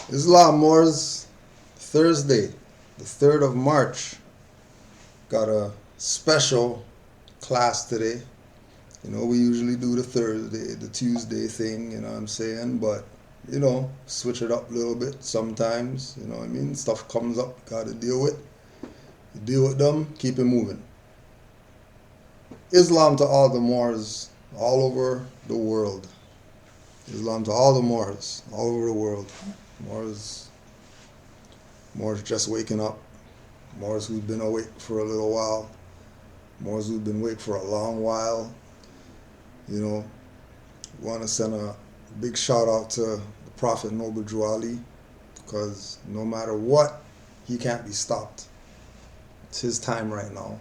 Islam Moors, Thursday, the 3rd of March. Got a special class today. You know, we usually do the Thursday, the Tuesday thing, you know what I'm saying? But, you know, switch it up a little bit sometimes, you know what I mean? Stuff comes up, gotta deal with. You deal with them, keep it moving. Islam to all the Moors all over the world. Islam to all the Moors all over the world. Moors just waking up. Moors who've been awake for a little while. Moors who've been awake for a long while. You know, want to send a big shout out to the Prophet Noble Drew Ali, because no matter what, he can't be stopped. It's his time right now.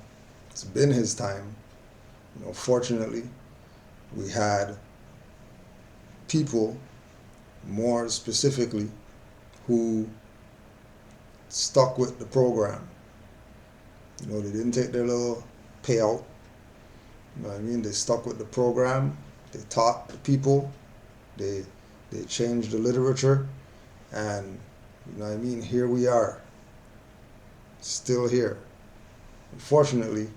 It's been his time. You know, fortunately, we had people, Moors specifically, who stuck with the program. You know, they didn't take their little payout. You know what I mean? They stuck with the program. They taught the people. They changed the literature. And, you know what I mean? Here we are. Still here. Unfortunately,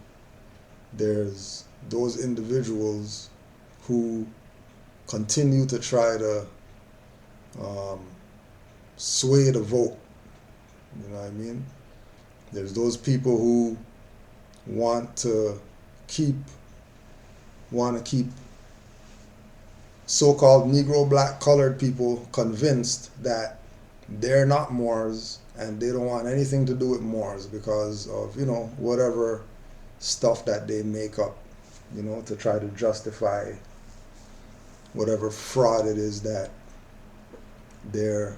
there's those individuals who continue to try to sway the vote. You know what I mean? There's those people who want to keep so-called Negro, black, colored people convinced that they're not Moors and they don't want anything to do with Moors because of, you know, whatever stuff that they make up, you know, to try to justify whatever fraud it is that they're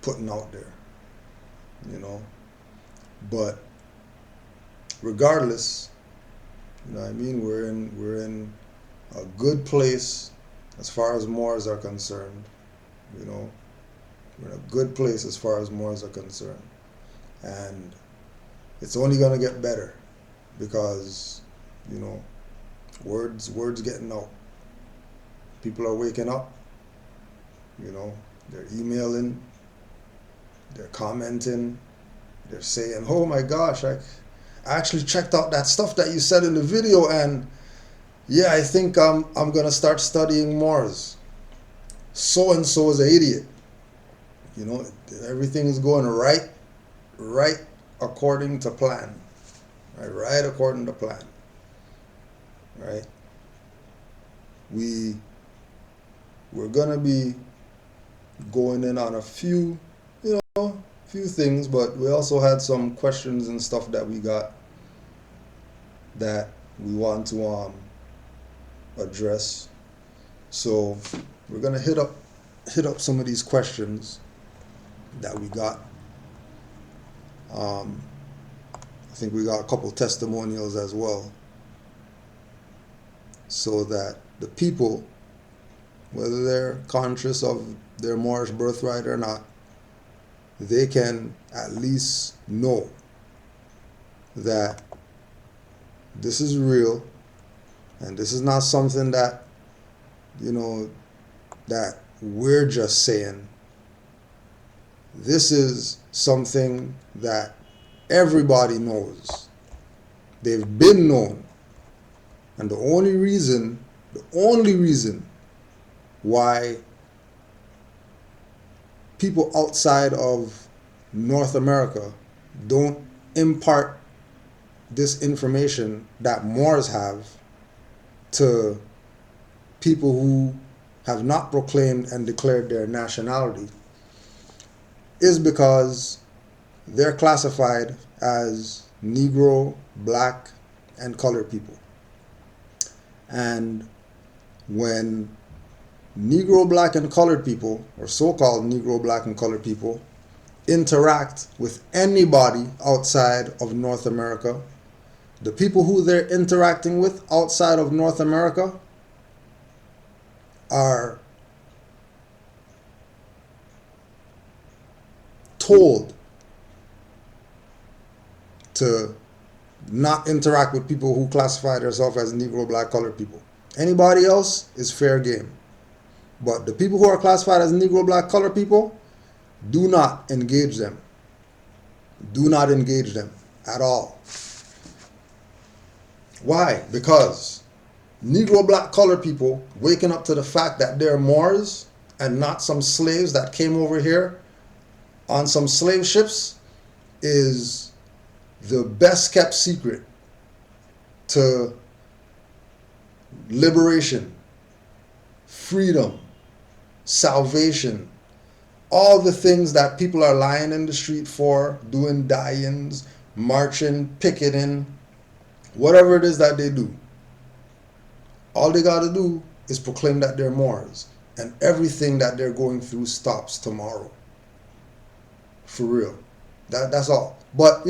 putting out there, you know. But regardless, you know what I mean, we're in a good place as far as Moors are concerned, you know. We're in a good place as far as Moors are concerned. And it's only gonna get better because, you know, words getting out. People are waking up, you know, they're emailing, they're commenting, they're saying, oh my gosh, I actually checked out that stuff that you said in the video, and yeah, I think I'm gonna start studying Moors. So and so is an idiot. You know, everything is going right according to plan. Right according to plan. Right? We're gonna be going in on a few things, but we also had some questions and stuff that we got that we want to address. So we're gonna hit up some of these questions that we got. I think we got a couple testimonials as well, so that the people, whether they're conscious of their Moorish birthright or not, they can at least know that this is real and this is not something that, you know, that we're just saying. This is something that everybody knows. They've been known. And the only reason why people outside of North America don't impart this information that Moors have to people who have not proclaimed and declared their nationality is because they're classified as Negro, black, and colored people. And when Negro, black, and colored people, or so-called Negro, black, and colored people, interact with anybody outside of North America, the people who they're interacting with outside of North America are told to not interact with people who classify themselves as Negro, black, colored people. Anybody else is fair game. But the people who are classified as Negro, black, colored people, Do not engage them. Do not engage them at all. Why? Because Negro, black, colored people waking up to the fact that they're Moors and not some slaves that came over here on some slave ships is the best kept secret to liberation, freedom, salvation, all the things that people are lying in the street for, doing die-ins, marching, picketing, whatever it is that they do. All they got to do is proclaim that they're Moors, and everything that they're going through stops tomorrow. For real. That's all. But,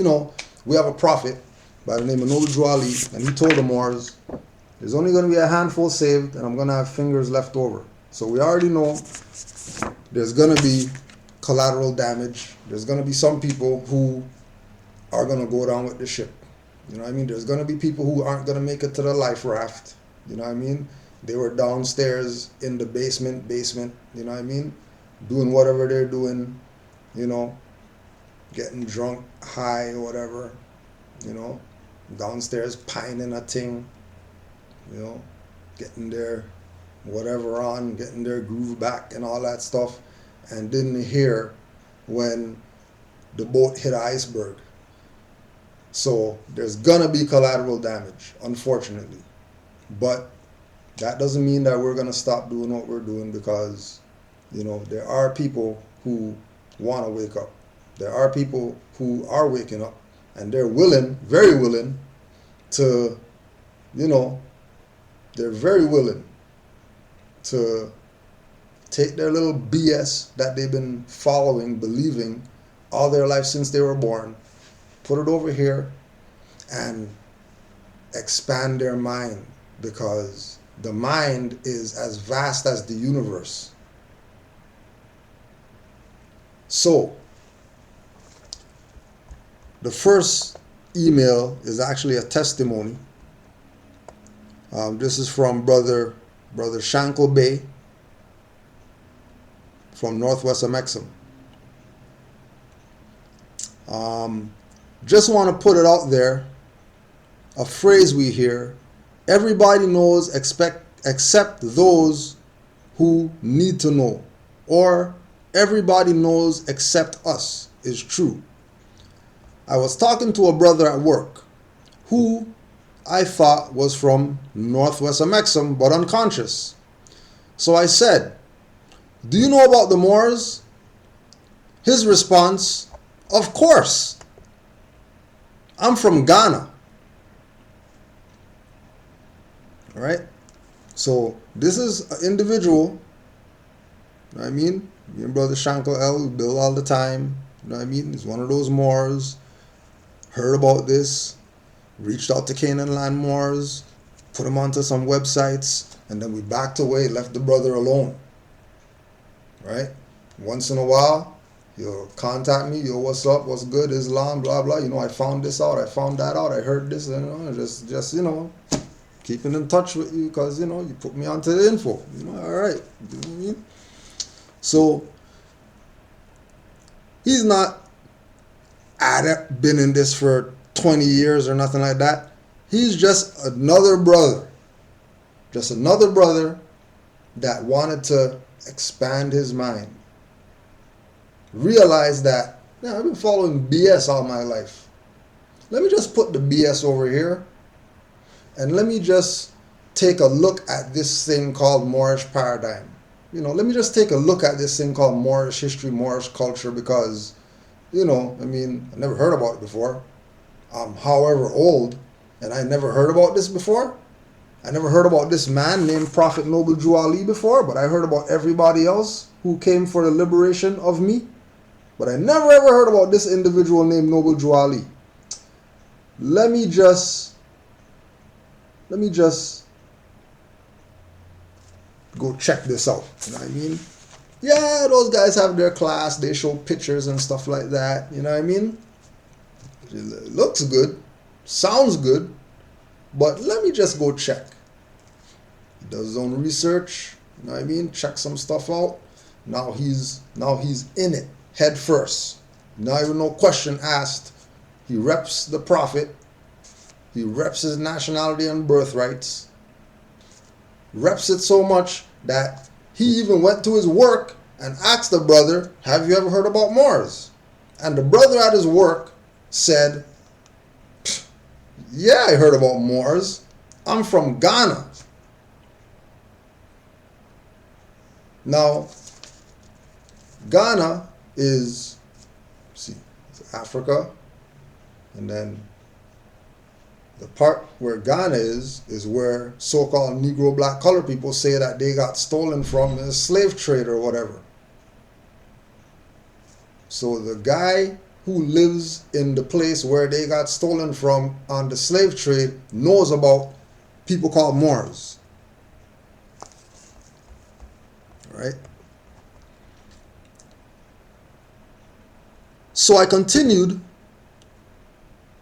we have a prophet by the name of Noble Drew Ali, and he told the Moors, there's only going to be a handful saved, and I'm going to have fingers left over. So we already know there's going to be collateral damage. There's going to be some people who are going to go down with the ship. You know what I mean? There's going to be people who aren't going to make it to the life raft. You know what I mean? They were downstairs in the basement, you know what I mean? Doing whatever they're doing, getting drunk, high, whatever, downstairs pining a thing, getting their whatever on, getting their groove back and all that stuff, and didn't hear when the boat hit an iceberg. So there's gonna be collateral damage, unfortunately. But that doesn't mean that we're gonna stop doing what we're doing, because, there are people who want to wake up. There are people who are waking up, and they're willing, very willing, to, they're very willing to take their little BS that they've been following, believing all their life since they were born, put it over here, and expand their mind, because the mind is as vast as the universe. So, the first email is actually a testimony. This is from Brother Shankle Bay from Northwest Amexem. Just want to put it out there, a phrase we hear: everybody knows except those who need to know, or everybody knows except us, is true. I was talking to a brother at work who I thought was from Northwest Amexem, but unconscious. So I said, "Do you know about the Moors?" His response, "Of course. I'm from Ghana." All right? So this is an individual, you know what I mean? Me and Brother Shankle L, we build all the time, you know what I mean? He's one of those Moors, heard about this, reached out to Canaanland Moors, put him onto some websites, and then we backed away, left the brother alone. Right? Once in a while, he'll contact me, yo, what's up, what's good, Islam, blah, blah, I found this out, I found that out, I heard this, just keeping in touch with you, because, you put me onto the info, all right, you know what I mean? So, he's not been in this for 20 years or nothing like that. He's just another brother that wanted to expand his mind. Realize that, I've been following BS all my life. Let me just put the BS over here, and let me just take a look at this thing called Moorish paradigm. Let me just take a look at this thing called Moorish history, Moorish culture, because, I never heard about it before. I'm however old, and I never heard about this before. I never heard about this man named Prophet Noble Drew Ali before, but I heard about everybody else who came for the liberation of me. But I never ever heard about this individual named Noble Drew Ali. Let me just go check this out. You know what I mean? Yeah, those guys have their class. They show pictures and stuff like that. You know what I mean? It looks good. Sounds good. But let me just go check. He does his own research. You know what I mean? Check some stuff out. Now he's in it. head first. Not even no question asked. He reps the prophet. He reps his nationality and birthrights. Reps it so much that he even went to his work and asked the brother, have you ever heard about Moors? And the brother at his work said, yeah, I heard about Moors. I'm from Ghana. Now, Ghana is, it's Africa, and then the part where Ghana is where so-called Negro black colored people say that they got stolen from a slave trade or whatever. So the guy who lives in the place where they got stolen from on the slave trade knows about people called Moors. Right? So I continued.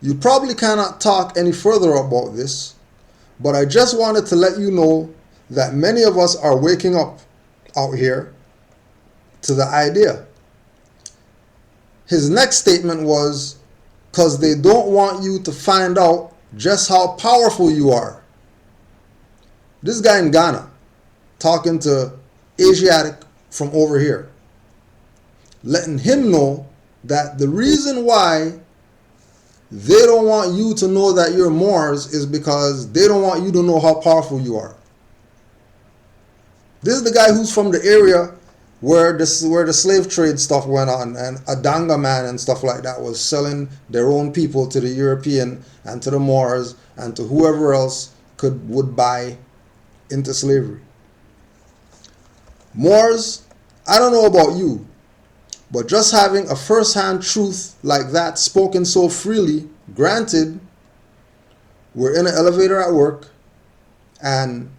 You probably cannot talk any further about this, but I just wanted to let you know that many of us are waking up out here to the idea. His next statement was, because they don't want you to find out just how powerful you are. This guy in Ghana talking to Asiatic from over here, letting him know that the reason why they don't want you to know that you're Moors is because they don't want you to know how powerful you are. This is the guy who's from the area where the slave trade stuff went on, and Adanga man and stuff like that was selling their own people to the European and to the Moors and to whoever else would buy into slavery. Moors, I don't know about you, but just having a first-hand truth like that spoken so freely, granted, we're in an elevator at work and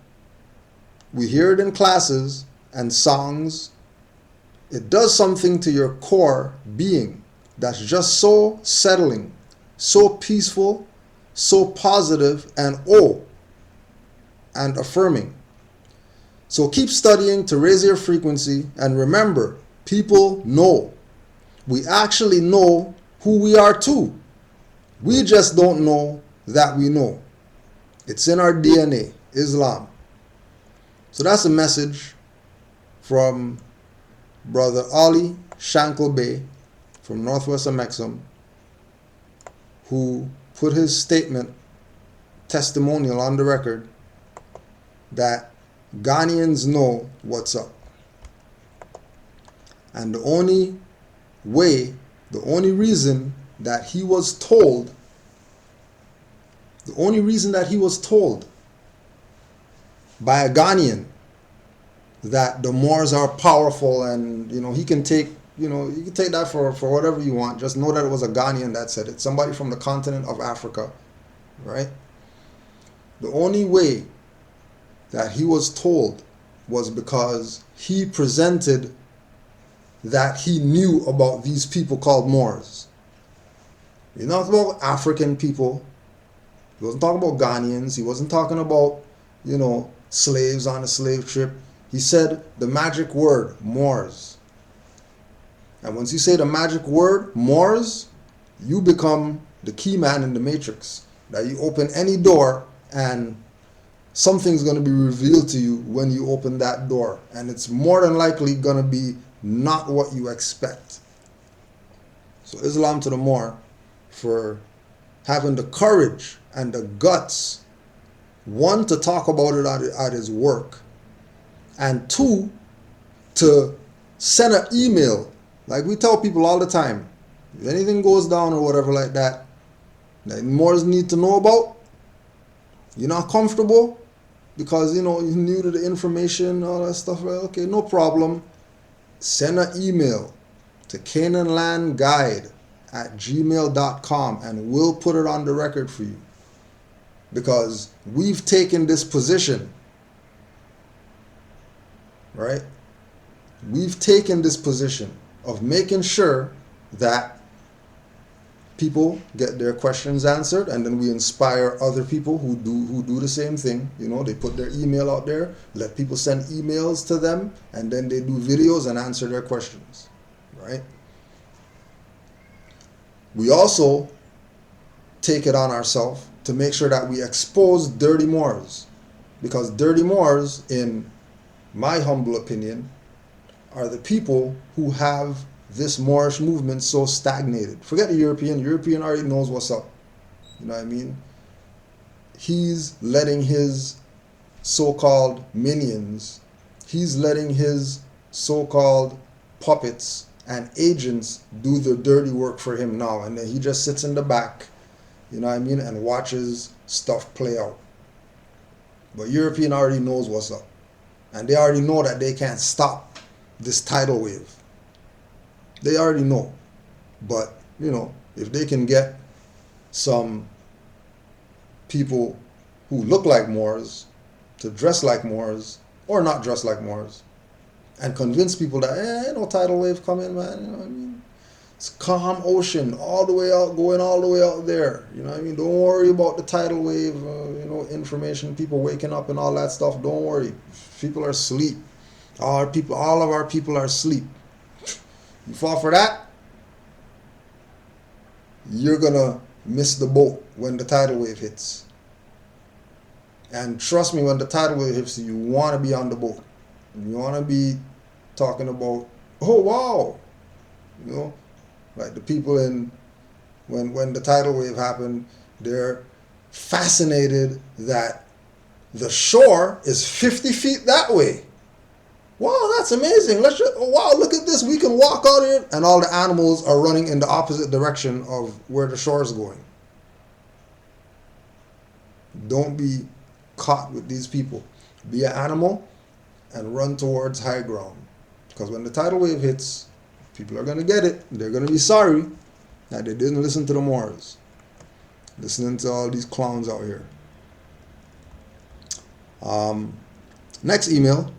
we hear it in classes and songs, it does something to your core being that's just so settling, so peaceful, so positive, and and affirming. So keep studying to raise your frequency, and remember, people know. We actually know who we are too. We just don't know that we know. It's in our DNA, Islam. So that's a message from Brother Ali Shankle Bay from Northwest Amexem, who put his statement, testimonial, on the record that Ghanaians know what's up. And the only reason that he was told by a Ghanaian that the Moors are powerful, and he can take you can take that for whatever you want. Just know that it was a Ghanaian that said it. Somebody from the continent of Africa, right? The only way that he was told was because he presented that he knew about these people called Moors. He's not talking about African people. He wasn't talking about Ghanaians. He wasn't talking about, slaves on a slave trip. He said the magic word, Moors. And once you say the magic word, Moors, you become the key man in the matrix. That you open any door and something's going to be revealed to you when you open that door. And it's more than likely going to be not what you expect. So Islam to the Moor for having the courage and the guts, one, to talk about it at his work, and two, to send an email. Like we tell people all the time, if anything goes down or whatever like that Moors need to know about, you're not comfortable because you're new to the information, all that stuff. Okay, no problem. Send an email to canaanlandguide@gmail.com and we'll put it on the record for you. Because we've taken this position, right? We've taken this position of making sure that people get their questions answered, and then we inspire other people who do the same thing. They put their email out there, let people send emails to them, and then they do videos and answer their questions, right? we also take it on ourselves to make sure that we expose dirty Moors. Because dirty Moors, in my humble opinion, are the people who have this Moorish movement so stagnated. Forget the European. European already knows what's up. You know what I mean? He's letting his so-called minions, he's letting his so-called puppets and agents do the dirty work for him now. And then he just sits in the back, you know what I mean, and watches stuff play out. But European already knows what's up. And they already know that they can't stop this tidal wave. They already know. But, you know, if they can get some people who look like Moors to dress like Moors, or not dress like Moors, and convince people that, ain't no tidal wave coming, man, you know what I mean? It's calm ocean, all the way out, going all the way out there, you know what I mean? Don't worry about the tidal wave, you know, information, people waking up and all that stuff, don't worry. People are asleep. All of our people are asleep. You fall for that, you're gonna miss the boat when the tidal wave hits. And trust me, when the tidal wave hits you, you want to be on the boat. You want to be talking about, oh wow, you know, like the people in, when the tidal wave happened, they're fascinated that the shore is 50 feet that way. Wow, that's amazing. Wow, look at this. We can walk out here. And all the animals are running in the opposite direction of where the shore is going. Don't be caught with these people. Be an animal and run towards high ground. Because when the tidal wave hits, people are going to get it. They're going to be sorry that they didn't listen to the Moors. Listening to all these clowns out here. Next email.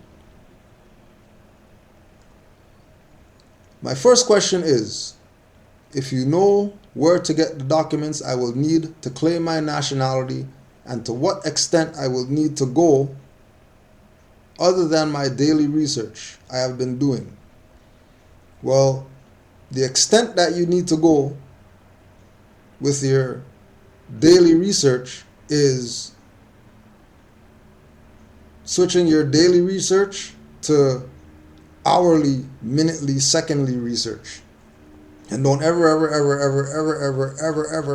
My first question is, if you know where to get the documents I will need to claim my nationality, and to what extent I will need to go other than my daily research I have been doing. Well, the extent that you need to go with your daily research is switching your daily research to hourly, minutely, secondly research. And don't ever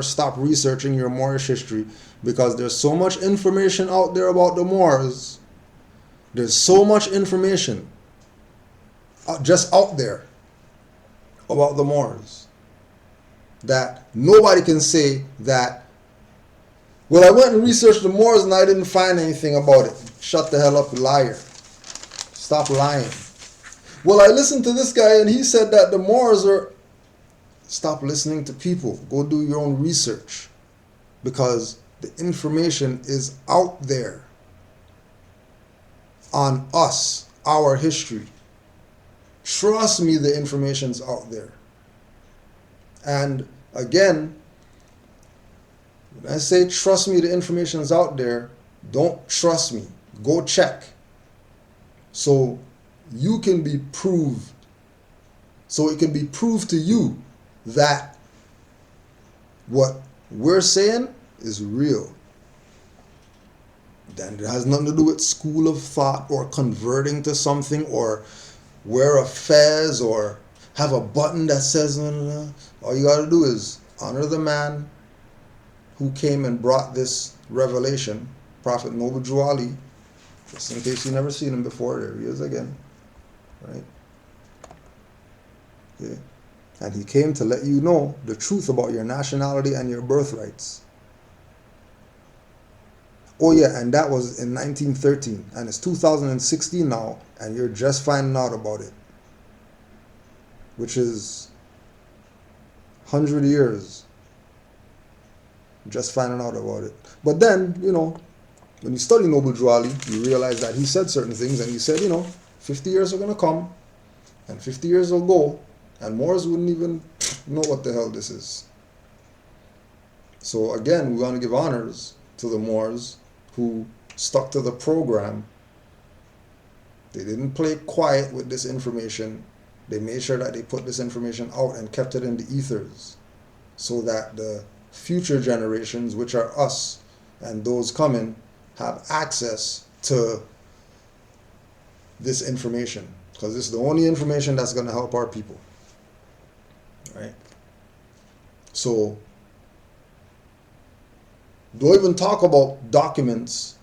stop researching your Moorish history, because there's so much information out there about the Moors. There's so much information just out there about the Moors that nobody can say that, well, I went and researched the Moors and I didn't find anything about it. Shut the hell up, liar. Stop lying. Well, I listened to this guy and he said that the Moors are... Stop listening to people. Go do your own research, because the information is out there on us, our history. Trust me, the information's out there. And again, when I say trust me, the information's out there, don't trust me. Go check. So you can be proved. So it can be proved to you that what we're saying is real. Then it has nothing to do with school of thought or converting to something or wear a fez or have a button that says no, no, no. All you got to do is honor the man who came and brought this revelation, Prophet Noble Drew Ali. Just in case you've never seen him before, there he is again. Right? Okay. And he came to let you know the truth about your nationality and your birthrights. Oh yeah, and that was in 1913, and it's 2016 now, and you're just finding out about it, which is 100 years just finding out about it. But then, you know, when you study Noble Drew Ali, you realize that he said certain things, and he said, you know, 50 years are going to come, and 50 years will go, and Moors wouldn't even know what the hell this is. So again, we want to give honors to the Moors who stuck to the program. They didn't play quiet with this information. They made sure that they put this information out and kept it in the ethers. so that the future generations, which are us and those coming, have access to this information, because this is the only information that's going to help our people, right? So don't even talk about documents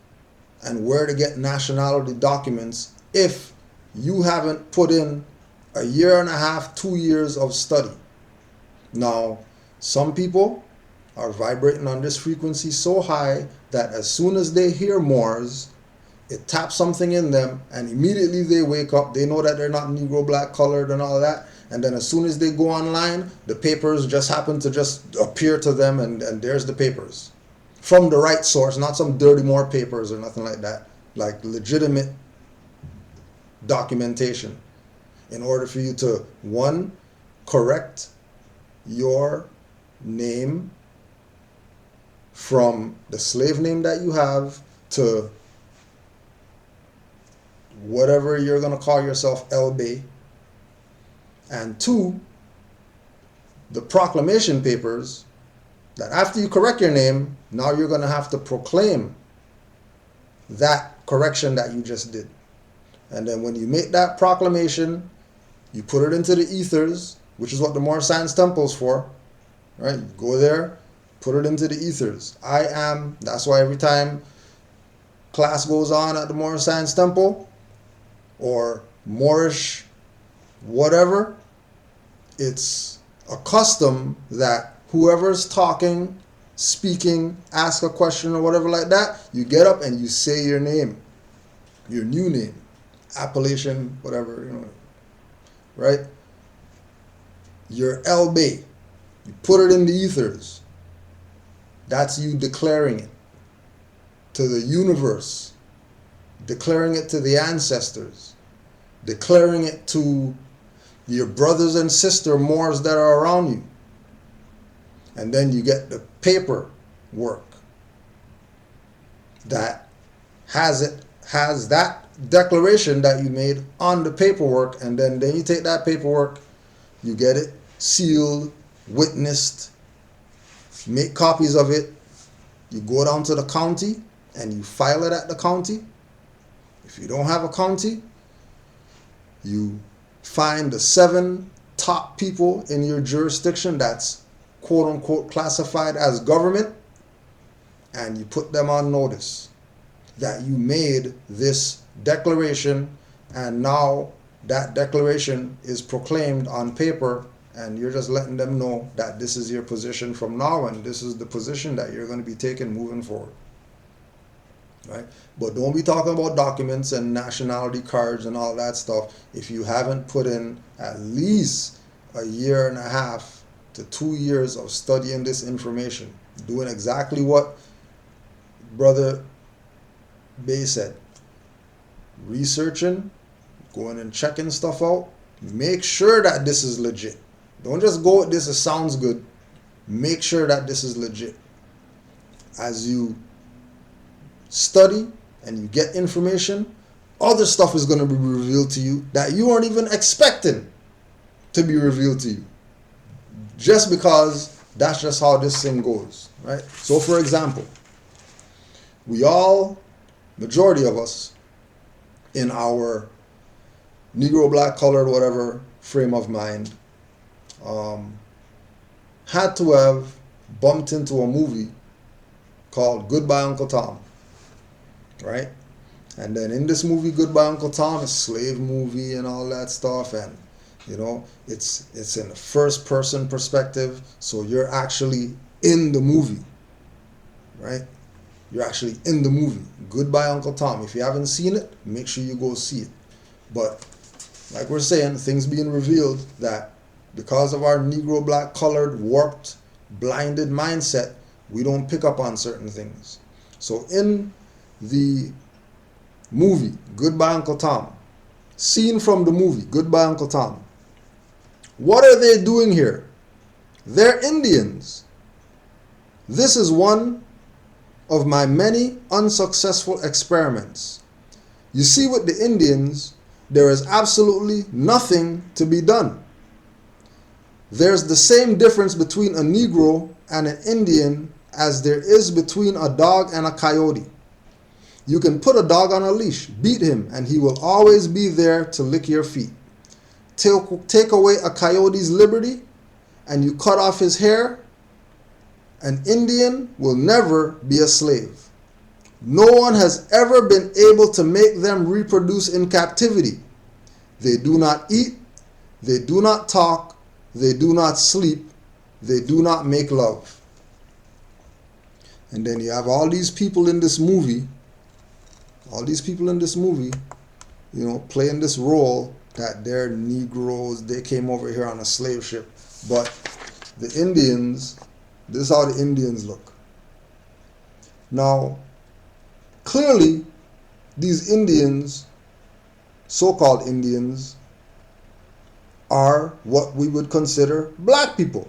and where to get nationality documents if you haven't put in a year and a half, 2 years of study. Now, some people are vibrating on this frequency so high that as soon as they hear Moors, it taps something in them and immediately they wake up. They know that they're not Negro, black, colored and all that. And then as soon as they go online, the papers just happen to just appear to them, and there's the papers. From the right source, not some dirty Moor papers or nothing like that. Like legitimate documentation in order for you to, one, correct your name from the slave name that you have to whatever you're going to call yourself, El Bey. And two, the proclamation papers, that after you correct your name, now you're going to have to proclaim that correction that you just did. And then when you make that proclamation, you put it into the ethers, which is what the Moor Science Temple is for, right? You go there, put it into the ethers. I am, that's why every time class goes on at the Moor Science Temple, or Moorish whatever, it's a custom that whoever's talking, speaking, ask a question or whatever like that, you get up and you say your name, your new name, appellation, whatever, you know, right? Your El Bey, you put it in the ethers. That's you declaring it to the universe, declaring it to the ancestors, declaring it to your brothers and sister Moors that are around you. And then you get the paper work that has that declaration that you made on the paperwork, and then you take that paperwork, you get it sealed, witnessed, make copies of it, you go down to the county and you file it at the county. If you don't have a county, you find the 7 top people in your jurisdiction that's quote unquote classified as government, and you put them on notice that you made this declaration, and now that declaration is proclaimed on paper, and you're just letting them know that this is your position from now, and this is the position that you're going to be taking moving forward. Right? But don't be talking about documents and nationality cards and all that stuff if you haven't put in at least a year and a half to 2 years of studying this information, doing exactly what Brother Bay said, researching, going and checking stuff out. Make sure that this is legit. Don't just go with this, it sounds good. Make sure that this is legit. As you study and you get information, other stuff is going to be revealed to you that you weren't even expecting to be revealed to you, just because that's just how this thing goes, right? So for example, we all, majority of us, in our Negro, black, colored, whatever frame of mind, had to have bumped into a movie called Goodbye Uncle Tom, right? And then in this movie, Goodbye Uncle Tom, a slave movie and all that stuff, and you know, it's in the first person perspective, so you're actually in the movie, right? You're actually in the movie. Goodbye Uncle Tom. If you haven't seen it, make sure you go see it. But like we're saying, things being revealed that because of our Negro, black, colored, warped, blinded mindset, we don't pick up on certain things. So in the movie, Goodbye Uncle Tom, scene from the movie, Goodbye Uncle Tom, what are they doing here? They're Indians. This is one of my many unsuccessful experiments. You see, with the Indians, there is absolutely nothing to be done. There's the same difference between a Negro and an Indian as there is between a dog and a coyote. You can put a dog on a leash, beat him, and he will always be there to lick your feet. Take away a coyote's liberty and you cut off his hair, an Indian will never be a slave. No one has ever been able to make them reproduce in captivity. They do not eat, they do not talk, they do not sleep, they do not make love. And then you have all these people in this movie, playing this role that they're Negroes, they came over here on a slave ship. But the Indians, this is how the Indians look. Now, clearly, these Indians, so-called Indians, are what we would consider black people,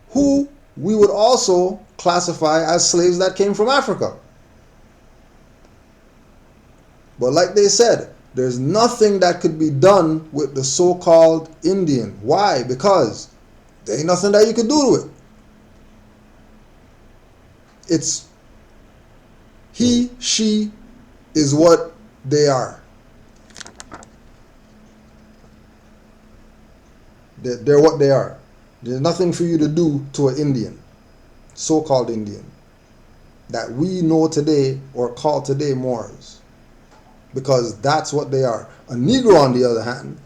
who we would also classify as slaves that came from Africa. But like they said, there's nothing that could be done with the so-called Indian. Why? Because there ain't nothing that you could do to it. It's he, she is what they are. They're what they are. There's nothing for you to do to an Indian, so-called Indian, that we know today or call today Moors. Because that's what they are. A Negro, on the other hand,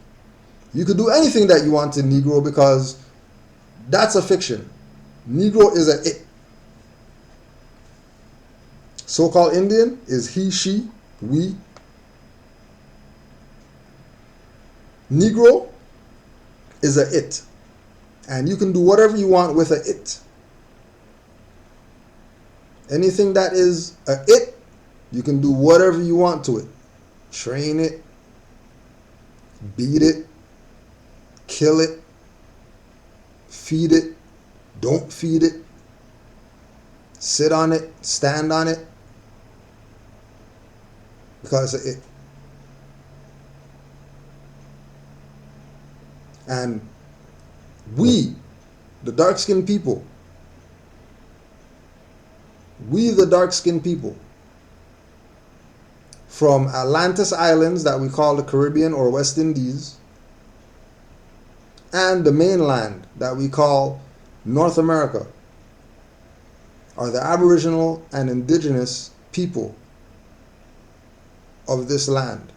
you could do anything that you want to Negro because that's a fiction. Negro is a it. So-called Indian is he, she, we. Negro is a it. And you can do whatever you want with a it. Anything that is a it, you can do whatever you want to it. Train it, beat it, kill it, feed it, don't feed it, sit on it, stand on it, because it's it. And we, the dark-skinned people, from Atlantis Islands that we call the Caribbean or West Indies, and the mainland that we call North America, are the Aboriginal and indigenous people of this land.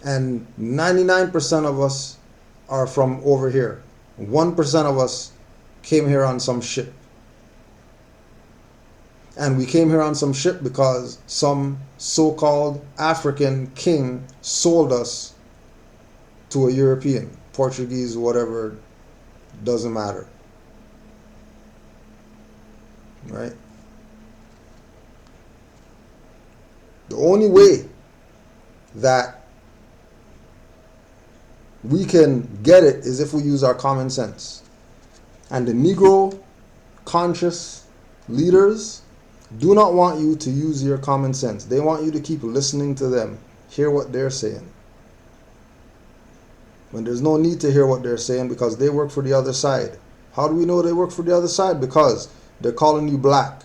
And 99% of us are from over here. 1% of us came here on some ship. And we came here on some ship because some so-called African king sold us to a European, Portuguese, whatever, doesn't matter. Right? The only way that we can get it is if we use our common sense. And the Negro conscious leaders do not want you to use your common sense. They want you to keep listening to them, hear what they're saying. When there's no need to hear what they're saying because they work for the other side. How do we know they work for the other side? Because they're calling you black.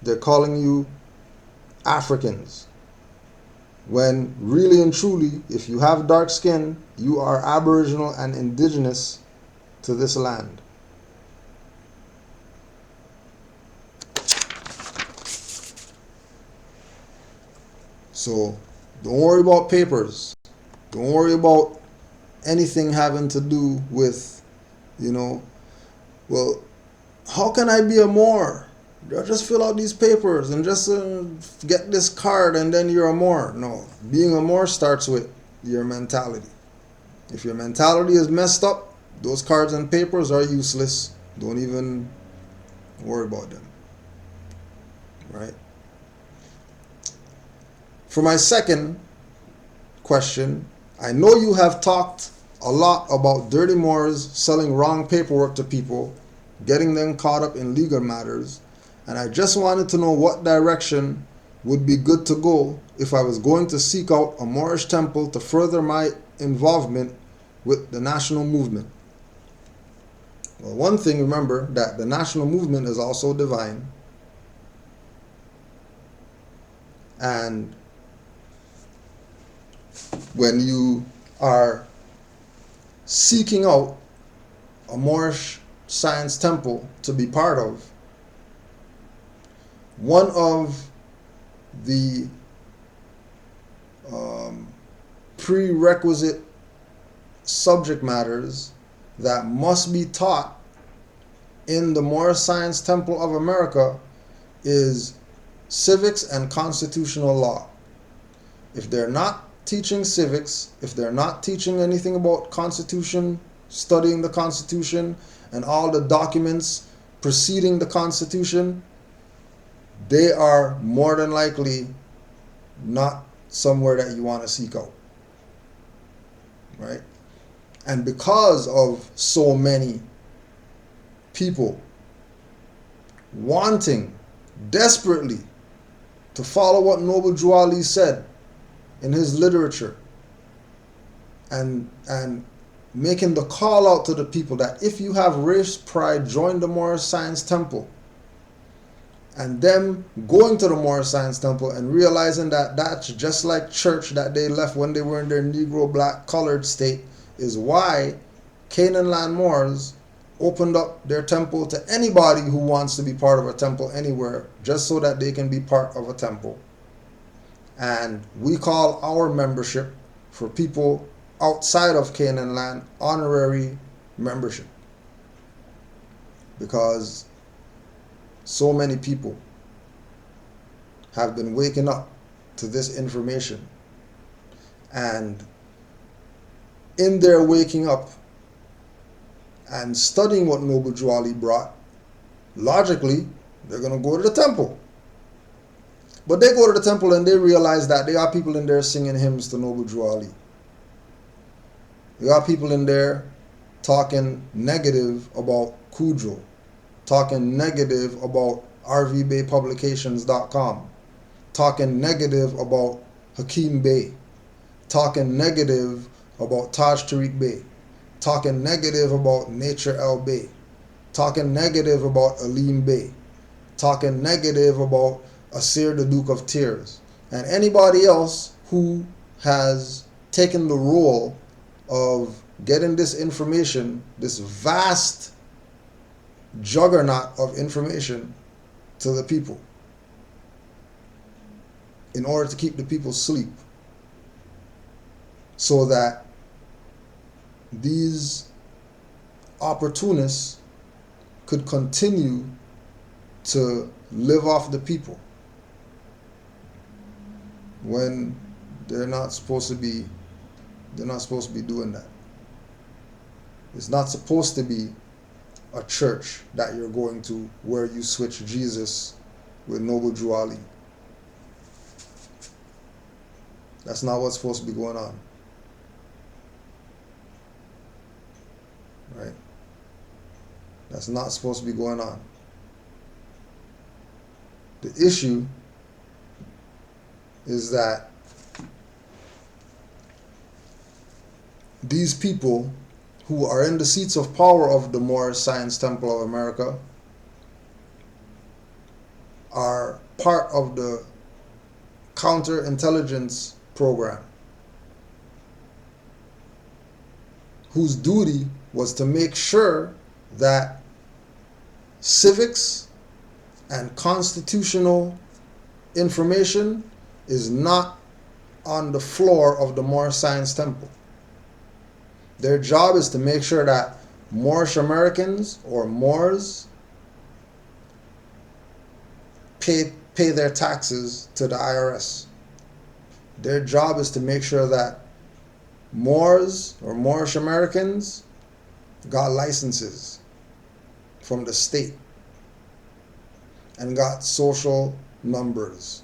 They're calling you Africans. When really and truly, if you have dark skin, you are Aboriginal and indigenous to this land. So don't worry about papers. Don't worry about anything having to do with, well, how can I be a Moor? Just fill out these papers and just get this card and then you're a Moor. No, being a Moor starts with your mentality. If your mentality is messed up, those cards and papers are useless. Don't even worry about them. Right? For my second question, I know you have talked a lot about dirty Moors selling wrong paperwork to people, getting them caught up in legal matters, and I just wanted to know what direction would be good to go if I was going to seek out a Moorish temple to further my involvement with the national movement? Well, one thing, remember that the national movement is also divine, and when you are seeking out a Moorish science temple to be part of, one of the prerequisite subject matters that must be taught in the Moorish Science Temple of America is civics and constitutional law. If they're not teaching civics, if they're not teaching anything about Constitution, studying the Constitution and all the documents preceding the Constitution, they are more than likely not somewhere that you want to seek out. Right? And because of so many people wanting desperately to follow what Noble Drew Ali said in his literature, and making the call out to the people that if you have race pride, join the Moorish Science Temple, and them going to the Moorish Science Temple and realizing that that's just like church that they left when they were in their Negro, black, colored state, is why Canaanland Moors opened up their temple to anybody who wants to be part of a temple anywhere, just so that they can be part of a temple. And we call our membership for people outside of Canaanland honorary membership, because so many people have been waking up to this information, and in their waking up and studying what Noble Drew Ali brought, logically they're going to go to the temple. But they go to the temple and they realize that there are people in there singing hymns to Noble Drew Ali. There are people in there talking negative about Kudro, talking negative about rvbaypublications.com, talking negative about Hakeem Bey, talking negative about Taj Tariq Bey, talking negative about Nature El Bey, talking negative about Aleem Bey, talking negative about Asir the Duke of Tears, and anybody else who has taken the role of getting this information, this vast juggernaut of information, to the people in order to keep the people asleep, so that these opportunists could continue to live off the people when they're not supposed to be doing that. It's not supposed to be a church that you're going to where you switch Jesus with Noble Drew Ali. That's not what's supposed to be going on. Right? That's not supposed to be going on. The issue is that these people who are in the seats of power of the Moorish Science Temple of America are part of the counterintelligence program, whose duty was to make sure that civics and constitutional information is not on the floor of the Moorish Science Temple. Their job is to make sure that Moorish Americans or Moors pay their taxes to the IRS. Their job is to make sure that Moors or Moorish Americans got licenses from the state and got social numbers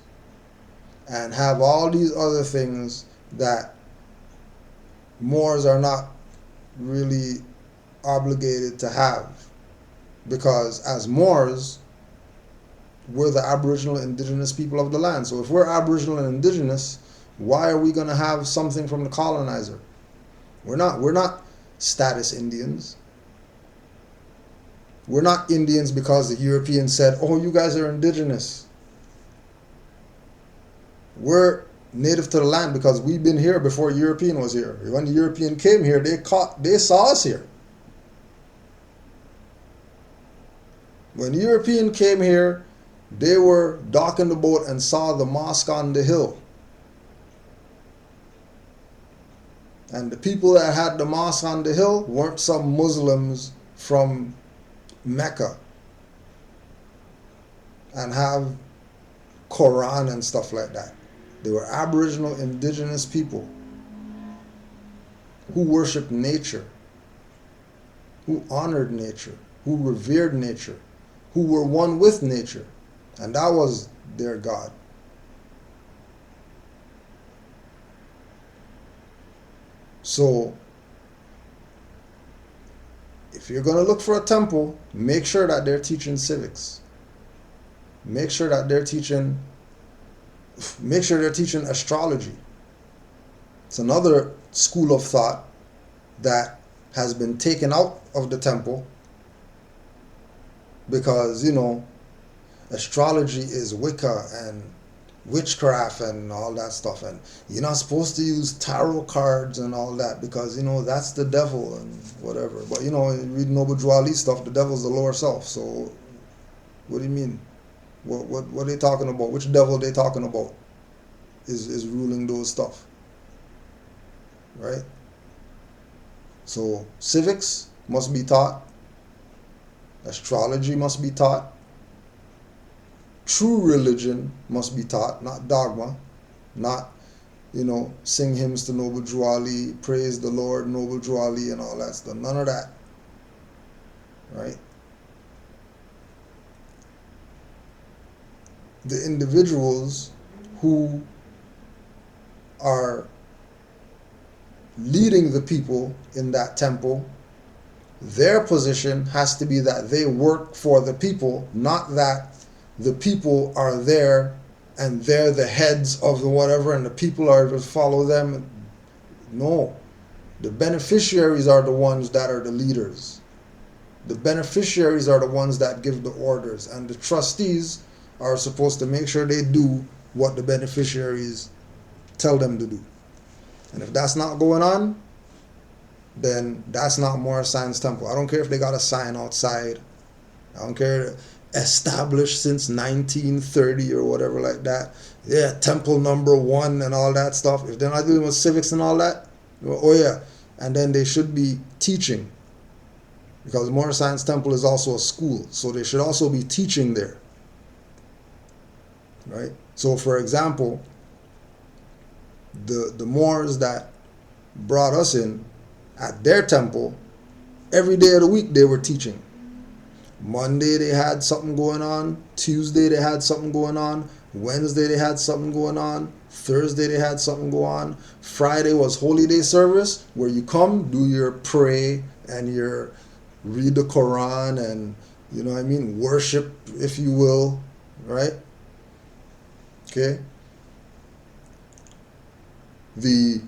and have all these other things that Moors are not really obligated to have, because as Moors, we're the Aboriginal indigenous people of the land. So if we're Aboriginal and indigenous, why are we going to have something from the colonizer? We're not status Indians. We're not Indians because the Europeans said, "Oh, you guys are indigenous." We're native to the land because we've been here before European was here. When the European came here, they saw us here. When the European came here, they were docking the boat and saw the mosque on the hill. And the people that had the mosque on the hill weren't some Muslims from Mecca and have Quran and stuff like that. They were Aboriginal indigenous people who worshiped nature, who honored nature, who revered nature, who were one with nature. And that was their God. So, if you're going to look for a temple, make sure that they're teaching civics. Make sure they're teaching astrology. It's another school of thought that has been taken out of the temple because, astrology is Wicca and witchcraft and all that stuff, and you're not supposed to use tarot cards and all that because that's the devil and whatever. But you read Noble Juali stuff, the devil's the lower self. So what do you mean? What are they talking about? Which devil are they talking about is ruling those stuff, right? So civics must be taught, astrology must be taught, true religion must be taught, not dogma, not, sing hymns to Noble Juali, praise the Lord, Noble Juali, and all that stuff. None of that, right? The individuals who are leading the people in that temple, their position has to be that they work for the people, not that the people are there and they're the heads of the whatever and the people are to follow them. No. The beneficiaries are the ones that are the leaders. The beneficiaries are the ones that give the orders, and the trustees are supposed to make sure they do what the beneficiaries tell them to do. And if that's not going on, then that's not Morris Science Temple. I don't care if they got a sign outside. I don't care. Established since 1930 or whatever like that. Yeah, temple number 1 and all that stuff. If they're not doing with civics and all that, oh yeah. And then they should be teaching. Because Morris Science Temple is also a school. So they should also be teaching there. Right? So for example, the Moors that brought us in, at their temple, every day of the week they were teaching. Monday they had something going on. Tuesday they had something going on. Wednesday they had something going on. Thursday they had something go on. Friday was Holy Day service, where you come, do your pray and your read the Quran and worship, if you will, right? Okay. The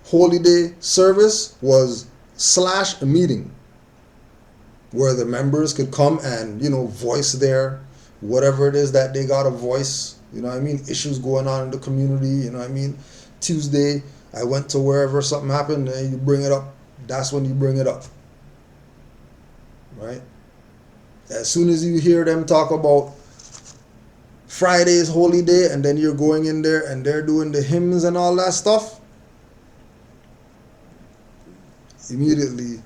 Holy Day service was / a meeting where the members could come and, voice their whatever it is that they got a voice, issues going on in the community, Tuesday, I went to wherever something happened and you bring it up. That's when you bring it up, right? As soon as you hear them talk about Friday's Holy Day and then you're going in there and they're doing the hymns and all that stuff, immediately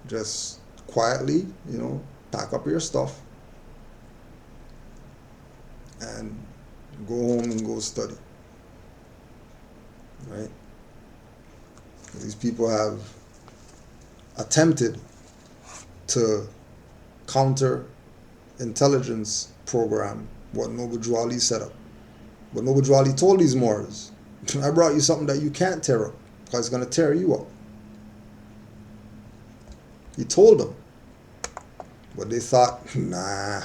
just quietly, pack up your stuff and go home and go study, right? These people have attempted to counter intelligence program what Noble Juali set up. But Noble Juali told these Moors, I brought you something that you can't tear up because it's going to tear you up. He told them. But they thought, nah,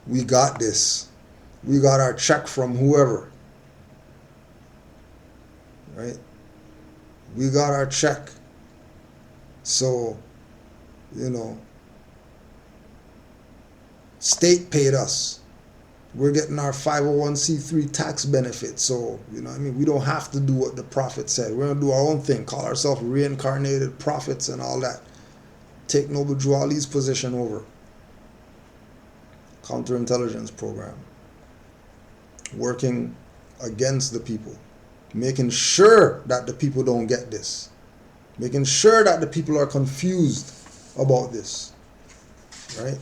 we got this. We got our check from whoever. Right? We got our check. So, state paid us. We're getting our 501c3 tax benefit. So, we don't have to do what the prophet said. We're going to do our own thing, call ourselves reincarnated prophets and all that. Take Noble Drew Ali's position over. Counterintelligence program. Working against the people. Making sure that the people don't get this. Making sure that the people are confused about this. Right?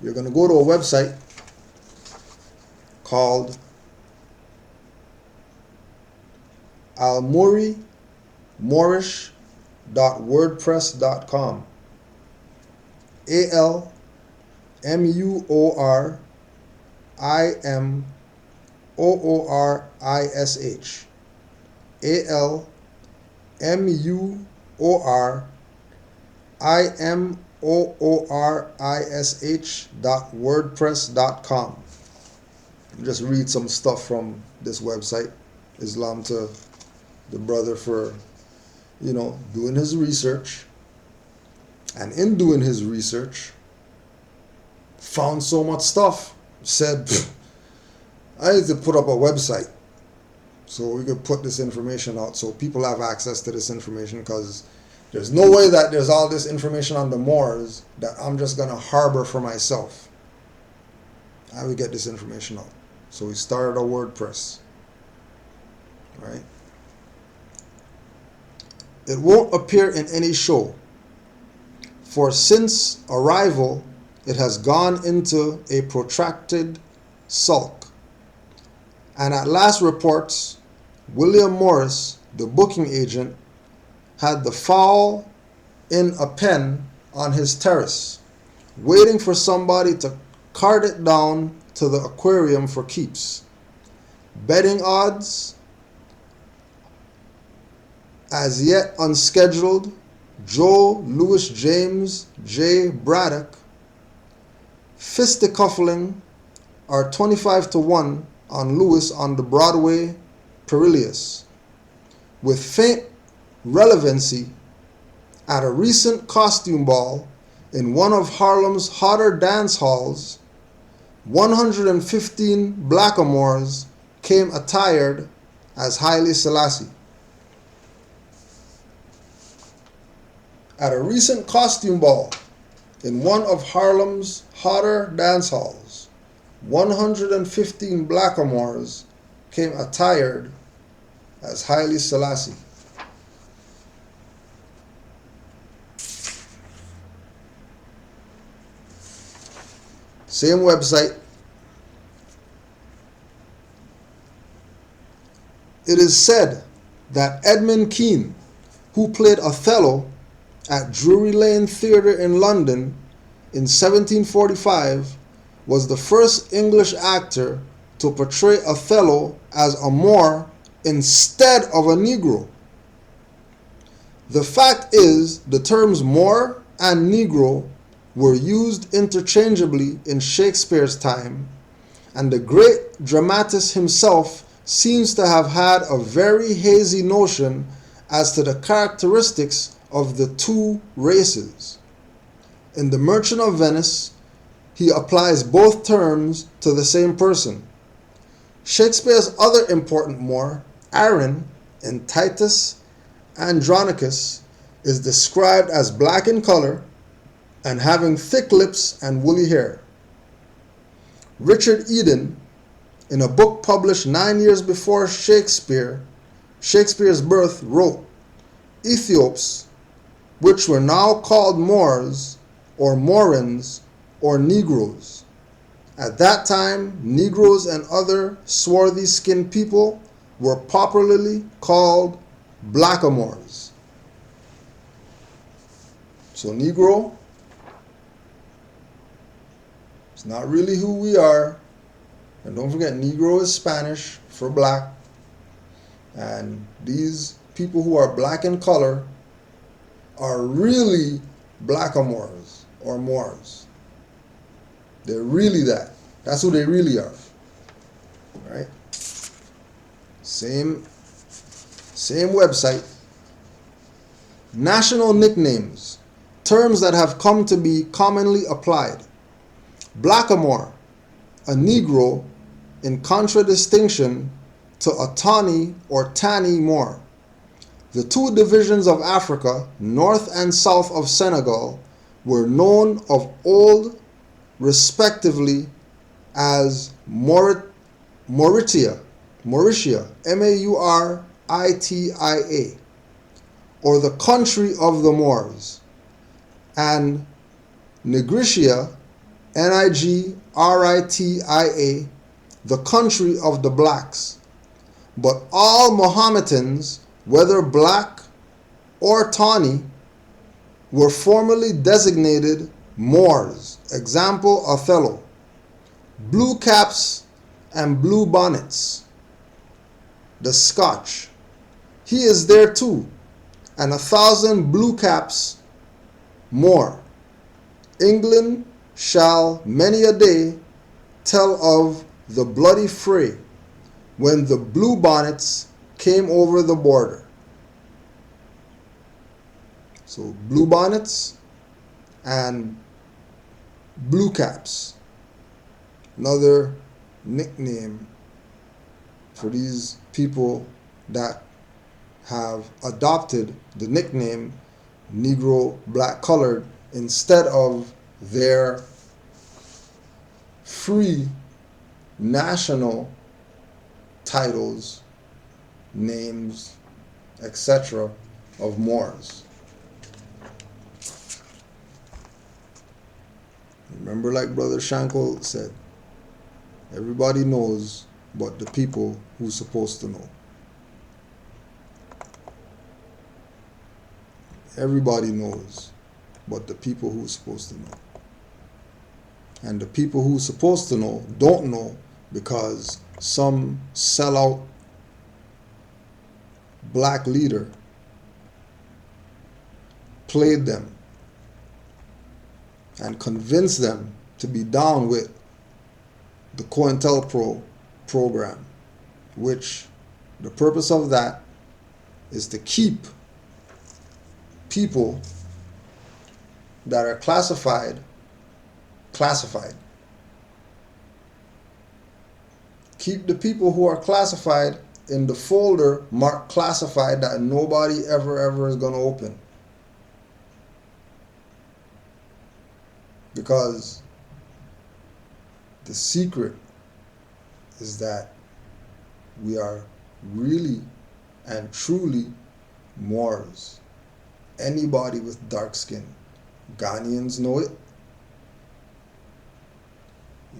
You're going to go to a website called almoorish.wordpress.com. ALMUORIMOORISH. ALMUORISH.wordpress.com. Just read some stuff from this website. Islam to the brother for, doing his research. And in doing his research, found so much stuff. Said, I need to put up a website so we could put this information out so people have access to this information, because there's no way that there's all this information on the Moors that I'm just going to harbor for myself. I would get this information out. So we started a WordPress. Right? It won't appear in any show, for since arrival it has gone into a protracted sulk. And at last reports, William Morris, the booking agent, had the fowl in a pen on his terrace, waiting for somebody to cart it down to the aquarium for keeps. Betting odds, as yet unscheduled, Joe Louis James J. Braddock, fisticuffling are 25-1 on Lewis on the Broadway Perilous. With faint relevancy, at a recent costume ball in one of Harlem's hotter dance halls, 115 blackamoors came attired as Haile Selassie. At a recent costume ball in one of Harlem's hotter dance halls, 115 blackamoors came attired as Haile Selassie. Same website. It is said that Edmund Kean, who played Othello at Drury Lane Theatre in London in 1745, was the first English actor to portray Othello as a Moor instead of a Negro. The fact is, the terms Moor and Negro were used interchangeably in Shakespeare's time, and the great dramatist himself seems to have had a very hazy notion as to the characteristics of the two races. In The Merchant of Venice, he applies both terms to the same person. Shakespeare's other important Moor, Aaron, in Titus Andronicus, is described as black in color and having thick lips and woolly hair. Richard Eden, in a book published 9 years before Shakespeare's birth, wrote, Ethiops, which were now called Moors, or Morans, or Negroes. At that time, Negroes and other swarthy-skinned people were popularly called blackamoors. So Negro, it's not really who we are. And don't forget, Negro is Spanish for black. And these people who are black in color are really blackamoors or Moors. They're really that. That's who they really are. Right? Same Same website. National nicknames, terms that have come to be commonly applied. Blackamoor, a Negro, in contradistinction to a Tawny or Tanny Moor. The two divisions of Africa, north and south of Senegal, were known of old respectively as Mauritia, Mauritia, or the country of the Moors, and Nigritia, Nigrita, the country of the blacks. But all Mohammedans, whether black or tawny, were formerly designated Moors. Example, Othello. Blue caps and blue bonnets. The Scotch. He is there too, and 1,000 blue caps more. England shall many a day tell of the bloody fray when the blue bonnets came over the border. So blue bonnets and blue caps. Another nickname for these people that have adopted the nickname Negro, black, colored instead of their free national titles, names, etc. of Moors. Remember, like Brother Shankle said, everybody knows but the people who's supposed to know. Everybody knows but the people who's supposed to know. And the people who's supposed to know don't know because some sellout black leader played them and convinced them to be down with the COINTELPRO program, which the purpose of that is to keep people that are classified. Keep the people who are classified in the folder marked classified that nobody ever is going to open. Because the secret is that we are really and truly Moors. Anybody with dark skin. Ghanaians know it.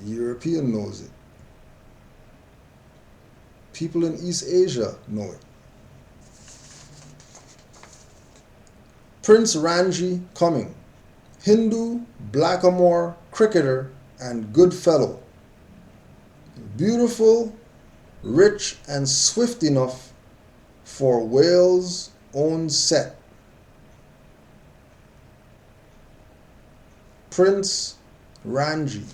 European knows it. People in East Asia know it. Prince Ranji Cumming, Hindu, blackamoor, cricketer, and good fellow. Beautiful, rich, and swift enough for Wales' own set. Prince Ranji,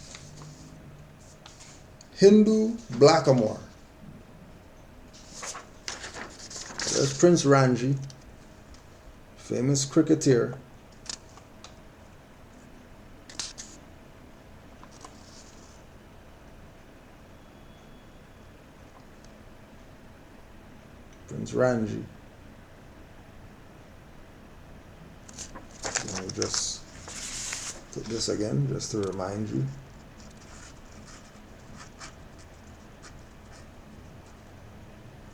Hindu, blackamoor. There's Prince Ranji, famous cricketer. Prince Ranji. I'll just put this again, just to remind you.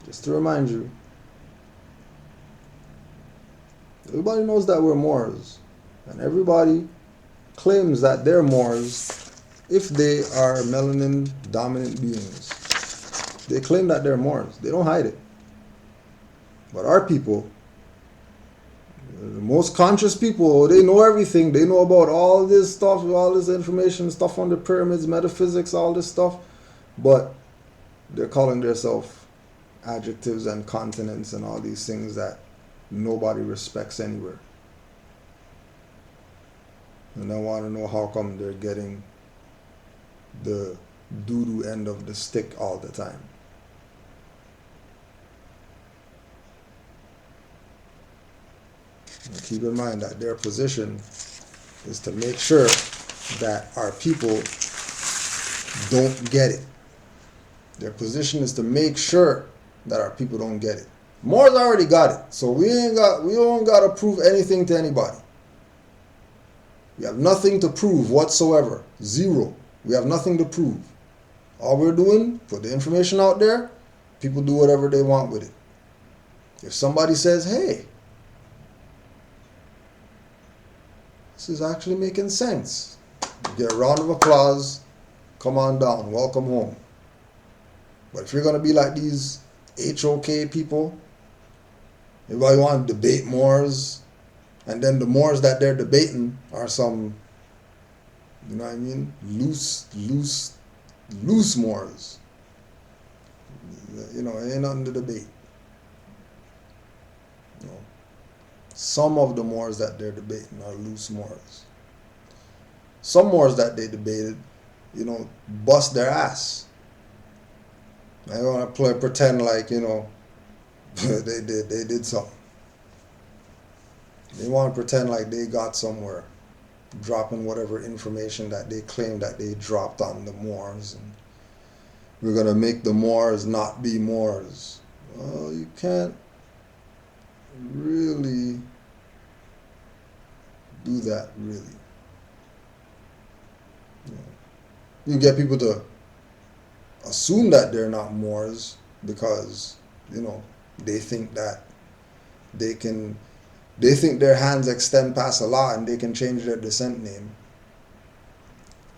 Just to remind you. Everybody knows that we're Moors, and everybody claims that they're Moors if they are melanin dominant beings. They claim that they're Moors. They don't hide it. But our people, the most conscious people, they know everything. They know about all this stuff, all this information, stuff on the pyramids, metaphysics, all this stuff. But they're calling themselves adjectives and continents and all these things that nobody respects anywhere. And I want to know how come they're getting the doo-doo end of the stick all the time. Keep in mind that their position is to make sure that our people don't get it. Their position is to make sure that our people don't get it. Moors already got it, so we don't got to prove anything to anybody. We have nothing to prove whatsoever. Zero. We have nothing to prove. All we're doing, put the information out there, people do whatever they want with it. If somebody says, hey, this is actually making sense, you get a round of applause, come on down, welcome home. But if you're going to be like these HOK people, everybody want to debate Moors, and then the Moors that they're debating are some, you know what I mean, loose Moors. You know, it ain't nothing to debate. You know, some of the Moors that they're debating are loose Moors. Some Moors that they debated, you know, bust their ass. I want to pretend like, you know, they did something. They want to pretend like they got somewhere, dropping whatever information that they claim that they dropped on the Moors, and we're going to make the Moors not be Moors. Well, you can't really do that, really. You can get people to assume that they're not Moors because, you know, they think that they think their hands extend past a law and they can change their descent name,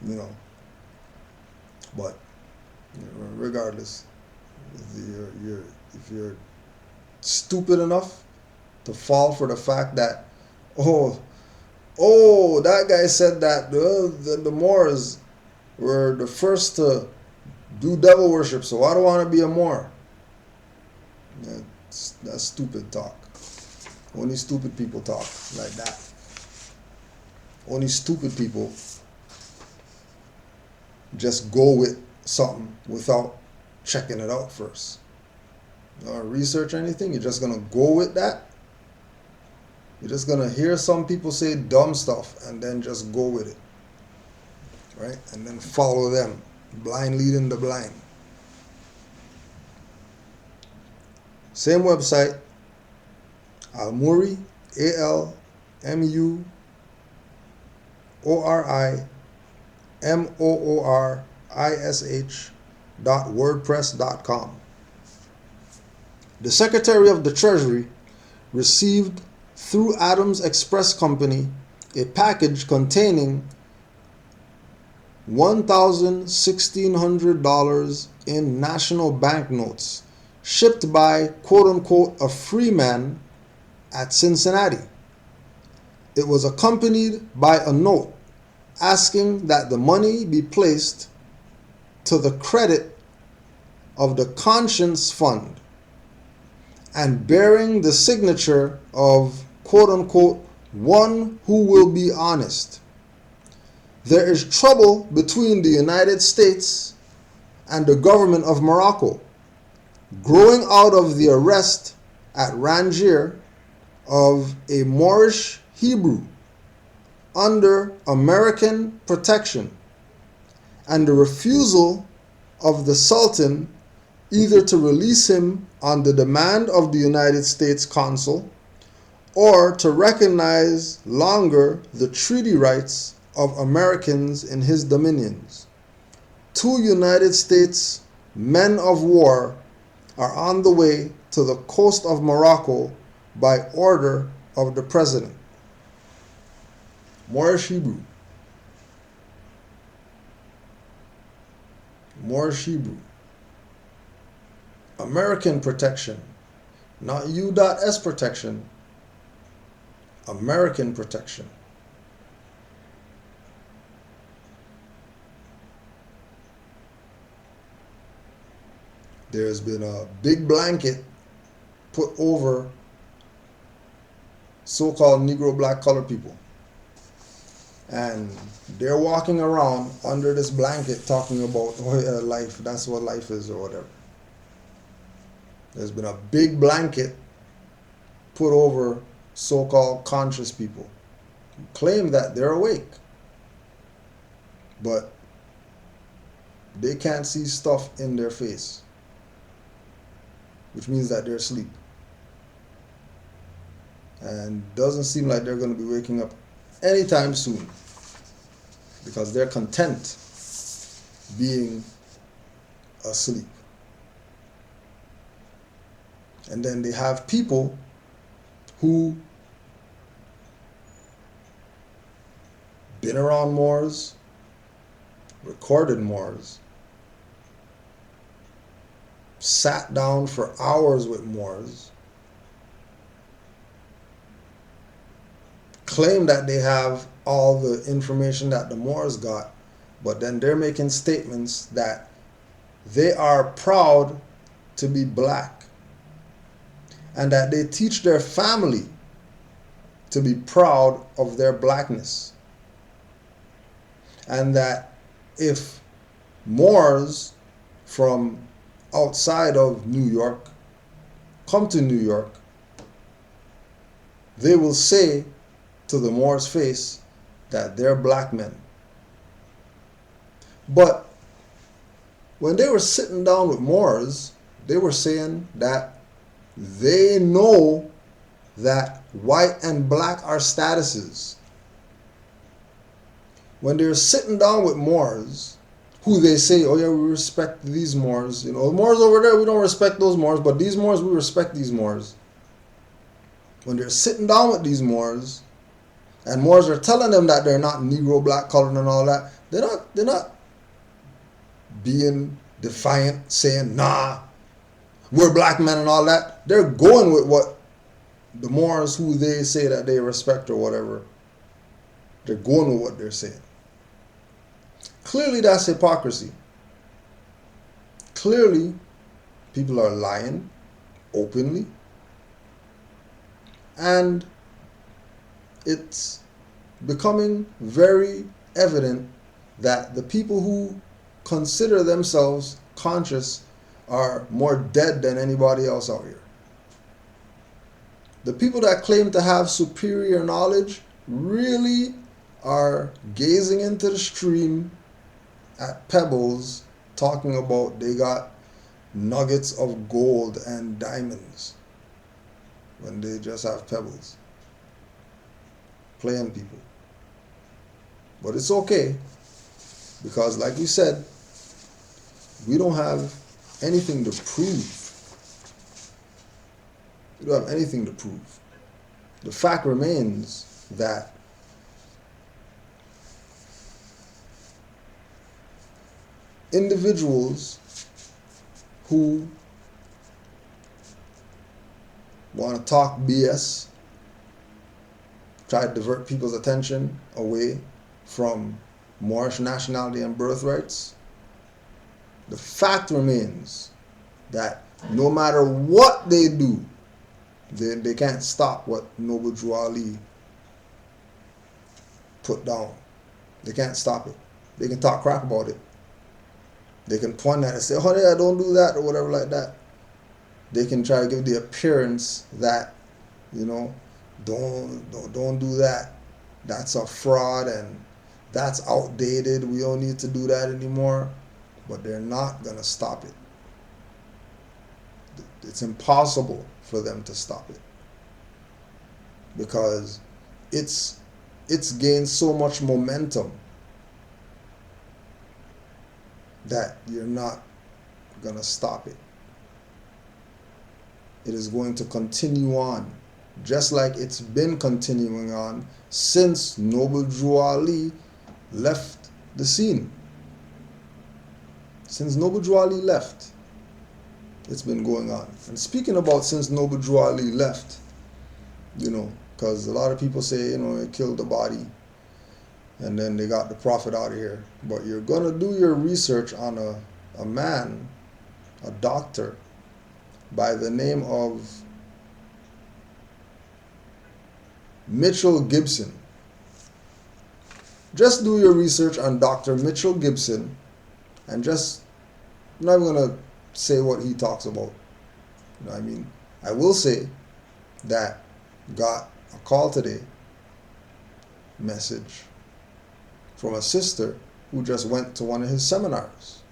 you know. But regardless, if you're stupid enough to fall for the fact that, oh, that guy said that the Moors were the first to do devil worship, so I don't want to be a Moor. That's stupid talk. Only stupid people talk like that. Only stupid people just go with something without checking it out first. You don't research anything, you're just going to go with that. You're just going to hear some people say dumb stuff and then just go with it. Right? And then follow them. Blind leading the blind. Same website. Almoori, ALMUORISH.wordpress.com. The Secretary of the Treasury received through Adams Express Company a package containing $1,600 in national banknotes shipped by quote-unquote a free man at Cincinnati. It was accompanied by a note asking that the money be placed to the credit of the Conscience Fund and bearing the signature of quote-unquote one who will be honest. There is trouble between the United States and the government of Morocco, growing out of the arrest at Rangier of a Moorish Hebrew under American protection and the refusal of the Sultan either to release him on the demand of the United States consul or to recognize longer the treaty rights of Americans in his dominions. 2 United States men of war are on the way to the coast of Morocco by order of the president. Moorish Hebrew. Moorish Hebrew. American protection. Not U.S. protection. American protection. There's been a big blanket put over so-called Negro black colored people. And they're walking around under this blanket talking about life, that's what life is or whatever. There's been a big blanket put over so-called conscious people who claim that they're awake, but they can't see stuff in their face, which means that they're asleep. And doesn't seem like they're going to be waking up anytime soon, because they're content being asleep. And then they have people who been around Moors, recorded Moors, sat down for hours with Moors, claim that they have all the information that the Moors got, but then they're making statements that they are proud to be black, and that they teach their family to be proud of their blackness, and that if Moors from outside of New York come to New York, they will say to the Moors' face that they're black men. But when they were sitting down with Moors, they were saying that they know that white and black are statuses. When they're sitting down with Moors, who they say, oh yeah, we respect these Moors. You know, Moors over there, we don't respect those Moors, but these Moors, we respect these Moors. When they're sitting down with these Moors, and Moors are telling them that they're not Negro, black, colored, and all that, they're not being defiant, saying, nah, we're black men and all that. They're going with what the Moors, who they say that they respect or whatever, they're going with what they're saying. Clearly, that's hypocrisy. Clearly, people are lying openly. And it's becoming very evident that the people who consider themselves conscious are more dead than anybody else out here. The people that claim to have superior knowledge really are gazing into the stream at pebbles, talking about they got nuggets of gold and diamonds when they just have pebbles. Playing people. But it's okay, because like we said, we don't have anything to prove. We don't have anything to prove. The fact remains that individuals who want to talk BS, try to divert people's attention away from Moorish nationality and birthrights, the fact remains that no matter what they do, they can't stop what Noble Drew Ali put down. They can't stop it. They can talk crap about it. They can point at it and say, oh yeah, don't do that or whatever like that. They can try to give the appearance that, you know, don't do that. That's a fraud and that's outdated. We don't need to do that anymore. But they're not going to stop it. It's impossible for them to stop it, because it's gained so much momentum that you're not going to stop it. It is going to continue on, just like it's been continuing on since Noble Drew Ali left the scene. Since Noble Drew Ali left, it's been going on. And speaking about since Noble Drew Ali left, you know, because a lot of people say, you know, they killed the body and then they got the prophet out of here. But you're going to do your research on a man, a doctor, by the name of Mitchell Gibson. Just do your research on Dr. Mitchell Gibson, and just, I'm not even going to say what he talks about. You know what I mean? I will say that got a call today message from a sister who just went to one of his seminars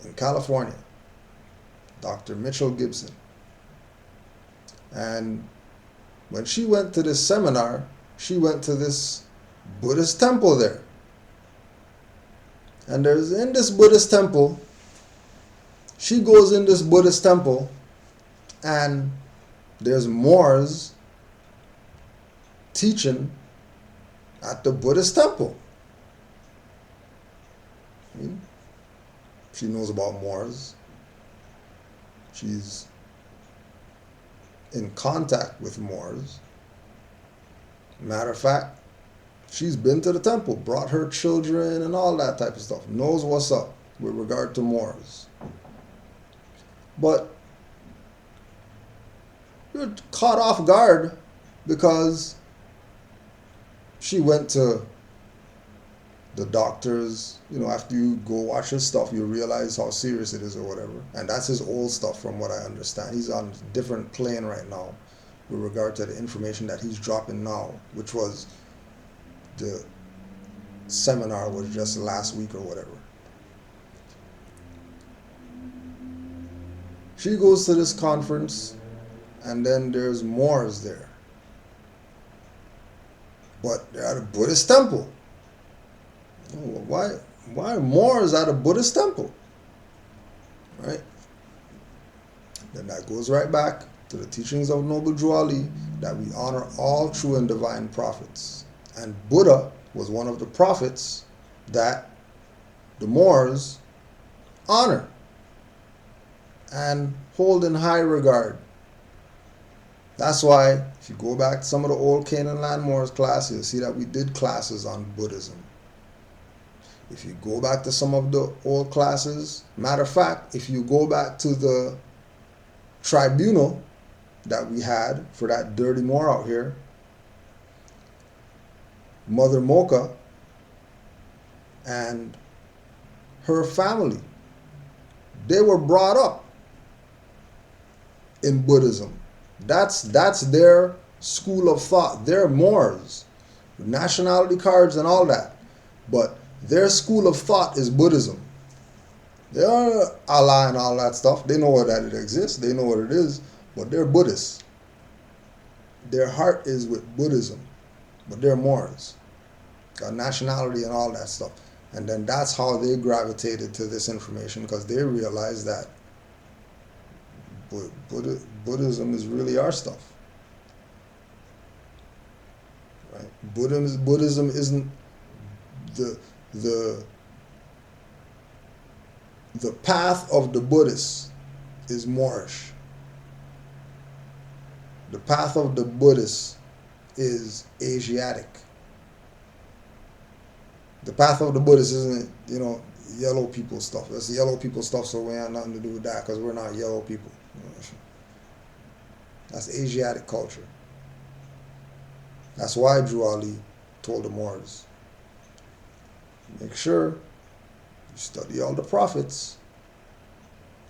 in California, Dr. Mitchell Gibson. And when she went to this seminar, she went to this Buddhist temple there. And there's in this Buddhist temple, she goes in this Buddhist temple, and there's Moors teaching at the Buddhist temple. I mean, she knows about Moors. She's in contact with Moors. Matter of fact, she's been to the temple, brought her children and all that type of stuff. Knows what's up with regard to Moors. But you're caught off guard because she went to the doctors. You know, after you go watch his stuff, you realize how serious it is or whatever. And that's his old stuff from what I understand. He's on a different plane right now with regard to the information that he's dropping now, which was the seminar was just last week or whatever. She goes to this conference, and then there's Moors there. But they're at a Buddhist temple. Why are Moors at a Buddhist temple? Right? Then that goes right back to the teachings of Noble Drew Ali, that we honor all true and divine prophets. And Buddha was one of the prophets that the Moors honor and hold in high regard. That's why, if you go back to some of the old Canaanland Moors classes, you'll see that we did classes on Buddhism. If you go back to some of the old classes, matter of fact, if you go back to the tribunal that we had for that dirty Moor out here, Mother Mocha and her family, they were brought up in Buddhism. That's their school of thought. They're Moors, nationality cards and all that. But their school of thought is Buddhism. They are Allah and all that stuff. They know that it exists. They know what it is. But they're Buddhists. Their heart is with Buddhism. But they're Moors. Got nationality and all that stuff. And then that's how they gravitated to this information, because they realized that Buddhism is really our stuff. Right? Buddhism isn't the path of the Buddhists is Moorish. The path of the Buddhists is Asiatic. The path of the Buddhists isn't, yellow people stuff. That's yellow people stuff, so we have nothing to do with that because we're not yellow people. That's Asiatic culture. That's why Drew Ali told the Moors, make sure you study all the prophets,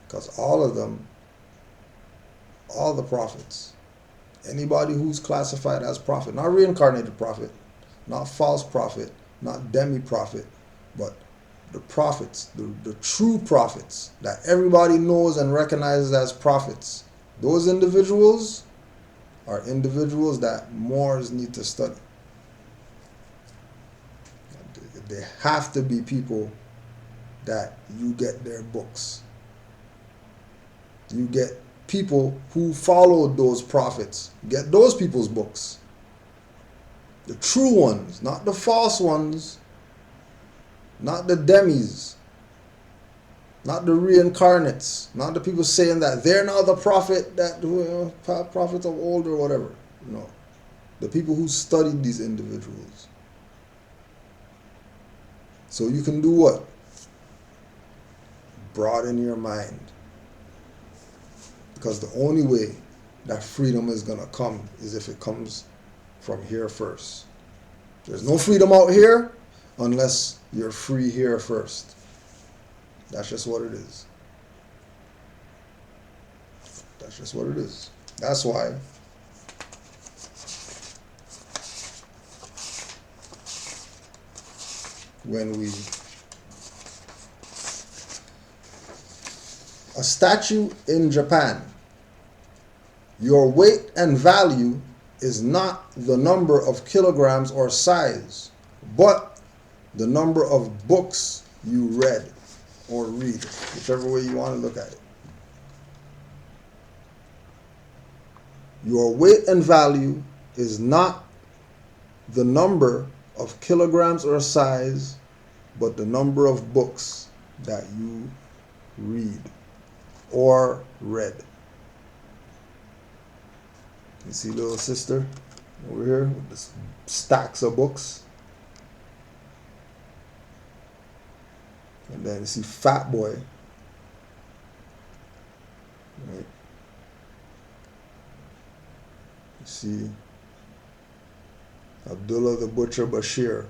because all of them, all the prophets, anybody who's classified as prophet, not reincarnated prophet, not false prophet, not demi-prophet, but the prophets, the true prophets that everybody knows and recognizes as prophets, those individuals are individuals that Moors need to study. They have to be people that you get their books. You get people who followed those prophets. Get those people's books. The true ones, not the false ones, not the demis, not the reincarnates, not the people saying that they're now the prophet, that prophets of old or whatever. No. The people who studied these individuals. So you can do what? Broaden your mind. Because the only way that freedom is going to come is if it comes from here first. There's no freedom out here unless you're free here first. That's just what it is. That's just what it is. That's why when we... A statue in Japan. Your weight and value is not the number of kilograms or size, but the number of books you read or read, whichever way you want to look at it. Your weight and value is not the number of kilograms or size, but the number of books that you read or read. You see little sister over here with this stacks of books. And then you see fat boy. Right? You see Abdullah the Butcher Bashir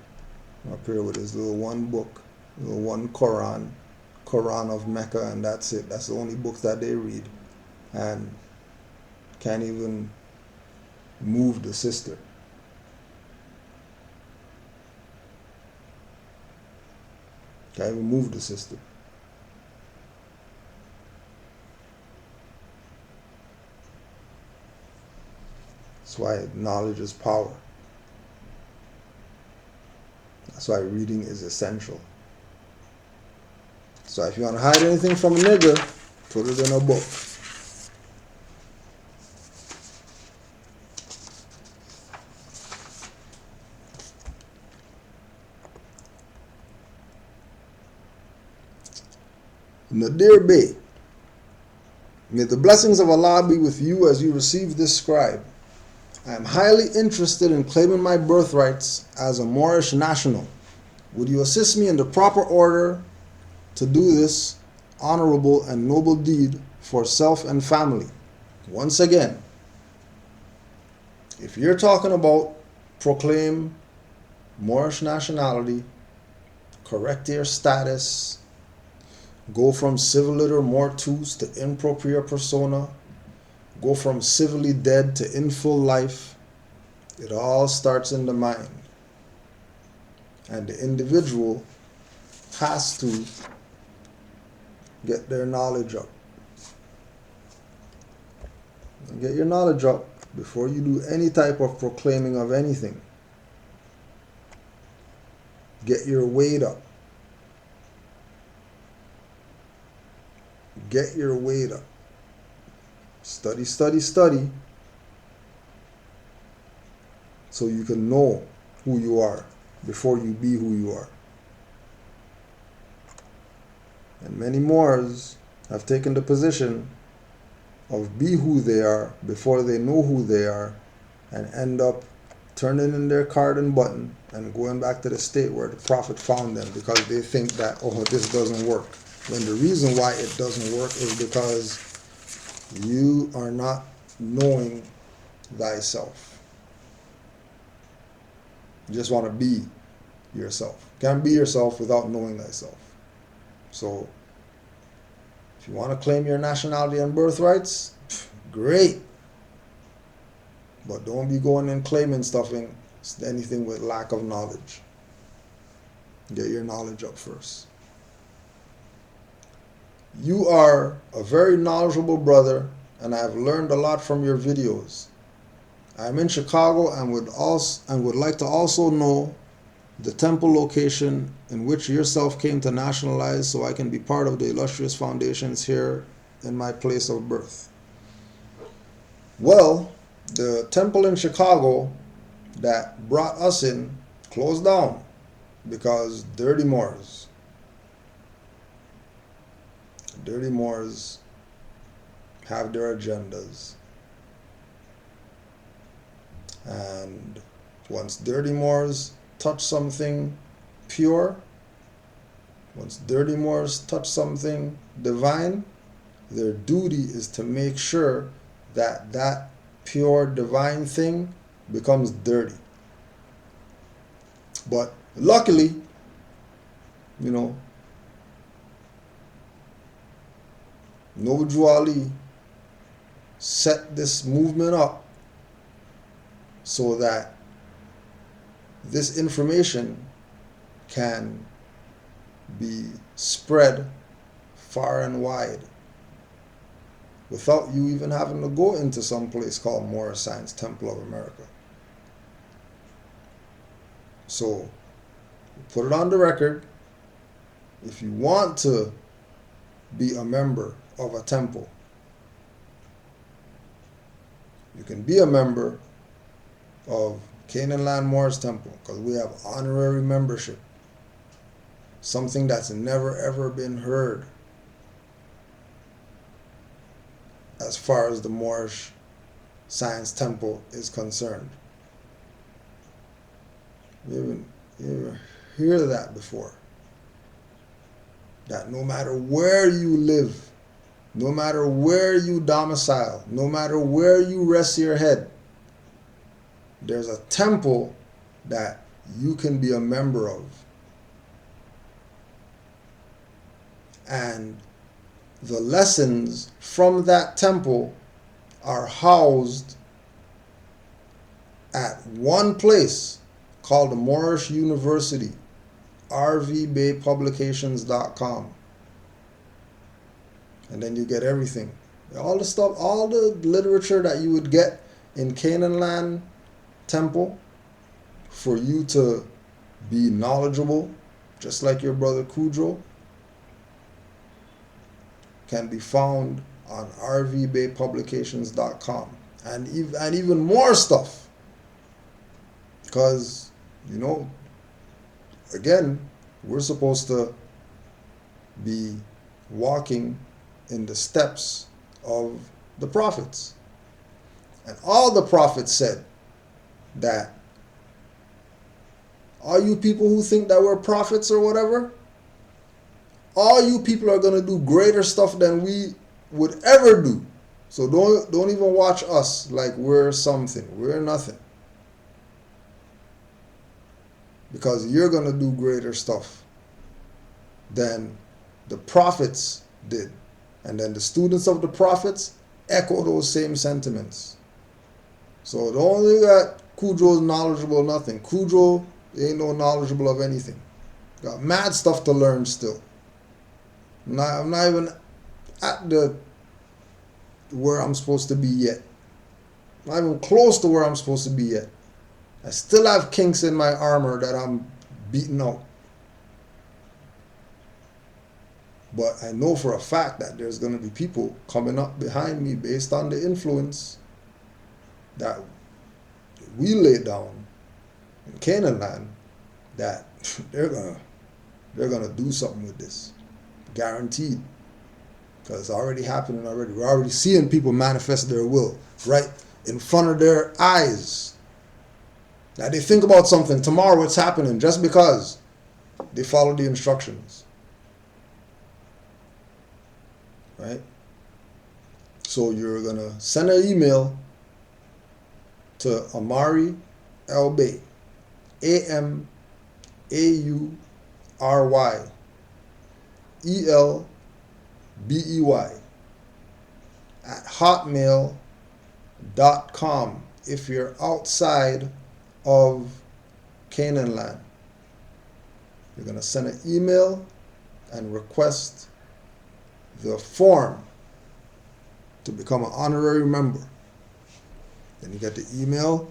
up here with his little one book, little one Quran of Mecca, and that's it. That's the only book that they read. And can't even move the sister. Can't even move the sister. That's why knowledge is power. That's why reading is essential. So if you want to hide anything from a nigger, put it in a book. Nadir Bey, may the blessings of Allah be with you as you receive this scribe. I am highly interested in claiming my birthrights as a Moorish national. Would you assist me in the proper order to do this honorable and noble deed for self and family? Once again, if you're talking about proclaim Moorish nationality, correct your status, go from civiliter mortuus to impropria persona, go from civilly dead to in full life, it all starts in the mind. And the individual has to get their knowledge up. Get your knowledge up before you do any type of proclaiming of anything. Get your weight up. Get your weight up. Study, study, study, so you can know who you are before you be who you are. And many Moors have taken the position of be who they are before they know who they are, and end up turning in their card and button and going back to the state where the Prophet found them, because they think that, oh, this doesn't work. When the reason why it doesn't work is because you are not knowing thyself. You just want to be yourself. You can't be yourself without knowing thyself. So, if you want to claim your nationality and birthrights, great. But don't be going and claiming anything with lack of knowledge. Get your knowledge up first. You are a very knowledgeable brother, and I have learned a lot from your videos. I am in Chicago and would like to also know the temple location in which yourself came to nationalize, so I can be part of the illustrious foundations here in my place of birth. Well, the temple in Chicago that brought us in closed down because dirty Moors have their agendas. And once dirty Moors touch something pure, once dirty Moors touch something divine, their duty is to make sure that that pure divine thing becomes dirty. But luckily, Noju Ali set this movement up so that this information can be spread far and wide without you even having to go into some place called Moorish Science Temple of America. So, put it on the record. If you want to be a member of a temple, you can be a member of Canaanland Moors Temple, because we have honorary membership. Something that's never ever been heard as far as the Moorish Science Temple is concerned. You ever hear that before? That no matter where you live, no matter where you domicile, no matter where you rest your head, there's a temple that you can be a member of. And the lessons from that temple are housed at one place called the Moorish University, rvbaypublications.com. And then you get everything. All the stuff, all the literature that you would get in Canaanland Temple for you to be knowledgeable, just like your brother Kudro, can be found on rvbaypublications.com. And even more stuff. Because, you know, again, we're supposed to be walking in the steps of the prophets. And all the prophets said that all you people who think that we're prophets or whatever, all you people are going to do greater stuff than we would ever do. So don't even watch us like we're something. We're nothing. Because you're going to do greater stuff than the prophets did. And then the students of the prophets echo those same sentiments. So don't think that Kudro's knowledgeable of nothing. Kudro ain't no knowledgeable of anything. Got mad stuff to learn still. I'm not even at the where I'm supposed to be yet. Not even close to where I'm supposed to be yet. I still have kinks in my armor that I'm beating out. But I know for a fact that there's going to be people coming up behind me based on the influence that we laid down in Canaan land, that they're gonna do something with this. Guaranteed. Because it's already happening already. We're already seeing people manifest their will right in front of their eyes. That they think about something, tomorrow it's happening just because they follow the instructions. Right? So you're going to send an email to Amaury Elbey, AMAURY ELBEY at hotmail.com if you're outside of Canaan land. You're going to send an email and request the form to become an honorary member. Then you get the email.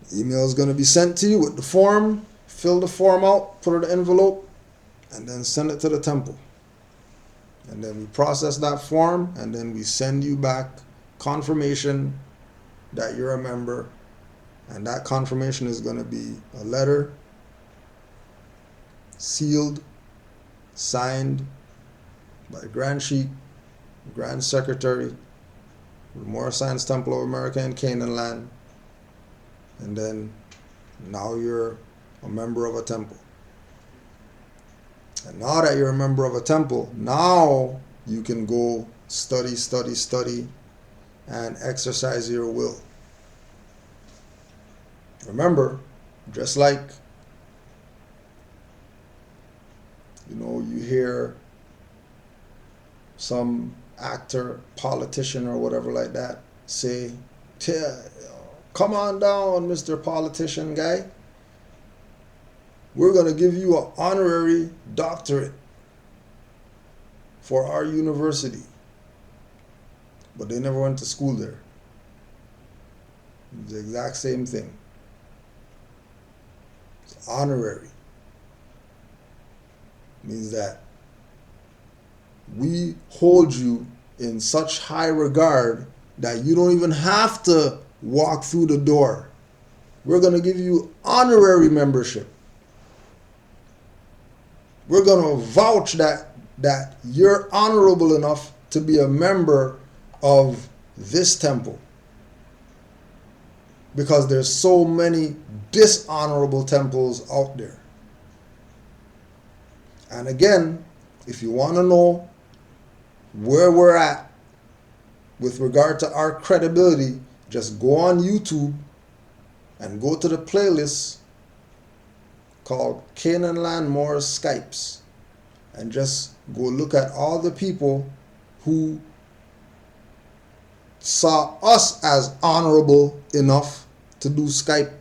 The email is going to be sent to you with the form. Fill the form out, put it in an envelope, and then send it to the temple. And then we process that form, and then we send you back confirmation that you're a member. And that confirmation is going to be a letter, sealed, signed by Grand Sheik, Grand Secretary, the Moorish Science Temple of America in Canaan land. And then now you're a member of a temple. And now that you're a member of a temple, now you can go study, and exercise your will. Remember, just like, you hear some actor, politician, or whatever like that say, come on down, Mr. Politician guy. We're going to give you an honorary doctorate for our university. But they never went to school there. It's the exact same thing. It's honorary. It means that we hold you in such high regard that you don't even have to walk through the door. We're going to give you honorary membership. We're going to vouch that you're honorable enough to be a member of this temple. Because there's so many dishonorable temples out there. And again, if you want to know where we're at with regard to our credibility, just go on YouTube and go to the playlist called Canaanland Moors Skypes and just go look at all the people who saw us as honorable enough to do Skype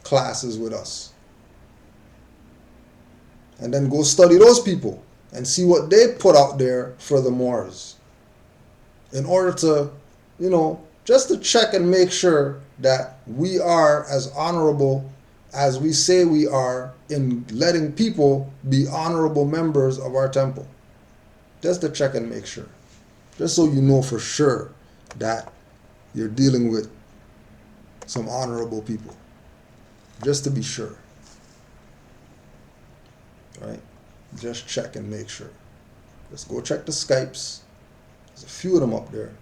classes with us. And then go study those people and see what they put out there for the Moors. In order to, just to check and make sure that we are as honorable as we say we are in letting people be honorable members of our temple. Just to check and make sure. Just so you know for sure that you're dealing with some honorable people. Just to be sure. Right? Just check and make sure. Just go check the Skypes. There's a few of them up there.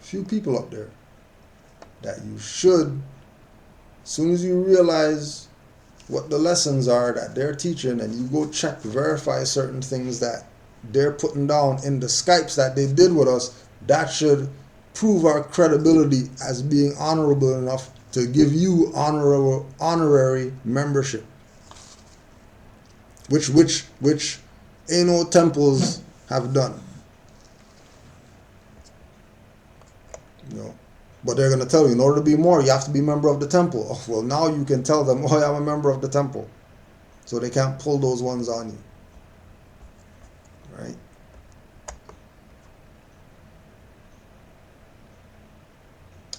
A few people up there that you should, as soon as you realize what the lessons are that they're teaching and you go check, verify certain things that they're putting down in the Skypes that they did with us, that should prove our credibility as being honorable enough to give you honorary membership. Which ain't no temples have done. But they're going to tell you, in order to be more, you have to be a member of the temple. Oh, well, now you can tell them, oh, I'm a member of the temple. So they can't pull those ones on you. Right?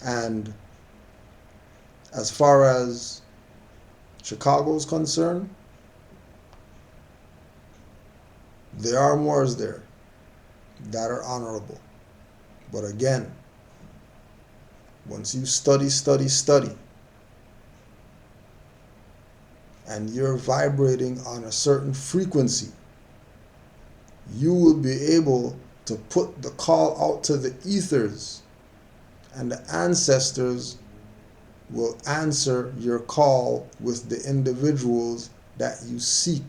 And as far as Chicago is concerned, there are Moors there that are honorable. But again, once you study, and you're vibrating on a certain frequency, you will be able to put the call out to the ethers, and the ancestors will answer your call with the individuals that you seek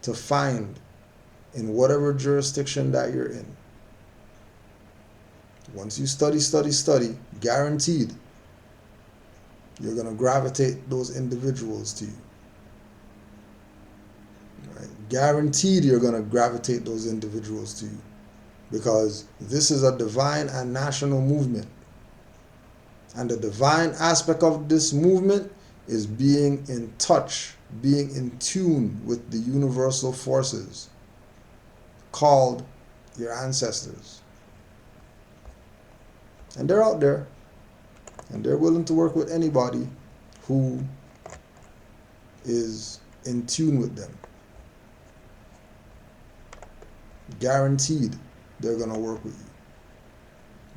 to find in whatever jurisdiction that you're in. Once you study, guaranteed, you're going to gravitate those individuals to you. Right? Guaranteed you're going to gravitate those individuals to you. Because this is a divine and national movement. And the divine aspect of this movement is being in touch, being in tune with the universal forces called your ancestors. And they're out there, and they're willing to work with anybody who is in tune with them. Guaranteed they're going to work with you.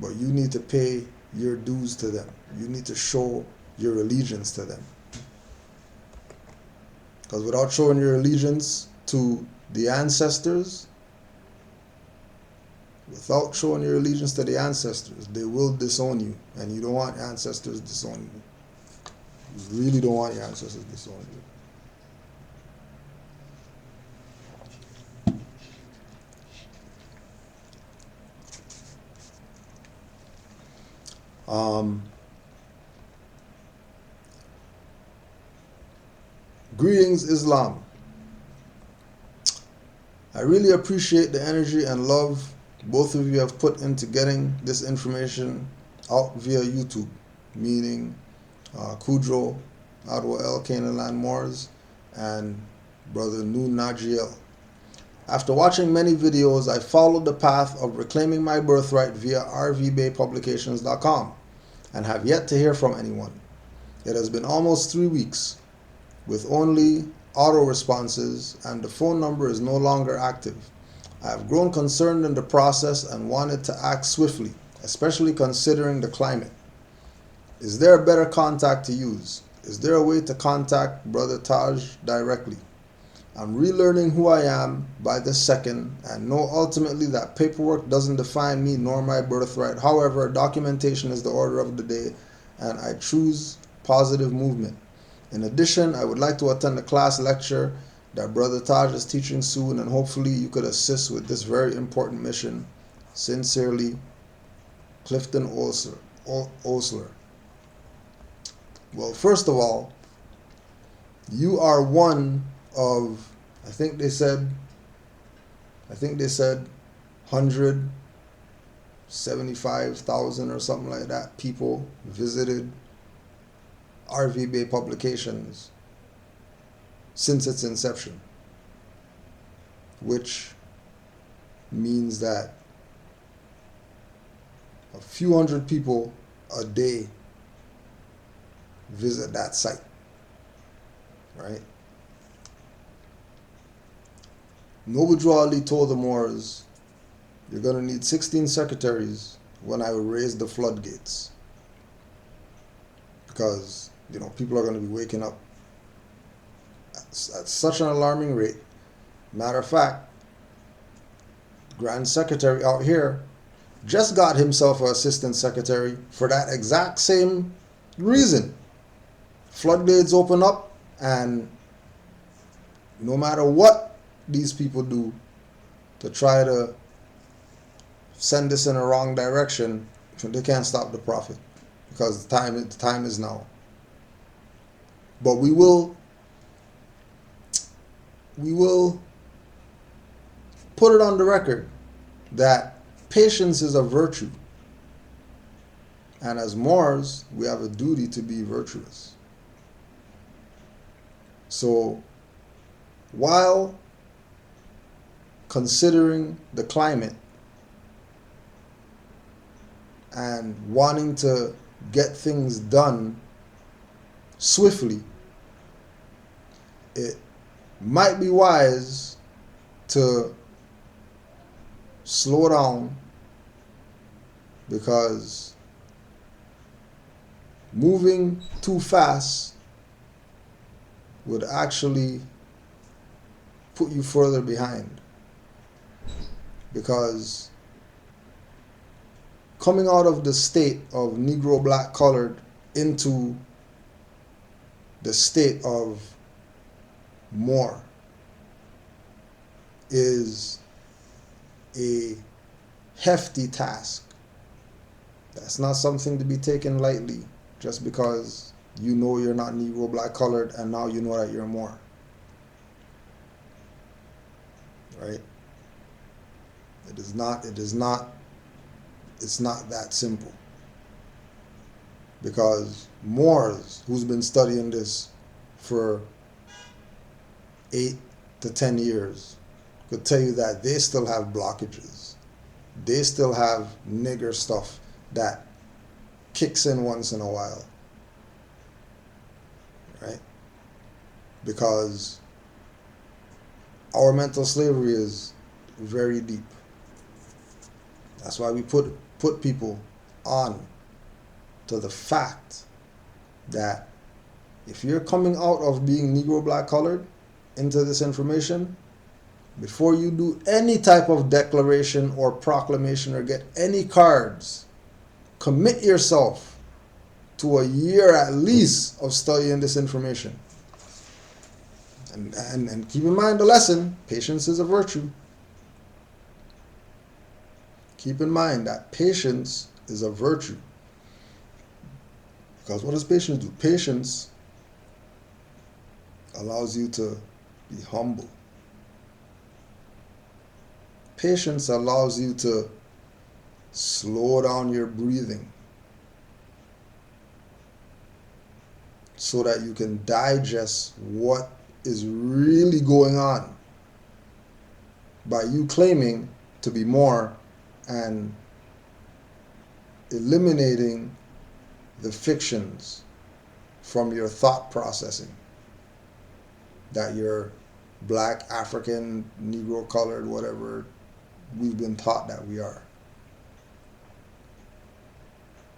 But you need to pay your dues to them. You need to show your allegiance to them. Because without showing your allegiance to the ancestors, without showing your allegiance to the ancestors, they will disown you. And you don't want your ancestors disowning you. You really don't want your ancestors disowning you. Greetings, Islam. I really appreciate the energy and love both of you have put into getting this information out via YouTube, meaning Kudro, Adwa El, Canaanland Moors, and Brother Nu Najiel. After watching many videos, I followed the path of reclaiming my birthright via rvbaypublications.com and have yet to hear from anyone. It has been almost 3 weeks with only auto responses, and the phone number is no longer active. I have grown concerned in the process and wanted to act swiftly, especially considering the climate. Is there a better contact to use? Is there a way to contact Brother Taj directly? I'm relearning who I am by the second and know ultimately that paperwork doesn't define me nor my birthright. However, documentation is the order of the day, and I choose positive movement. In addition, I would like to attend a class lecture that Brother Taj is teaching soon, and hopefully you could assist with this very important mission. Sincerely, Clifton Osler. Well, first of all, you are one of, I think they said 175,000 or something like that people visited RV Bay Publications since its inception, which means that a few hundred people a day visit that site, right? Nobuju Ali told the Moors, you're going to need 16 secretaries when I raise the floodgates, because people are going to be waking up at such an alarming rate. Matter of fact, Grand Secretary out here just got himself an assistant secretary for that exact same reason. Floodgates open up, and no matter what these people do to try to send this in a wrong direction, they can't stop the prophet, because the time is now. But we will put it on the record that patience is a virtue, and as Moors, we have a duty to be virtuous. So while considering the climate and wanting to get things done swiftly, it might be wise to slow down, because moving too fast would actually put you further behind. Because coming out of the state of Negro, black, colored into the state of Moor is a hefty task. That's not something to be taken lightly just because you know you're not Negro, black, colored, and now you know that you're Moor. Right? It's not that simple. Because Moors, who's been studying this for 8 to 10 years, could tell you that they still have blockages. They still have nigger stuff that kicks in once in a while. Right? Because our mental slavery is very deep. That's why we put people on to the fact that if you're coming out of being Negro, black, colored into this information, before you do any type of declaration or proclamation or get any cards, commit yourself to a year at least of studying this information. And keep in mind the lesson, patience is a virtue. Keep in mind that patience is a virtue. Because what does patience do? Patience allows you to be humble. Patience allows you to slow down your breathing so that you can digest what is really going on by you claiming to be more and eliminating the fictions from your thought processing that you're black, African, Negro colored, whatever we've been taught that we are.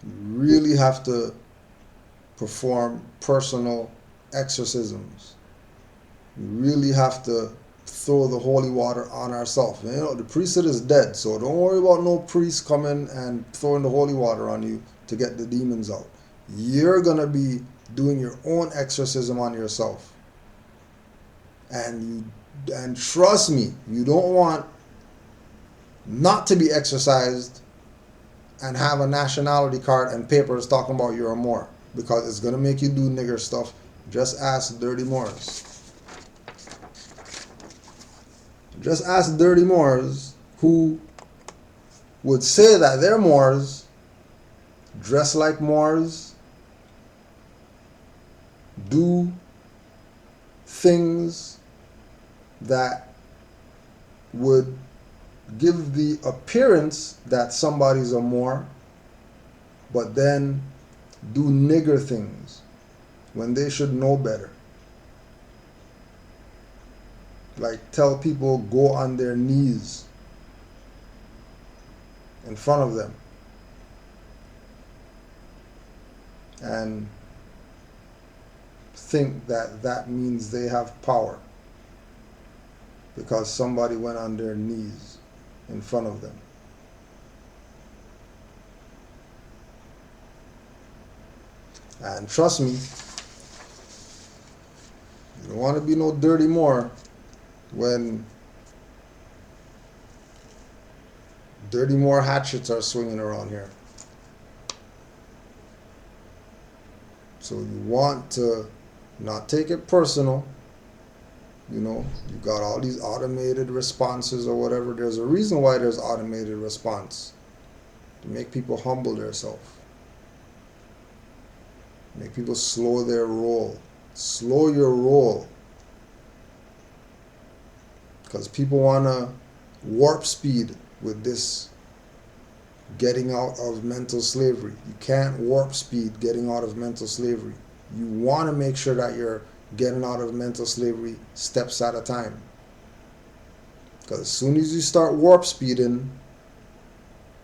You really have to perform personal exorcisms. You really have to throw the holy water on ourselves. You know, the priesthood is dead, so don't worry about no priest coming and throwing the holy water on you to get the demons out. You're going to be doing your own exorcism on yourself. And trust me, you don't want not to be exercised and have a nationality card and papers talking about you're a Moor, because it's going to make you do nigger stuff. Just ask dirty Moors. Just ask dirty Moors who would say that they're Moors, dress like Moors, do things that would give the appearance that somebody's a Moor, but then do nigger things when they should know better. Like tell people go on their knees in front of them and think that that means they have power because somebody went on their knees in front of them. And trust me, you don't want to be no dirty Moor when dirty Moor hatchets are swinging around here. So you want to not take it personal. You know, you got all these automated responses or whatever. There's a reason why there's automated response. To make people humble themselves. Make people slow their roll. Slow your roll. Because people want to warp speed with this getting out of mental slavery. You can't warp speed getting out of mental slavery. You want to make sure that you're getting out of mental slavery steps at a time. Because as soon as you start warp speeding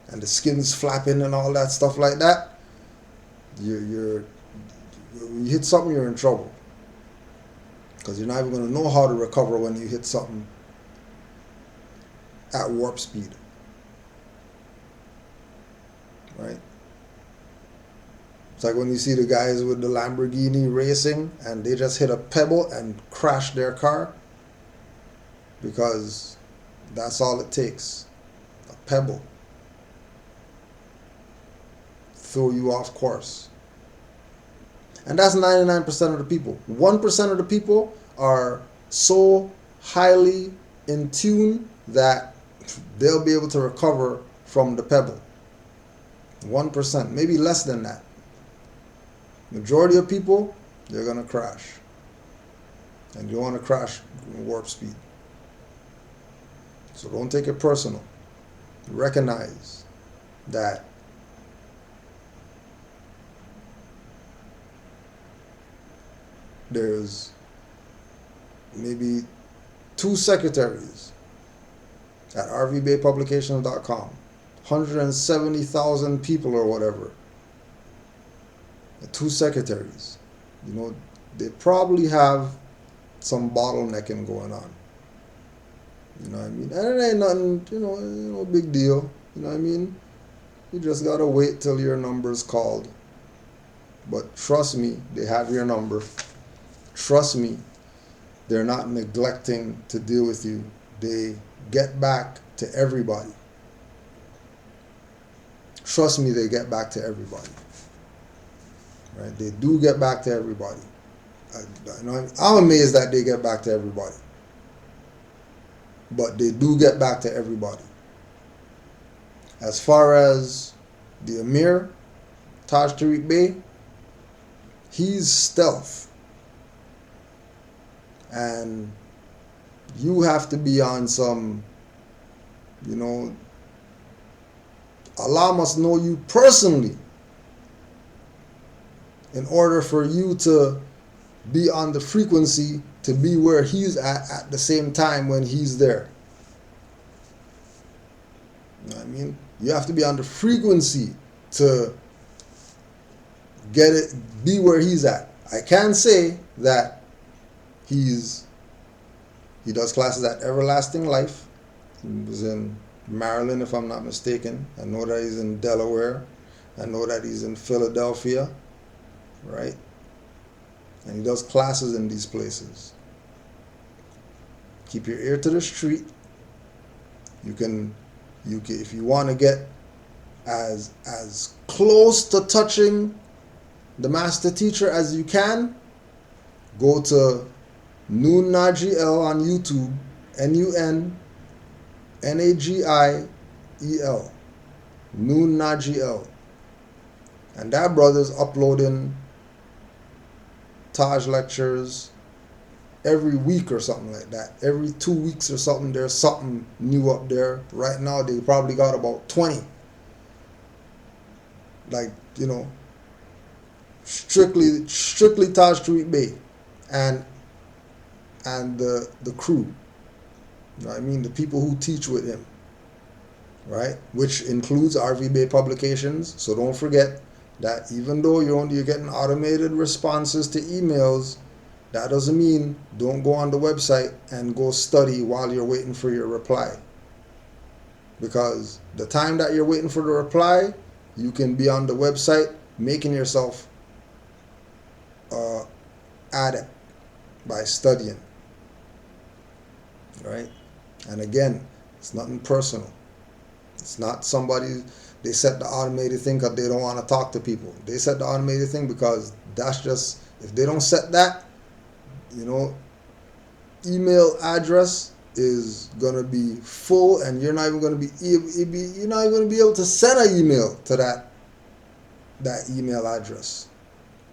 and the skin's flapping and all that stuff like that, you hit something, you're in trouble. Because you're not even going to know how to recover when you hit something at warp speed. Right? It's like when you see the guys with the Lamborghini racing and they just hit a pebble and crash their car, because that's all it takes. A pebble. Throw you off course. And that's 99% of the people. 1% of the people are so highly in tune that they'll be able to recover from the pebble. 1%, maybe less than that. Majority of people, they're going to crash. And you want to crash warp speed. So don't take it personal. Recognize that there's maybe 2 secretaries at rvbaypublications.com, 170,000 people or whatever. 2 secretaries. You know, they probably have some bottlenecking going on. You know what I mean? And it ain't nothing, no big deal. You know what I mean? You just gotta wait till your number's called. But trust me, they have your number. Trust me, they're not neglecting to deal with you. They get back to everybody. Trust me, they get back to everybody. Right? They do get back to everybody. I'm amazed that they get back to everybody. But they do get back to everybody. As far as the Emir, Taj Tariq Bey, he's stealth. and you have to be on some, you know, Allah must know you personally in order for you to be on the frequency to be where He's at the same time when He's there. You know what I mean? You have to be on the frequency to get it, be where He's at. I can say that he does classes at Everlasting Life. He was in Maryland, if I'm not mistaken. I know that he's in Delaware. I know that he's in Philadelphia, right? And he does classes in these places. Keep your ear to the street. You can if you want to get as close to touching the master teacher as you can, go to Nun Nagiel on YouTube, NUNNAGIEL, Nun Nagiel. And that brother's uploading Taj lectures every week or something like that. Every 2 weeks or something, there's something new up there. Right now, they probably got about 20. Like, you know, strictly Taj Tweet Bay and the crew. You know what I mean? The people who teach with him. Right? Which includes RV Bay Publications. So don't forget that even though you're getting automated responses to emails, that doesn't mean don't go on the website and go study while you're waiting for your reply. Because the time that you're waiting for the reply, you can be on the website making yourself adept by studying. Right? And again, it's nothing personal. It's not somebody, they set the automated thing because they don't want to talk to people. They set the automated thing because that's just, if they don't set that, you know, email address is going to be full and you're not even going to be able to send an email to that email address.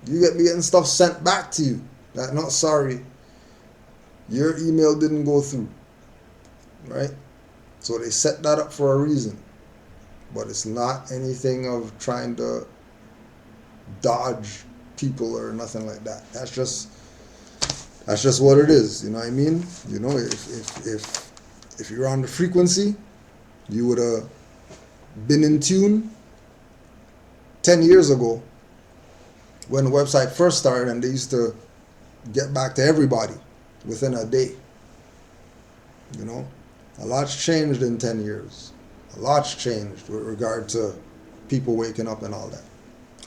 You be getting stuff sent back to you. That, not sorry, your email didn't go through. Right? So they set that up for a reason. But it's not anything of trying to dodge people or nothing like that. That's just what it is. You know what I mean? You know, if you're on the frequency, you would have been in tune 10 years ago when the website first started and they used to get back to everybody within a day. You know? A lot's changed in 10 years. A lot's changed with regard to people waking up and all that.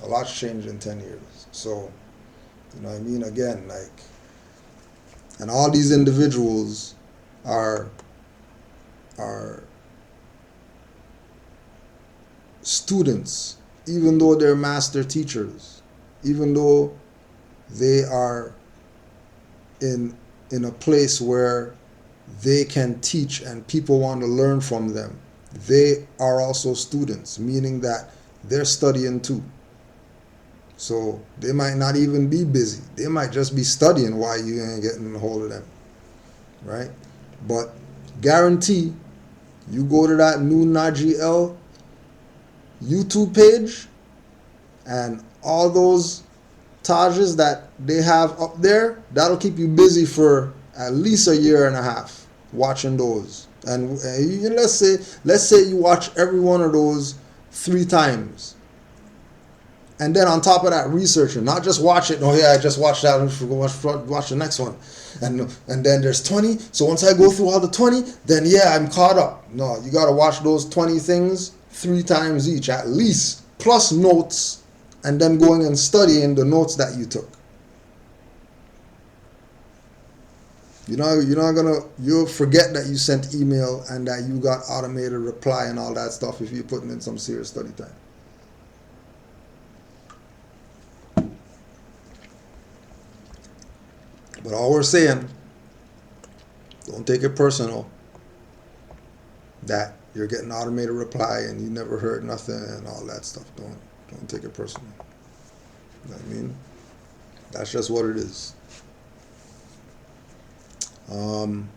A lot's changed in 10 years. So, you know what I mean? Again, like, and all these individuals are students, even though they're master teachers, even though they are in a place where they can teach and people want to learn from them. They are also students, meaning that they're studying too. So they might not even be busy. They might just be studying while you ain't getting a hold of them. Right? But guarantee, you go to that new Nagiel YouTube page and all those Tajes that they have up there, that'll keep you busy for at least a year and a half watching those. And let's say you watch every one of those 3 times. And then on top of that, researching, not just watch it. Oh yeah, I just watched that. Watch the next one. And then there's 20. So once I go through all the 20, then yeah, I'm caught up. No, you got to watch those 20 things 3 times each at least, plus notes, and then going and studying the notes that you took. You'll forget that you sent email and that you got automated reply and all that stuff if you're putting in some serious study time. But all we're saying, don't take it personal that you're getting automated reply and you never heard nothing and all that stuff. Don't take it personal. You know what I mean? That's just what it is. Um,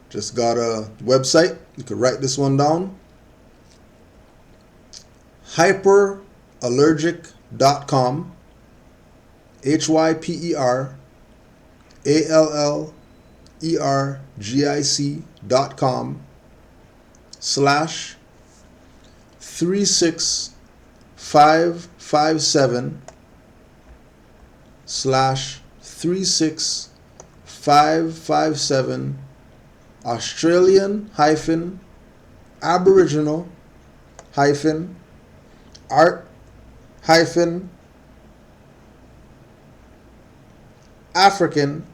just got a website. You could write this one down. Hyperallergic.com. /36557/36557 Australian hyphen Aboriginal hyphen art hyphen African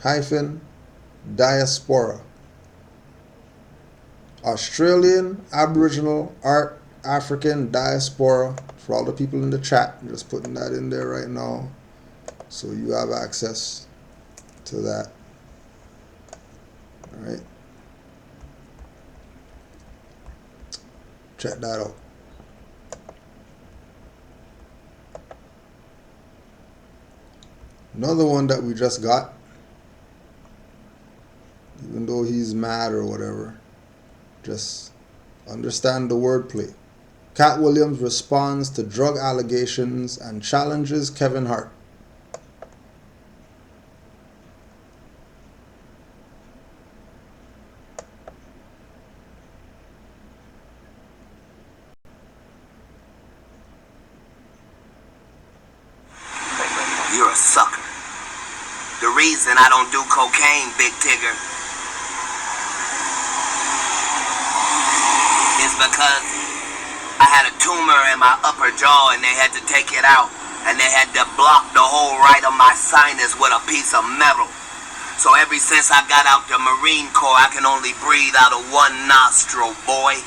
hyphen diaspora. Australian Aboriginal art African diaspora. For all the people in the chat, I'm just putting that in there right now so you have access to that. All right, check that out. Another one that we just got, even though he's mad or whatever, just understand the wordplay. Cat Williams responds to drug allegations and challenges Kevin Hart. You're a sucker. The reason I don't do cocaine, Big Tigger, is because I had a tumor in my upper jaw and they had to take it out, and they had to block the whole right of my sinus with a piece of metal. So ever since I got out the Marine Corps, I can only breathe out of one nostril, boy.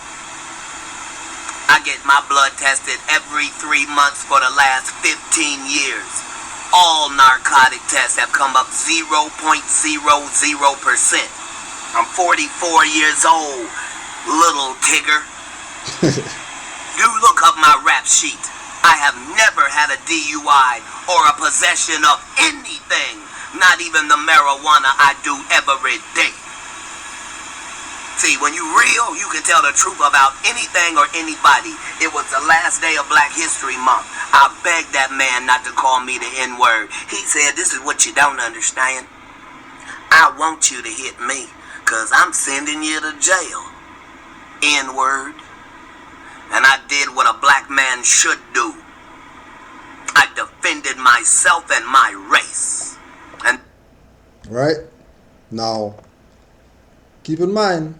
I get my blood tested every 3 months for the last 15 years. All narcotic tests have come up 0.00%. I'm 44 years old, little Tigger. You look up my rap sheet. I have never had a DUI or a possession of anything, not even the marijuana I do every day. See, when you real, you can tell the truth about anything or anybody. It was the last day of Black History Month. I begged that man not to call me the N-word. He said, this is what you don't understand. I want you to hit me, because I'm sending you to jail. N-word. And I did what a black man should do. I defended myself and my race. And right? Now, keep in mind,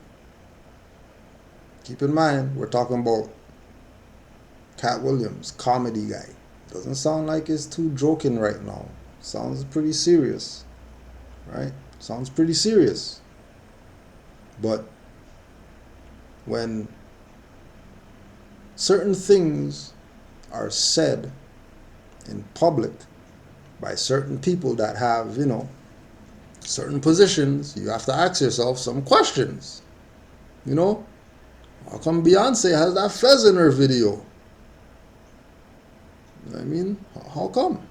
we're talking about Cat Williams, comedy guy. Doesn't sound like it's too joking right now. Sounds pretty serious, right? Sounds pretty serious. But when certain things are said in public by certain people that have, certain positions, you have to ask yourself some questions. How come Beyonce has that fez in her video? You know what I mean? How come?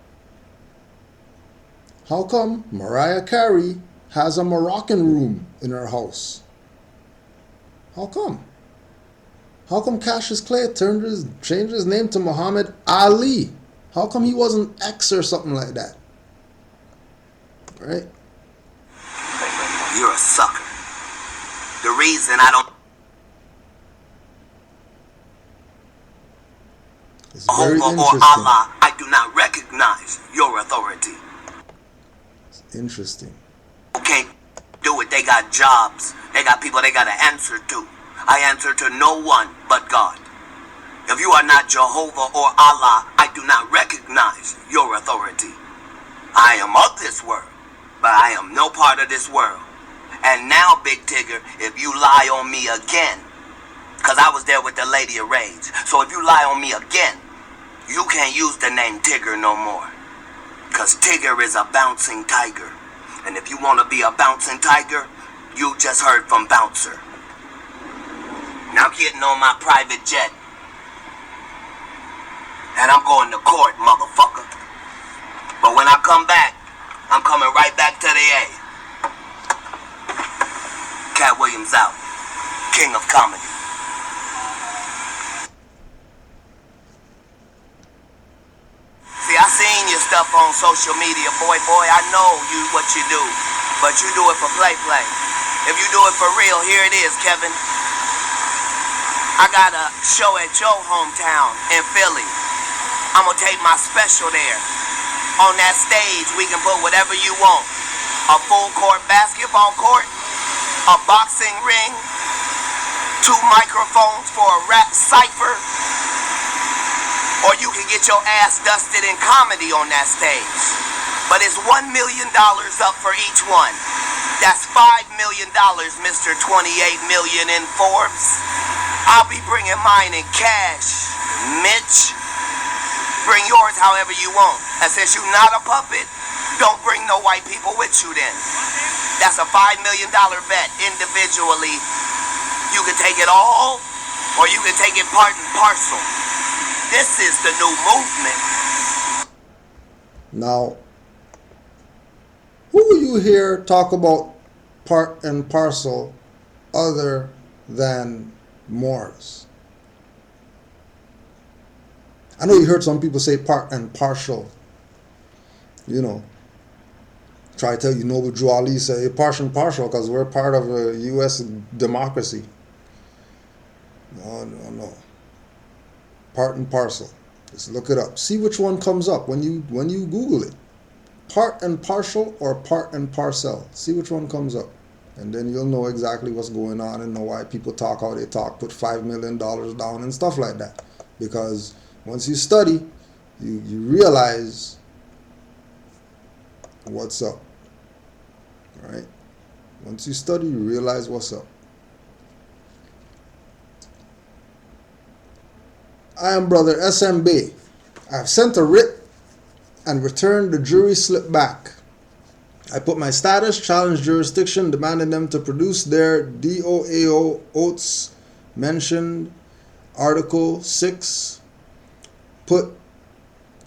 How come Mariah Carey has a Moroccan room in her house? How come? How come Cassius Clay changed his name to Muhammad Ali? How come he wasn't X or something like that? Right? You're a sucker. The reason I don't... Jehovah or Allah, I do not recognize your authority. It's interesting. Okay, do it. They got jobs. They got people they got to answer to. I answer to no one but God. If you are not Jehovah or Allah, I do not recognize your authority. I am of this world, but I am no part of this world. And now, Big Tigger, if you lie on me again, because I was there with the Lady of Rage, so if you lie on me again, you can't use the name Tigger no more. Because Tigger is a bouncing tiger. And if you want to be a bouncing tiger, you just heard from Bouncer. Now I'm getting on my private jet. And I'm going to court, motherfucker. But when I come back, I'm coming right back to the A. Cat Williams out. King of comedy. See, I seen your stuff on social media, boy, I know you what you do. But you do it for play. If you do it for real, here it is, Kevin. I got a show at your hometown in Philly. I'm gonna take my special there. On that stage, we can put whatever you want. A full court basketball court, a boxing ring, 2 microphones for a rap cipher, or you can get your ass dusted in comedy on that stage. But it's $1 million up for each one. That's $5 million, Mr. 28 million in Forbes. I'll be bringing mine in cash, Mitch. Bring yours however you want. And since you're not a puppet, don't bring no white people with you then. That's a $5 million bet individually. You can take it all, or you can take it part and parcel. This is the new movement. Now, who will you hear talk about part and parcel other than Moors? I know you heard some people say part and partial. You know, try to tell you Noble Drew Ali say partial and partial because we're part of a U.S. democracy. No. Part and parcel. Just look it up. See which one comes up when you Google it. Part and partial or part and parcel. See which one comes up. And then you'll know exactly what's going on and know why people talk how they talk, put $5 million down and stuff like that. Because once you study, you realize what's up. All right? Once you study, you realize what's up. I am Brother SMB. I have sent a writ and returned the jury slip back. I put my status, challenge jurisdiction, demanding them to produce their DOAO oaths mentioned Article 6, put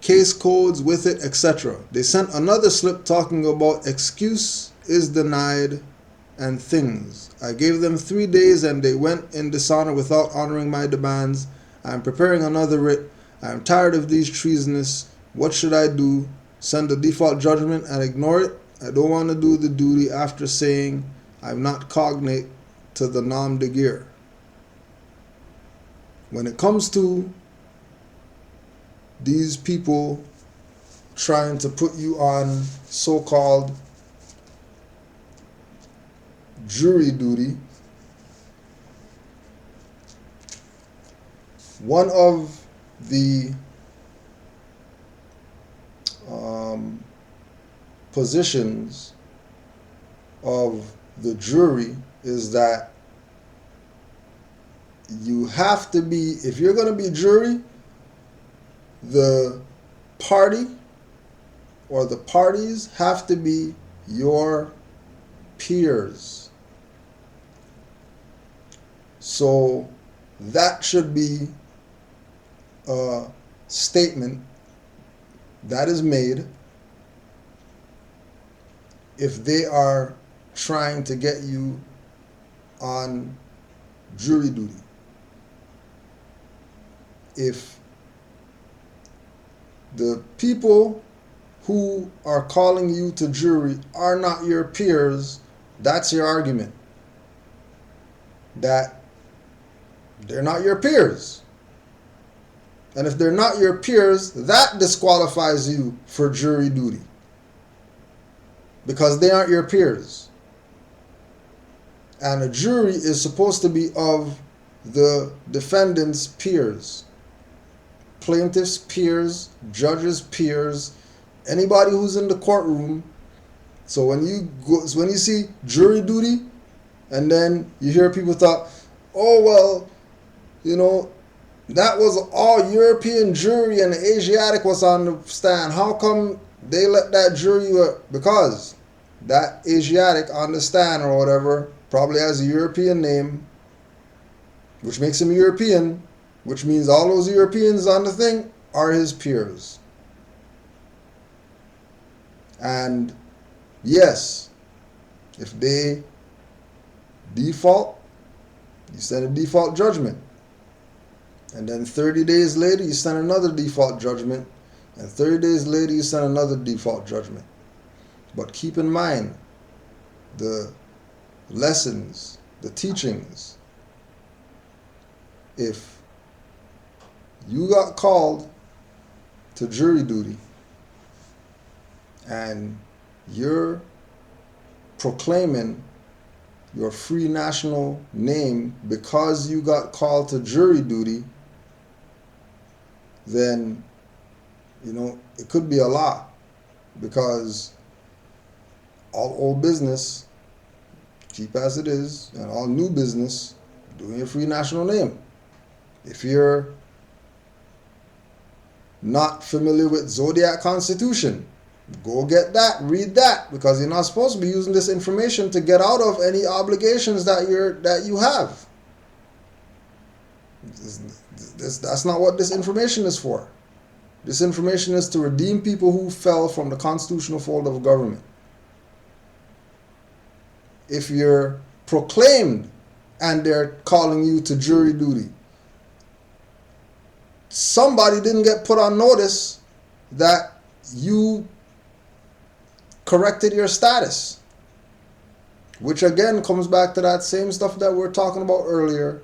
case codes with it, etc. They sent another slip talking about excuse is denied and things. I gave them 3 days and they went in dishonor without honoring my demands. I am preparing another writ. I am tired of these treasonous. What should I do? Send a default judgment and ignore it? I don't want to do the duty after saying I'm not cognate to the nom de guerre. When it comes to these people trying to put you on so-called jury duty, one of the positions of the jury is that you have to be, if you're going to be jury, the party or the parties have to be your peers. So that should be a statement that is made if they are trying to get you on jury duty. If the people who are calling you to jury are not your peers, that's your argument. That they're not your peers. And if they're not your peers, that disqualifies you for jury duty. Because they aren't your peers. And a jury is supposed to be of the defendant's peers. Plaintiff's peers, judge's peers, anybody who's in the courtroom. So when you see jury duty, and then you hear people talk, oh well, you know, that was all European jury and the Asiatic was on the stand. How come they let that jury work? Because that Asiatic on the stand or whatever probably has a European name, which makes him European, which means all those Europeans on the thing are his peers. And Yes, if they default, you send a default judgment. And then 30 days later, you send another default judgment. And 30 days later, you send another default judgment. But keep in mind the lessons, the teachings. If you got called to jury duty and you're proclaiming your free national name because you got called to jury duty, then, it could be a law, because all old business, keep as it is, and all new business, doing your free national name. If you're not familiar with Zodiac Constitution, go get that, read that, because you're not supposed to be using this information to get out of any obligations that you have. That's not what this information is for. This information is to redeem people who fell from the constitutional fold of government. If you're proclaimed and they're calling you to jury duty, somebody didn't get put on notice that you corrected your status, which again comes back to that same stuff that we were talking about earlier,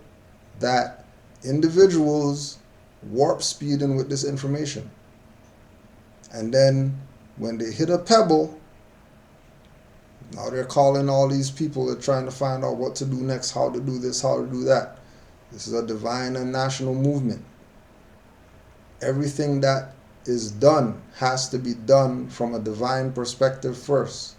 that individuals warp speeding with this information. And then when they hit a pebble, now they're calling all these people, they're trying to find out what to do next, how to do this, how to do that. This is a divine and national movement. Everything that is done has to be done from a divine perspective first.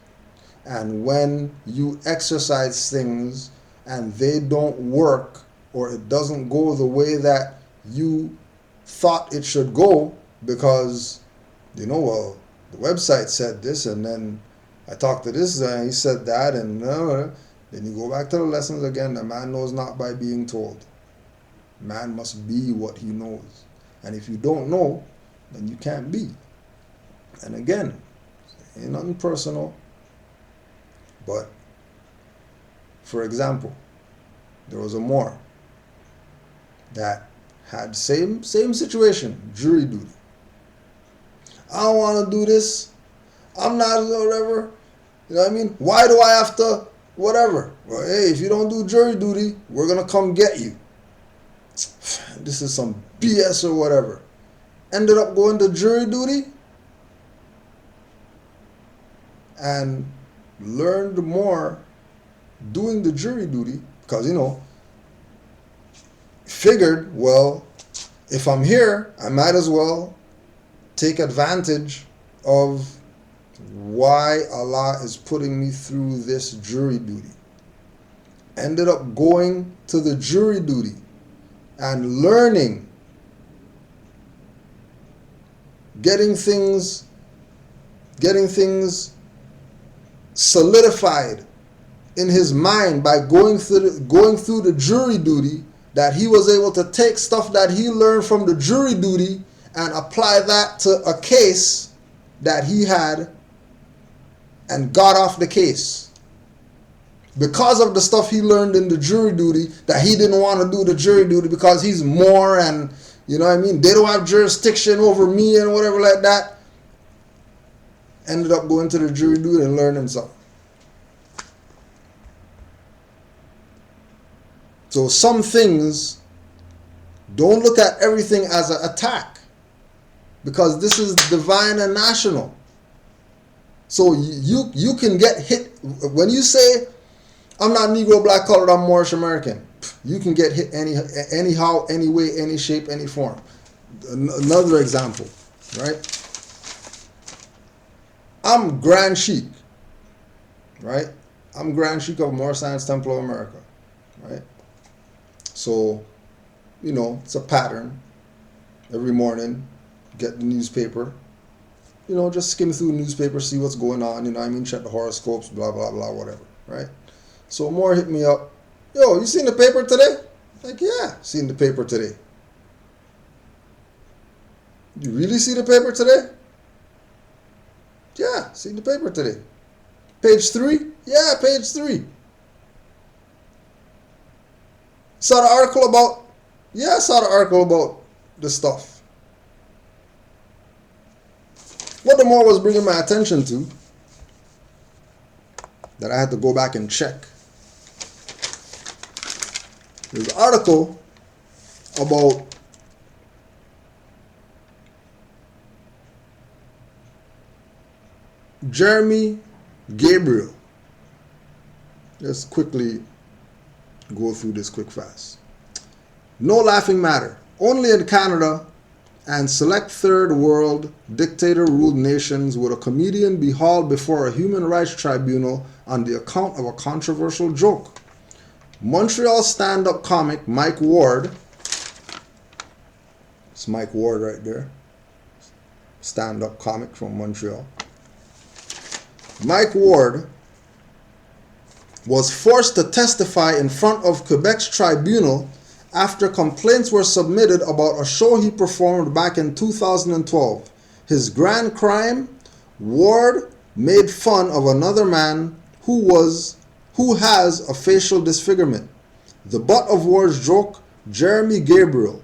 And when you exercise things and they don't work, or it doesn't go the way that you thought it should go, because, well, the website said this, and then I talked to this guy, he said that, and then you go back to the lessons again. The man knows not by being told. Man must be what he knows. And if you don't know, then you can't be. And again, ain't nothing personal, but for example, there was a Moor that had same situation, jury duty. I don't want to do this. I'm not whatever. You know what I mean? Why do I have to whatever? Well, hey, if you don't do jury duty, we're going to come get you. This is some BS or whatever. Ended up going to jury duty and learned more doing the jury duty, because, figured, well, if I'm here, I might as well take advantage of why Allah is putting me through this jury duty. Ended up going to the jury duty and learning, getting things solidified in his mind by going through the jury duty, that he was able to take stuff that he learned from the jury duty and apply that to a case that he had and got off the case. Because of the stuff he learned in the jury duty, that he didn't want to do the jury duty because he's Moor and, they don't have jurisdiction over me and whatever like that. Ended up going to the jury duty and learning something. So some things, don't look at everything as an attack, because this is divine and national. So you can get hit when you say, I'm not Negro, black, colored, I'm Moorish American. You can get hit anyhow, any way, any shape, any form. Another example, right? I'm Grand Sheik, right? I'm Grand Sheik of Moor Science Temple of America, right? So, it's a pattern. Every morning, get the newspaper, just skim through the newspaper, see what's going on, check the horoscopes, blah, blah, blah, whatever, right? So Moore hit me up, yo, you seen the paper today? Like, yeah, seen the paper today. You really see the paper today? Yeah, seen the paper today. Page 3? Yeah, page 3. Saw the article about, yeah, I saw the article about the stuff. What the more was bringing my attention to, that I had to go back and check. There's an article about Jeremy Gabriel. Let's quickly go through this quick fast. No laughing matter. Only in Canada and select third world dictator-ruled nations would a comedian be hauled before a human rights tribunal on the account of a controversial joke. Montreal stand-up comic Mike Ward, it's Mike Ward right there, stand-up comic from Montreal. Mike Ward was forced to testify in front of Quebec's tribunal after complaints were submitted about a show he performed back in 2012. His grand crime? Ward made fun of another man who has a facial disfigurement. The butt of Ward's joke, Jeremy Gabriel,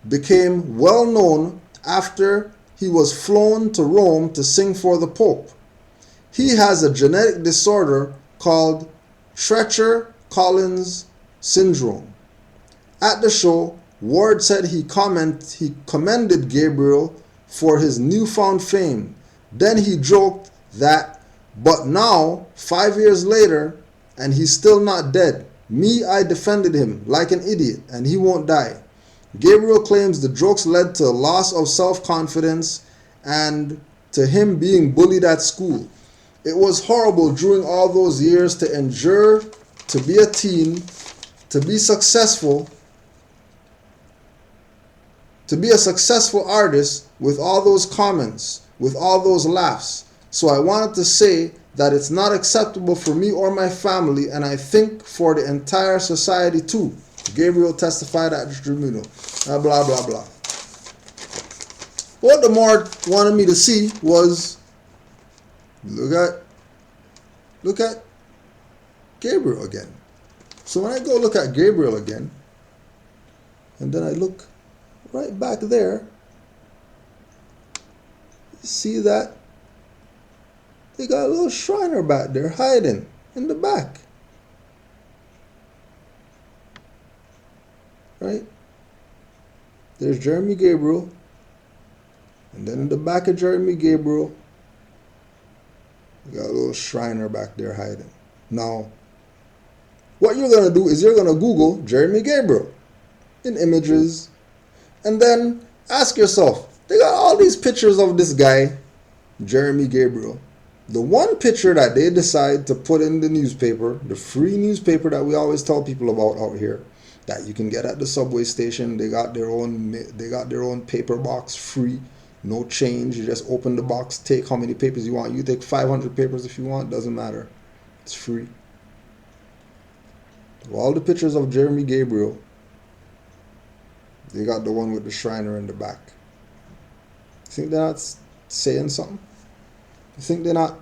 became well known after he was flown to Rome to sing for the Pope. He has a genetic disorder called Treacher-Collins syndrome. At the show, Ward said he commended Gabriel for his newfound fame. Then he joked that, but now, 5 years later, and he's still not dead. Me, I defended him like an idiot, and he won't die. Gabriel claims the jokes led to a loss of self-confidence and to him being bullied at school. It was horrible during all those years to endure, to be a teen, to be successful, to be a successful artist with all those comments, with all those laughs. So I wanted to say that it's not acceptable for me or my family, and I think for the entire society too. Gabriel testified at the tribunal. Blah, blah, blah. What the more wanted me to see was, look at Gabriel again. So when I go look at Gabriel again, and then I look right back there, you see that they got a little Shriner back there hiding in the back. Right? There's Jeremy Gabriel. And then in the back of Jeremy Gabriel, you got a little Shriner back there hiding. Now, what you're going to do is you're going to Google Jeremy Gabriel in images. And then ask yourself, they got all these pictures of this guy, Jeremy Gabriel. The one picture that they decide to put in the newspaper, the free newspaper that we always tell people about out here, that you can get at the subway station. They got their own paper box free, no change. You just open the box, take how many papers you want. You take 500 papers if you want, doesn't matter. It's free. All the pictures of Jeremy Gabriel, they got the one with the Shriner in the back. You think they're not saying something? You think they're not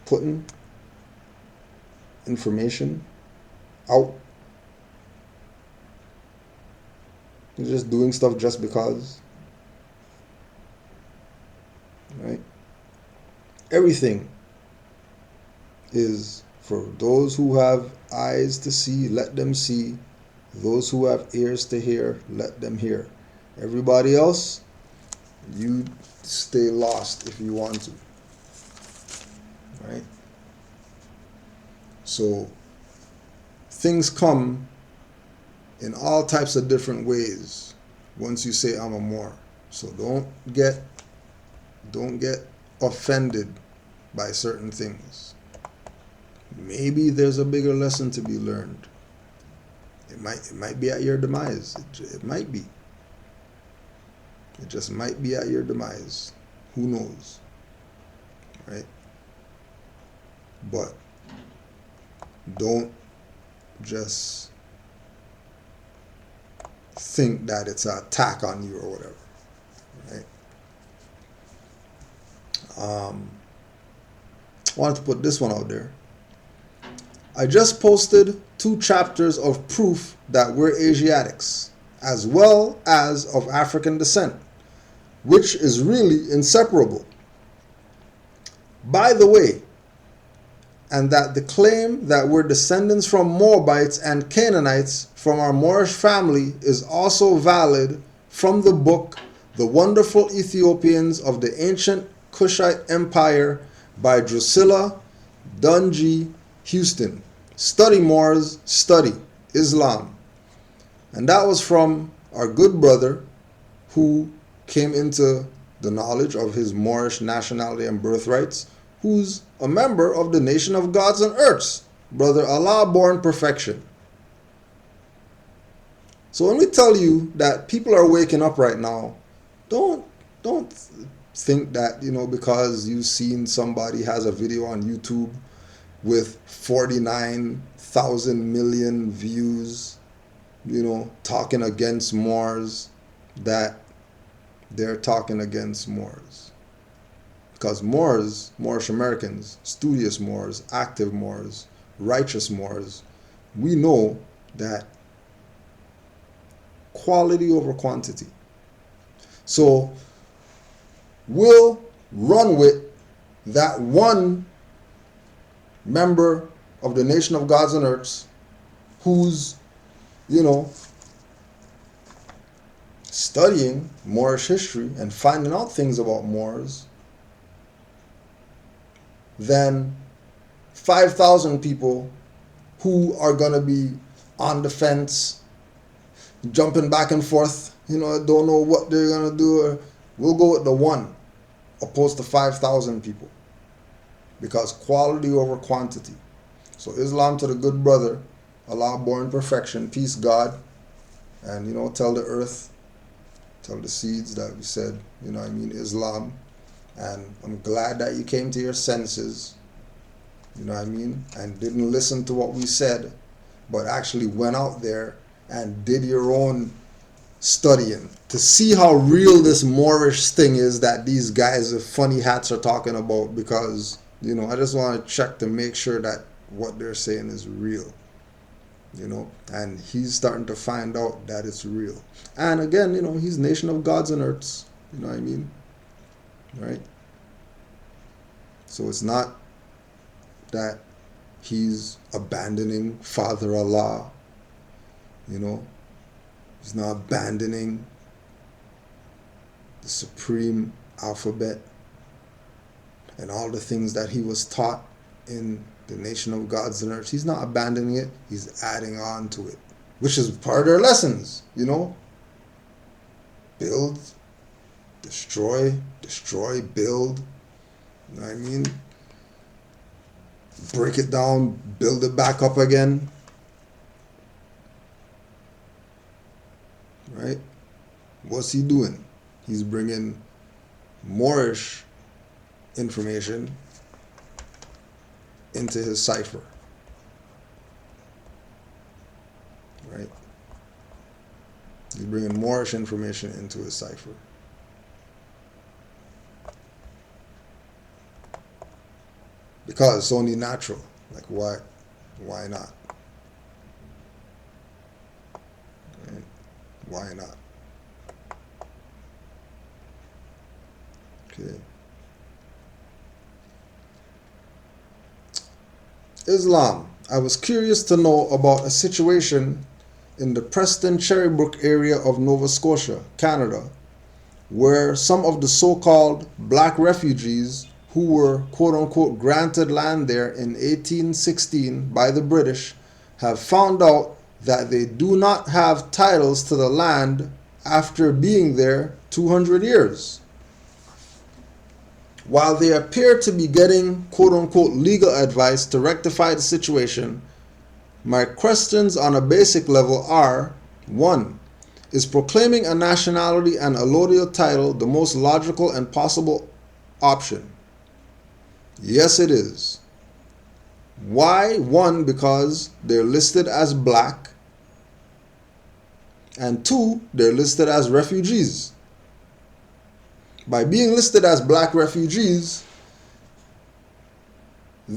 putting information out? They're just doing stuff just because. Right? Everything is for those who have eyes to see, let them see. Those who have ears to hear, let them hear. Everybody else, you stay lost if you want to. Right? So things come in all types of different ways once you say I'm a Moor. So don't get offended by certain things. Maybe there's a bigger lesson to be learned. It might be at your demise. It might be. It just might be at your demise. Who knows? Right? But don't just think that it's an attack on you or whatever. Right? wanted to put this one out there. I just posted 2 chapters of proof that we're Asiatics, as well as of African descent, which is really inseparable. By the way, and that the claim that we're descendants from Moabites and Canaanites from our Moorish family is also valid from the book The Wonderful Ethiopians of the Ancient Kushite Empire by Drusilla Dungy Houston. Study Moors, Study Islam. And that was from our good brother who came into the knowledge of his Moorish nationality and birthrights, who's a member of the Nation of Gods and Earths, Brother Allah Born Perfection. So when we tell you that people are waking up right now, don't think that, because you've seen somebody has a video on YouTube with 49,000 million views, talking against Moors, that they're talking against Moors. Because Moors, Moorish Americans, studious Moors, active Moors, righteous Moors, we know that quality over quantity. So we'll run with that one member of the Nation of Gods and Earths who's, studying Moorish history and finding out things about Moors, than 5,000 people who are going to be on the fence, jumping back and forth, don't know what they're going to do. We'll go with the one, opposed to 5,000 people. Because quality over quantity. So Islam to the good brother, Allah born perfection, peace God, and tell the earth, tell the seeds that we said, Islam. And I'm glad that you came to your senses, and didn't listen to what we said, but actually went out there and did your own studying to see how real this Moorish thing is that these guys with funny hats are talking about, because, I just want to check to make sure that what they're saying is real, and he's starting to find out that it's real. And again, he's Nation of Gods and Earths, right? So it's not that he's abandoning Father Allah, he's not abandoning the supreme alphabet and all the things that he was taught in the Nation of Gods and Earths. He's not abandoning it, he's adding on to it, which is part of their lessons, build, destroy, build, break it down, build it back up again, right? What's he doing? He's bringing Moorish information into his cipher, right? He's bringing Moorish information into his cipher. Because it's only natural. Like, why not? Right? Why not? Okay. Islam. I was curious to know about a situation in the Preston Cherrybrook area of Nova Scotia, Canada, where some of the so-called black refugees who were quote-unquote granted land there in 1816 by the British have found out that they do not have titles to the land after being there 200 years. While they appear to be getting quote-unquote legal advice to rectify the situation, my questions on a basic level are: 1. Is proclaiming a nationality and allodial title the most logical and possible option? Yes, it is. Why? 1, because they're listed as black, and 2, they're listed as refugees. By being listed as black refugees,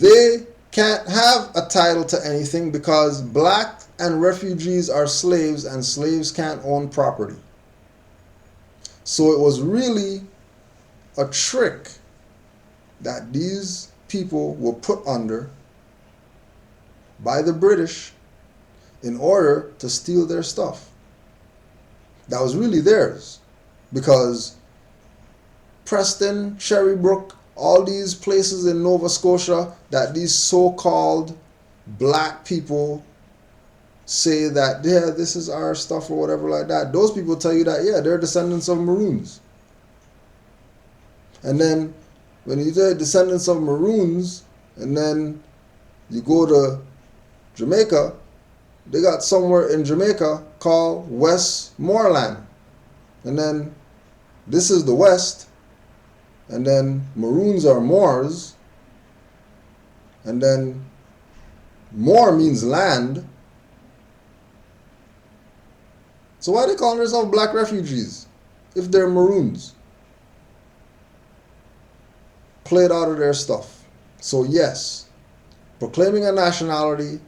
they can't have a title to anything because black and refugees are slaves and slaves can't own property. So it was really a trick that these people were put under by the British in order to steal their stuff. That was really theirs, because Preston, Cherrybrook, all these places in Nova Scotia that these so-called black people say that, yeah, this is our stuff or whatever like that, those people tell you that, yeah, they're descendants of Maroons. And then when you say descendants of Maroons, and then you go to Jamaica, they got somewhere in Jamaica called Westmoreland. And then this is the West. And then Maroons are Moors. And then Moor means land. So why are they calling themselves black refugees if they're Maroons? Played out of their stuff. So yes, proclaiming a nationality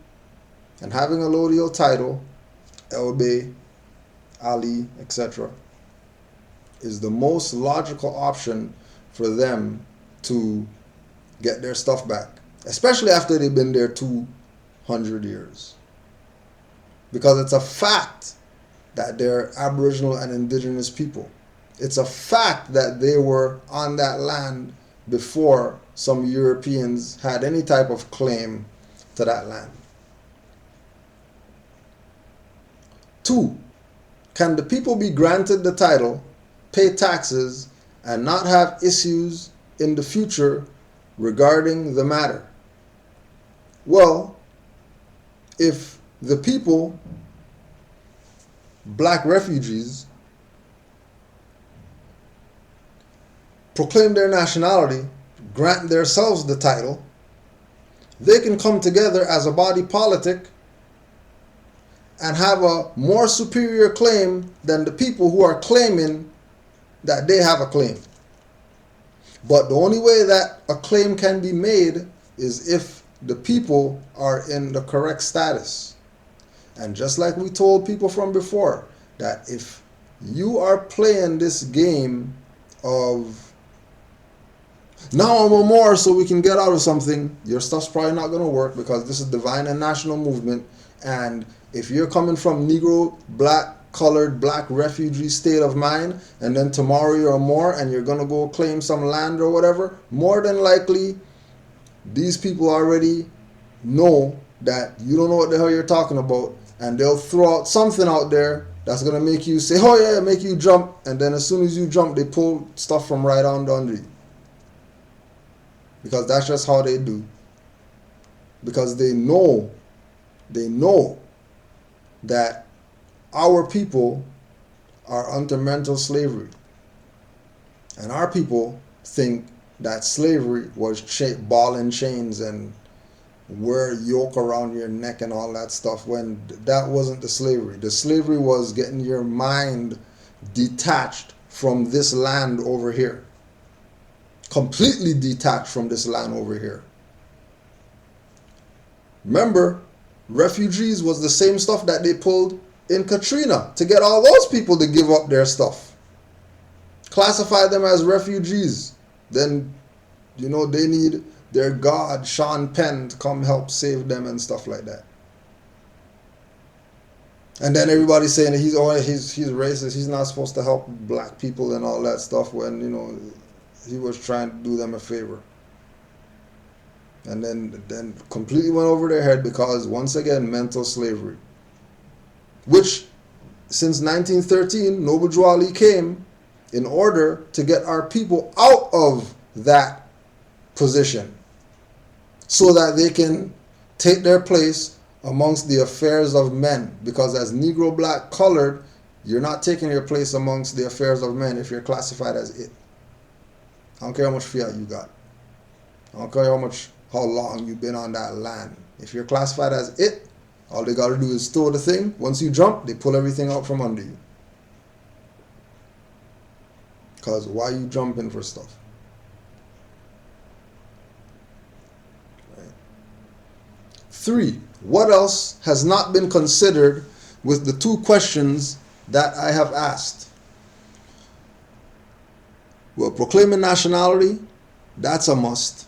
and having a lodial title, Elbe, Ali, etc., is the most logical option for them to get their stuff back, especially after they've been there 200 years. Because it's a fact that they're Aboriginal and Indigenous people. It's a fact that they were on that land before some Europeans had any type of claim to that land. 2, can the people be granted the title, pay taxes, and not have issues in the future regarding the matter? Well, if the people, black refugees, proclaim their nationality, grant themselves the title, they can come together as a body politic and have a more superior claim than the people who are claiming that they have a claim. But the only way that a claim can be made is if the people are in the correct status. And just like we told people from before, that if you are playing this game of, now I'm a Moor so we can get out of something, your stuff's probably not going to work, because this is divine and national movement. And if you're coming from Negro, black, colored, black refugee state of mind, and then tomorrow you're a Moor and you're going to go claim some land or whatever, more than likely these people already know that you don't know what the hell you're talking about, and they'll throw out something out there that's going to make you say, oh yeah, make you jump, and then as soon as you jump, they pull stuff from right on under you. Because that's just how they do. Because they know that our people are under mental slavery. And our people think that slavery was ball and chains and wear yoke around your neck and all that stuff, when that wasn't the slavery. The slavery was getting your mind detached from this land over here. Completely detached from this land over here. Remember, refugees was the same stuff that they pulled in Katrina to get all those people to give up their stuff. Classify them as refugees. Then, you know, they need their god, Sean Penn, to come help save them and stuff like that. And then everybody's saying that he's racist, he's not supposed to help black people and all that stuff, when, you know, he was trying to do them a favor. And then completely went over their head, because once again, mental slavery. Which, since 1913, Noble Drew Ali came in order to get our people out of that position, so that they can take their place amongst the affairs of men. Because as Negro, black, colored, you're not taking your place amongst the affairs of men if you're classified as it. I don't care how much fiat you got. I don't care how long you've been on that land. If you're classified as it, all they got to do is store the thing. Once you jump, they pull everything out from under you. Because why you jumping for stuff? Right. 3. What else has not been considered with the 2 questions that I have asked? Well, proclaiming nationality, that's a must,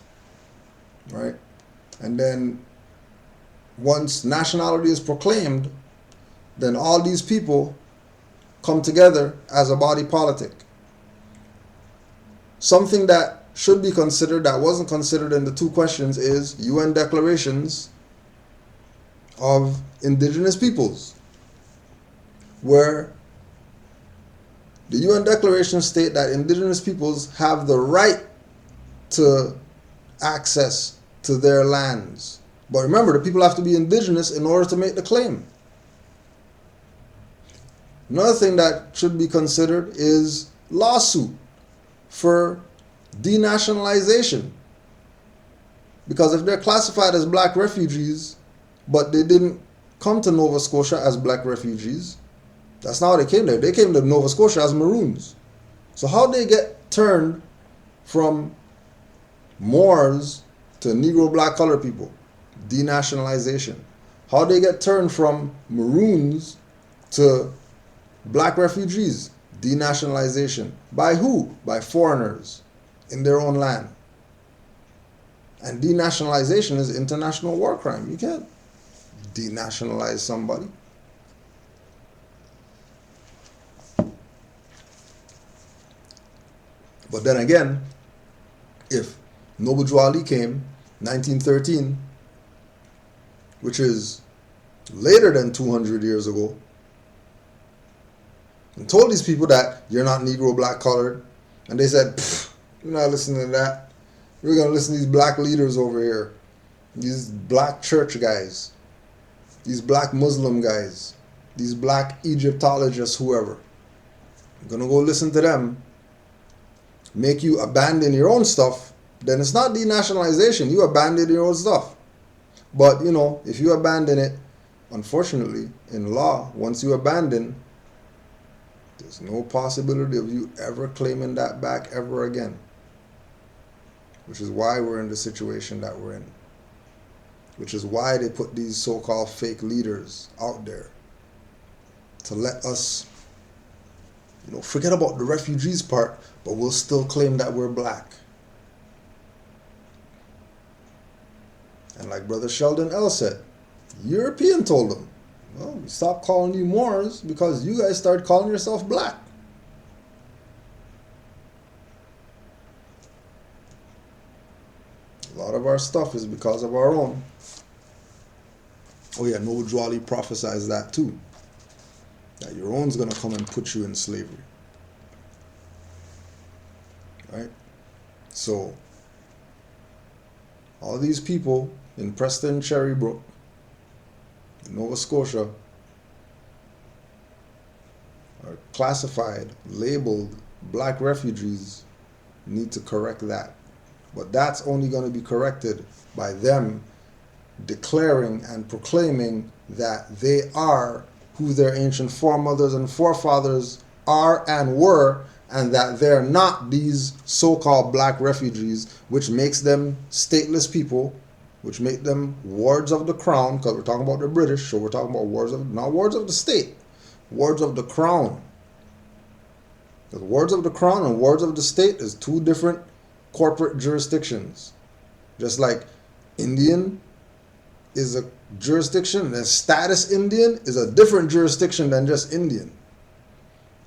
right? And then once nationality is proclaimed, then all these people come together as a body politic. Something that should be considered that wasn't considered in the 2 questions is UN declarations of indigenous peoples, where the UN declarations state that indigenous peoples have the right to access to their lands. But remember, the people have to be indigenous in order to make the claim. Another thing that should be considered is lawsuit for denationalization. Because if they're classified as black refugees, but they didn't come to Nova Scotia as black refugees, that's not how they came there. They came to Nova Scotia as Maroons. So how they get turned from Moors to Negro black colored people? Denationalization. How they get turned from Maroons to black refugees? Denationalization. By who? By foreigners in their own land. And denationalization is international war crime. You can't denationalize somebody. But then again, if Noble Drew Ali came 1913, which is later than 200 years ago, and told these people that you're not Negro, black, colored, and they said, we're not listening to that. We're going to listen to these black leaders over here, these black church guys, these black Muslim guys, these black Egyptologists, whoever. I'm going to go listen to them, make you abandon your own stuff. Then it's not denationalization. You abandon your own stuff. But, you know, if you abandon it, unfortunately, in law, once you abandon, there's no possibility of you ever claiming that back ever again. Which is why we're in the situation that we're in. Which is why they put these so-called fake leaders out there. To let us, you know, forget about the refugees part, but we'll still claim that we're black. And like Brother Sheldon L. said, European told them, well, we stopped calling you Moors because you guys started calling yourself black. A lot of our stuff is because of our own. Oh yeah, Noble Drew Ali prophesies that too. That your own's going to come and put you in slavery. Right? So, all these people in Preston Cherrybrook, Nova Scotia, are classified, labeled black refugees, need to correct that. But that's only going to be corrected by them declaring and proclaiming that they are who their ancient foremothers and forefathers are and were, and that they're not these so-called black refugees, which makes them stateless people, which make them wards of the crown, because we're talking about the British, so we're talking about wards of, not wards of the state, wards of the crown. Because wards of the crown and wards of the state is 2 different corporate jurisdictions. Just like Indian is a jurisdiction, and status Indian is a different jurisdiction than just Indian.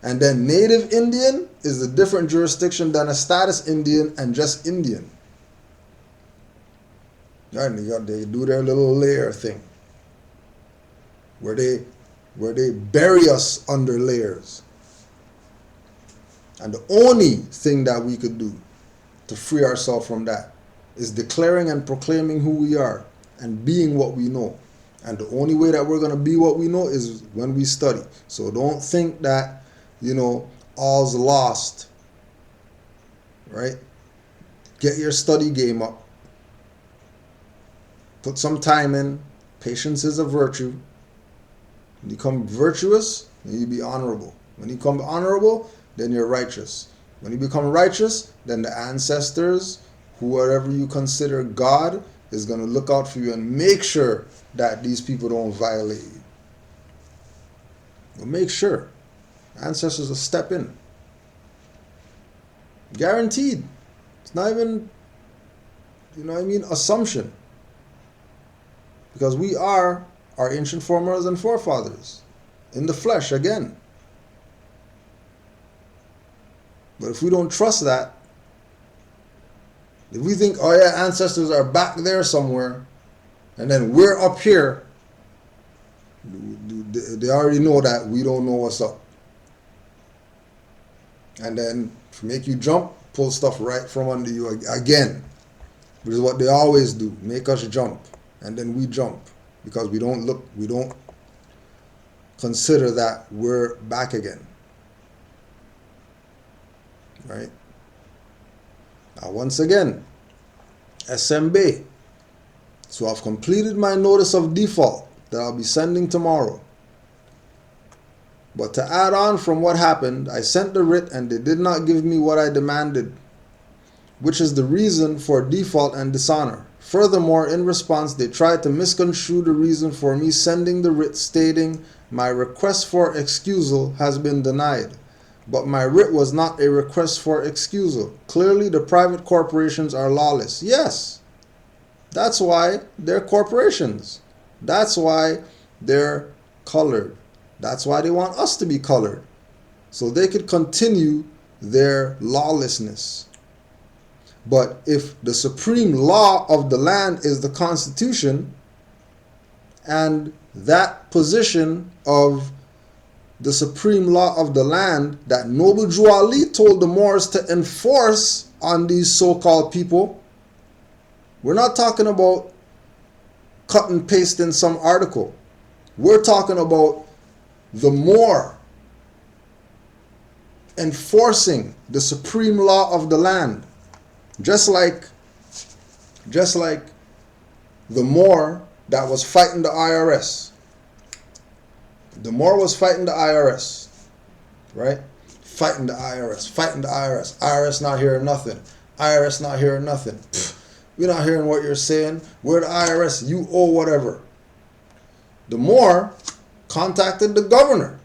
And then native Indian is a different jurisdiction than a status Indian and just Indian. And they do their little layer thing, where they bury us under layers. And the only thing that we could do to free ourselves from that is declaring and proclaiming who we are and being what we know. And the only way that we're going to be what we know is when we study. So don't think that, you know, all's lost, right? Get your study game up. Put some time in. Patience is a virtue. When you become virtuous, then you be honorable. When you become honorable, then you're righteous. When you become righteous, then the ancestors, whoever you consider God is going to look out for you and make sure that these people don't violate you. But make sure. Ancestors will step in. Guaranteed. It's not even, assumption. Because we are our ancient foremothers and forefathers. In the flesh, again. But if we don't trust that, if we think, oh yeah, ancestors are back there somewhere, and then we're up here, they already know that we don't know what's up. And then to make you jump, pull stuff right from under you again. Which is what they always do, make us jump. And then we jump. Because we don't consider that we're back again. Right? Now once again, SMB. So I've completed my notice of default that I'll be sending tomorrow. But to add on from what happened, I sent the writ and they did not give me what I demanded, which is the reason for default and dishonor. Furthermore, in response, they tried to misconstrue the reason for me sending the writ, stating my request for excusal has been denied. But my writ was not a request for excusal. Clearly, the private corporations are lawless. Yes, that's why they're corporations. That's why they're colored. That's why they want us to be colored. So they could continue their lawlessness. But if the supreme law of the land is the Constitution, and that position of the supreme law of the land that Noble Drew Ali told the Moors to enforce on these so-called people, we're not talking about cut and paste in some article. We're talking about the Moor enforcing the supreme law of the land. Just like the Moor that was fighting the IRS. The Moor was fighting the IRS, right? Fighting the IRS. IRS not hearing nothing. IRS not hearing nothing. We're not hearing what you're saying. We're the IRS. You owe whatever. The Moor contacted the governor.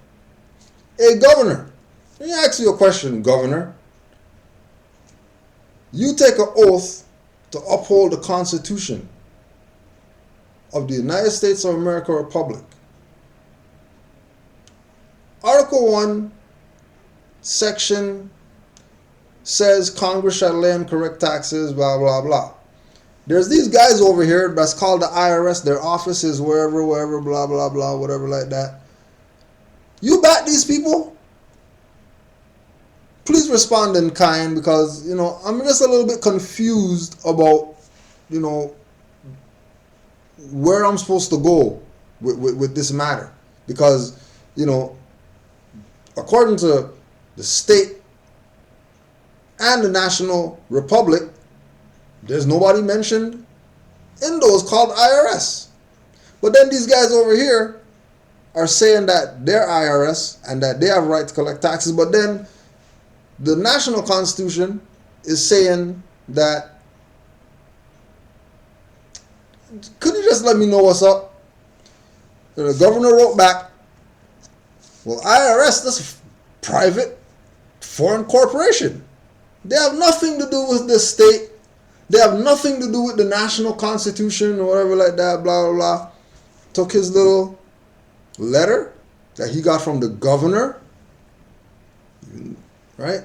Hey, governor, let me ask you a question, governor. You take an oath to uphold the Constitution of the United States of America Republic. Article 1, section says Congress shall lay and correct taxes, blah, blah, blah. There's these guys over here that's called the IRS. Their office is wherever, blah, blah, blah, whatever like that. You back these people? Please respond in kind, because, I'm just a little bit confused about, where I'm supposed to go with this matter. Because, according to the state and the national republic, there's nobody mentioned in those called IRS. But then these guys over here are saying that they're IRS and that they have a right to collect taxes. But then the national constitution is saying that, could you just let me know what's up? The governor wrote back, well, IRS, that's a private foreign corporation. They have nothing to do with the state. They have nothing to do with the national constitution or whatever like that, blah, blah, blah. Took his little letter that he got from the governor, right?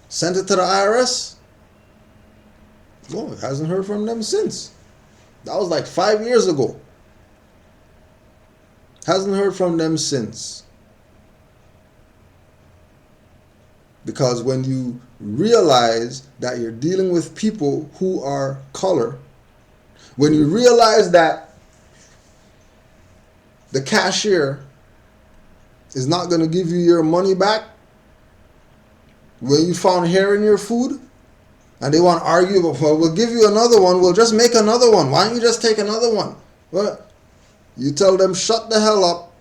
Sent it to the IRS. Well, it hasn't heard from them since. That was like 5 years ago. Hasn't heard from them since. Because when you realize that you're dealing with people who are color, when you realize that the cashier is not going to give you your money back when you found hair in your food, and they want to argue, well, we'll give you another one, we'll just make another one. Why don't you just take another one? Well, you tell them, shut the hell up,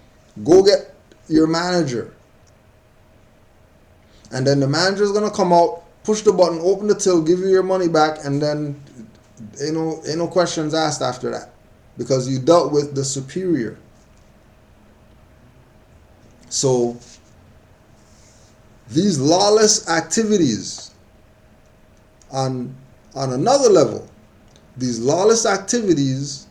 go get your manager. And then the manager is going to come out, push the button, open the till, give you your money back, and then Ain't no questions asked after that, because you dealt with the superior. So these lawless activities on another level, these lawless activities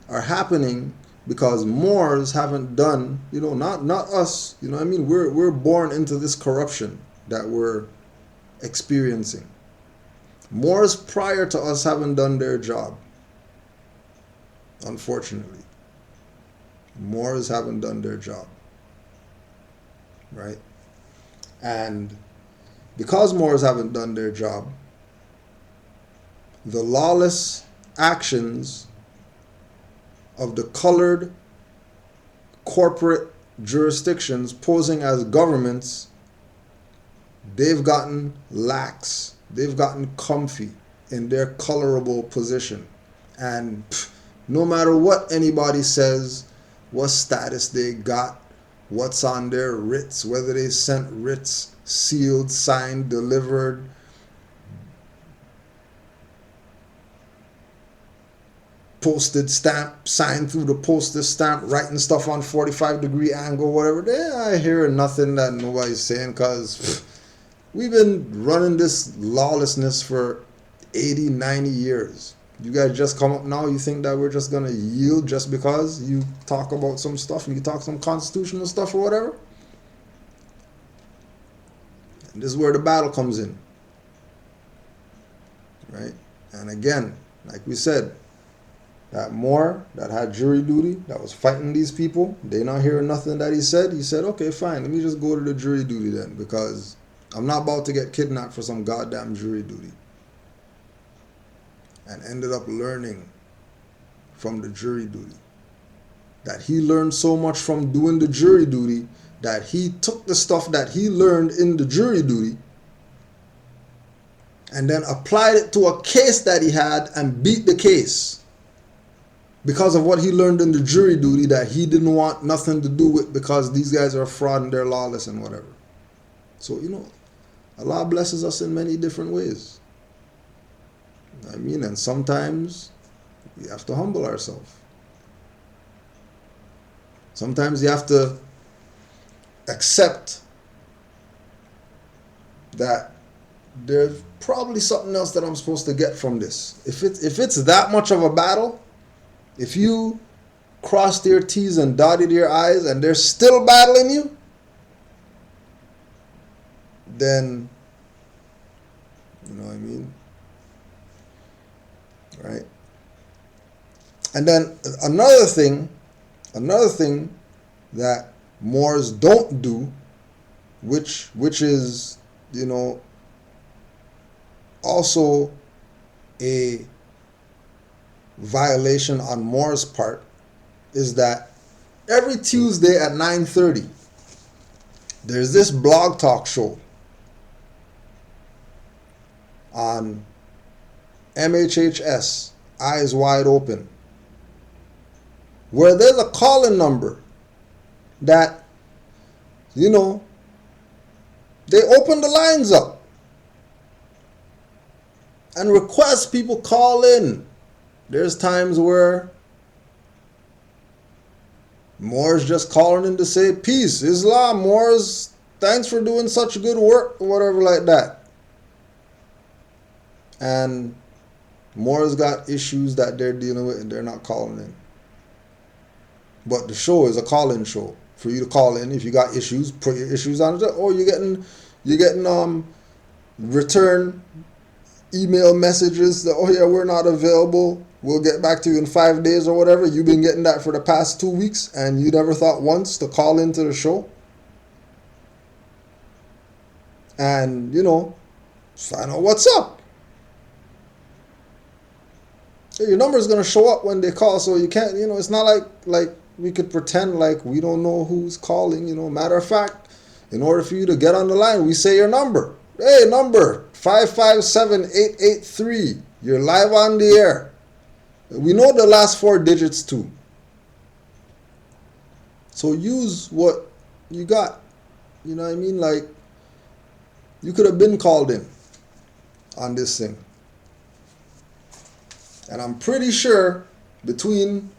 are happening because Moors haven't done, not us, I mean, we're born into this corruption that we're experiencing. Moors prior to us haven't done their job. Unfortunately, Moors haven't done their job, right? And because Moors haven't done their job, the lawless actions of the colored corporate jurisdictions posing as governments, they've gotten lax, they've gotten comfy in their colorable position. And no matter what anybody says, what status they got, what's on their writs, whether they sent writs, sealed, signed, delivered, posted stamp, signed through the postage stamp, writing stuff on 45-degree angle, whatever. I hear nothing that nobody's saying, because we've been running this lawlessness for 80, 90 years. You guys just come up now, you think that we're just going to yield just because you talk about some stuff and you talk some constitutional stuff or whatever? And this is where the battle comes in. Right? And again, like we said, that Moor that had jury duty, that was fighting these people, they not hearing nothing that he said. He said, okay, fine, let me just go to the jury duty then, because I'm not about to get kidnapped for some goddamn jury duty. And ended up learning from the jury duty. That he learned so much from doing the jury duty that he took the stuff that he learned in the jury duty and then applied it to a case that he had and beat the case. Because of what he learned in the jury duty that he didn't want nothing to do with, because these guys are fraud and they're lawless and whatever. So, Allah blesses us in many different ways. I mean, and sometimes we have to humble ourselves. Sometimes you have to accept that there's probably something else that I'm supposed to get from this. If it's that much of a battle, if you crossed your T's and dotted your I's and they're still battling you, then, you know what I mean? Right? And then another thing that Moors don't do, which is, also a violation on Moors' part, is that every Tuesday at 9:30 there's this blog talk show on MHHS, Eyes Wide Open, where there's a call-in number that, they open the lines up and request people call in. There's times where Moors just calling in to say, peace, Islam, Moors, thanks for doing such good work, or whatever like that. And Moors got issues that they're dealing with and they're not calling in. But the show is a call-in show for you to call in. If you got issues, put your issues on it. Or you're getting return email messages that, oh yeah, we're not available, we'll get back to you in 5 days or whatever. You've been getting that for the past 2 weeks and you never thought once to call into the show and find out what's up. Your number is going to show up when they call, so you can't, it's not like we could pretend like we don't know who's calling. Matter of fact, in order for you to get on the line, we say your number. Hey, number 557-883. You're live on the air. We know the last 4 digits too. So use what you got. You know what I mean? Like, you could have been called in on this thing. And I'm pretty sure between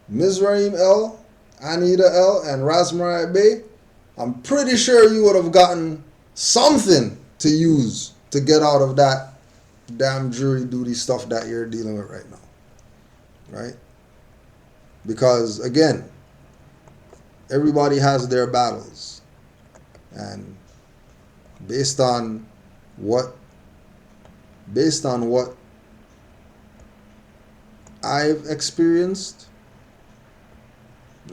Mizraim L, Anita L, and Rasmarai Bey, I'm pretty sure you would have gotten something to use to get out of that damn jury duty stuff that you're dealing with right now. Right? Because, again, everybody has their battles. And based on what I've experienced,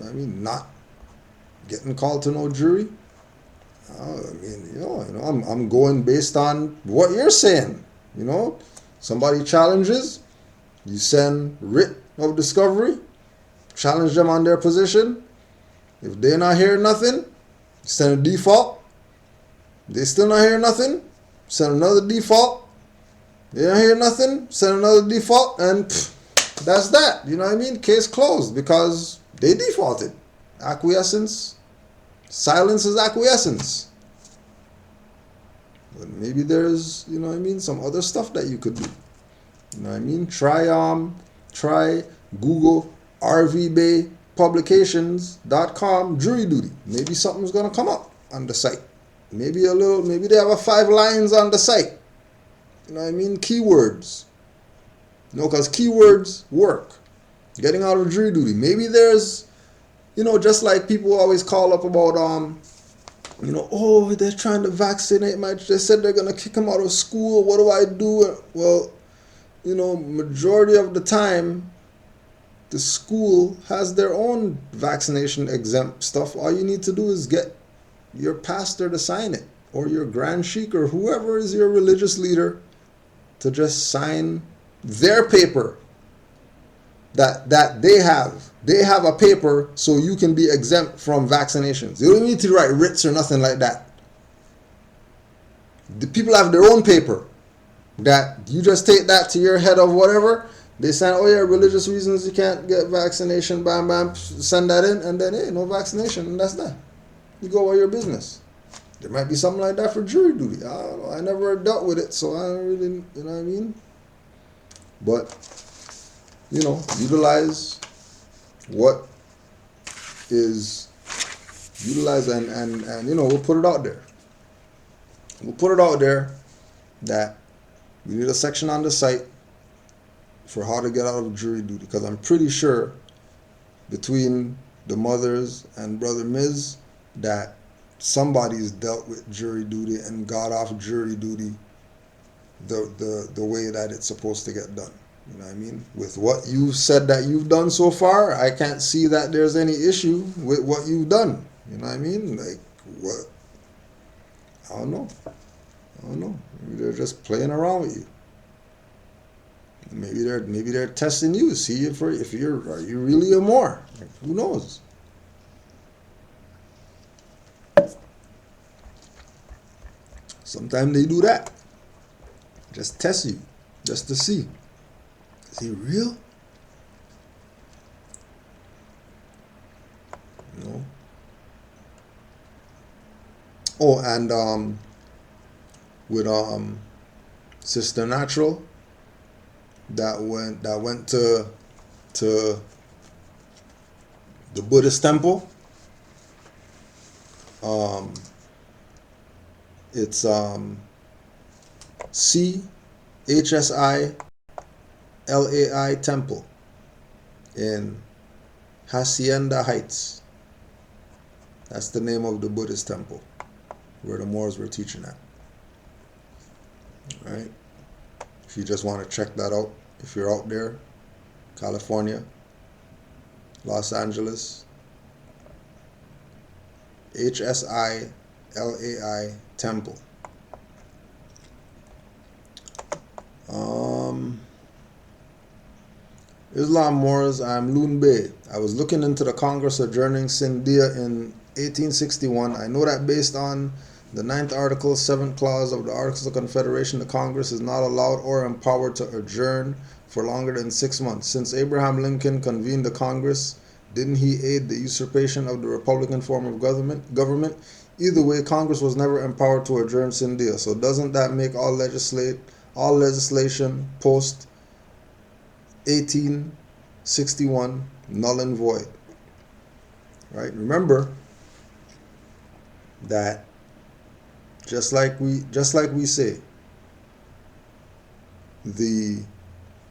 I mean, not getting called to no jury, I mean, I'm going based on what you're saying. Somebody challenges, you send writ of discovery, challenge them on their position. If they're not hearing nothing, send a default. They still not hearing nothing, send another default. They don't hear nothing, send another default, and that's that. You know what I mean? Case closed because they defaulted. Acquiescence. Silence is acquiescence. But maybe there's, some other stuff that you could do. You know what I mean? Try Google rvbaypublications.com jury duty. Maybe something's gonna come up on the site. Maybe they have a 5 lines on the site. You know what I mean? Keywords. Because keywords work. Getting out of jury duty. Maybe there's, just like people always call up about, they're trying to vaccinate they said they're going to kick them out of school. What do I do? Well, majority of the time, the school has their own vaccination exempt stuff. All you need to do is get your pastor to sign it, or your grand sheikh, or whoever is your religious leader, to just sign their paper that they have. They have a paper so you can be exempt from vaccinations. You don't need to write writs or nothing like that. The people have their own paper that you just take that to your head of whatever. They sign, religious reasons you can't get vaccination, bam, bam, send that in, and then, hey, no vaccination, and that's that. You go about your business. There might be something like that for jury duty. I don't know. I never dealt with it, so I don't really, you know what I mean? But, utilize what is utilized and we'll put it out there. We'll put it out there that we need a section on the site for how to get out of jury duty, because I'm pretty sure between the mothers and Brother Miz that somebody's dealt with jury duty and got off jury duty the way that it's supposed to get done. You know what I mean? With what you've said that you've done so far, I can't see that there's any issue with what you've done. You know what I mean? Like, what? I don't know. Maybe they're just playing around with you. Maybe they're testing you, see are you really a Moor? Like, who knows? Sometimes they do that. Just test you, just to see. Is he real? Oh, and with Sister Natural, that went to the Buddhist temple. It's CHSI-LAI Temple in Hacienda Heights. That's the name of the Buddhist temple where the Moors were teaching at. All right? If you just want to check that out, if you're out there, California, Los Angeles, HSI-LAI Temple. Islam Moors, I'm Loon Bey. I was looking into the Congress adjourning Sindia in 1861. I know that based on the 9th Article, 7th Clause of the Articles of Confederation, the Congress is not allowed or empowered to adjourn for longer than 6 months. Since Abraham Lincoln convened the Congress, didn't he aid the usurpation of the Republican form of government? Either way, Congress was never empowered to adjourn Sindia. So doesn't that make all legislation post 1861, null and void. Right? Remember that just like we say, the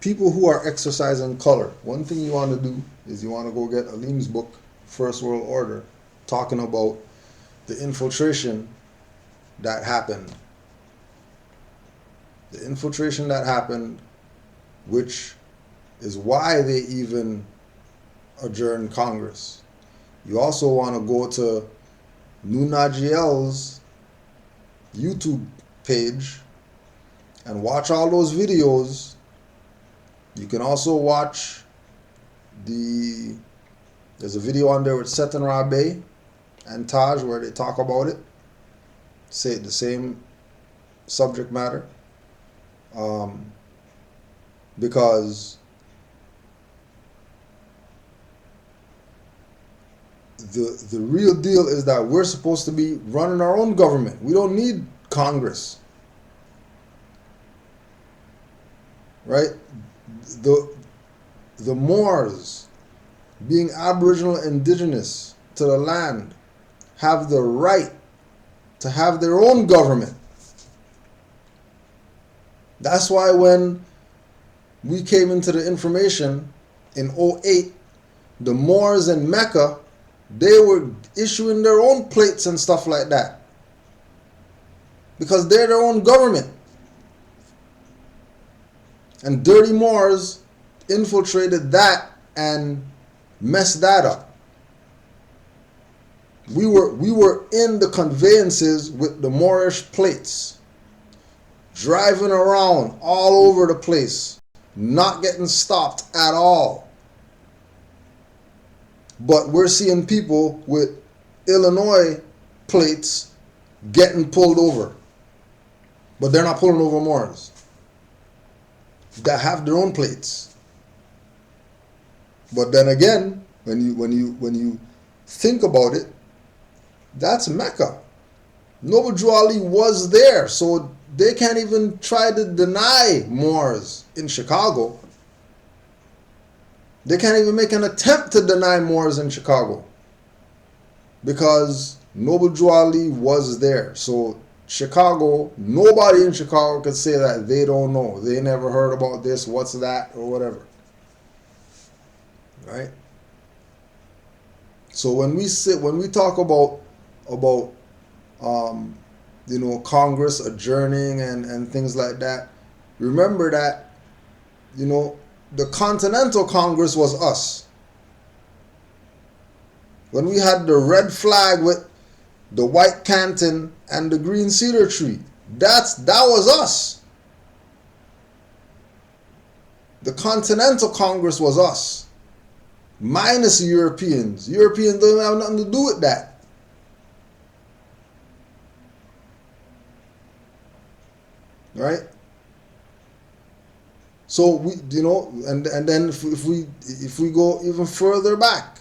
people who are exercising color, one thing you want to do is you want to go get Alim's book, First World Order, talking about the infiltration that happened. The infiltration that happened, which is why they even adjourned Congress. You also want to go to Nunajiel's YouTube page and watch all those videos. You can also watch there's a video on there with Seth and Rabe and Taj where they talk about it. Say the same subject matter. Because the real deal is that we're supposed to be running our own government. We don't need Congress. Right? The Moors, being Aboriginal indigenous to the land, have the right to have their own government. That's why when we came into the information in 2008, the Moors in Mecca, they were issuing their own plates and stuff like that. Because they're their own government. And dirty Moors infiltrated that and messed that up. We were in the conveyances with the Moorish plates, driving around all over the place, not getting stopped at all. But we're seeing people with Illinois plates getting pulled over. But they're not pulling over Moors that have their own plates. But then again, when you think about it, that's Mecca. Noble Drew Ali was there, so they can't even try to deny Moors in Chicago. They can't even make an attempt to deny Moors in Chicago because Noble Drew Ali was there. So Chicago, nobody in Chicago could say that they don't know. They never heard about this, what's that, or whatever. Right? So when we talk about Congress adjourning and things like that, remember that, the Continental Congress was us. When we had the red flag with the white canton and the green cedar tree, that was us. The Continental Congress was us. Minus the Europeans. Europeans don't have nothing to do with that. Right? So we, and then if we go even further back,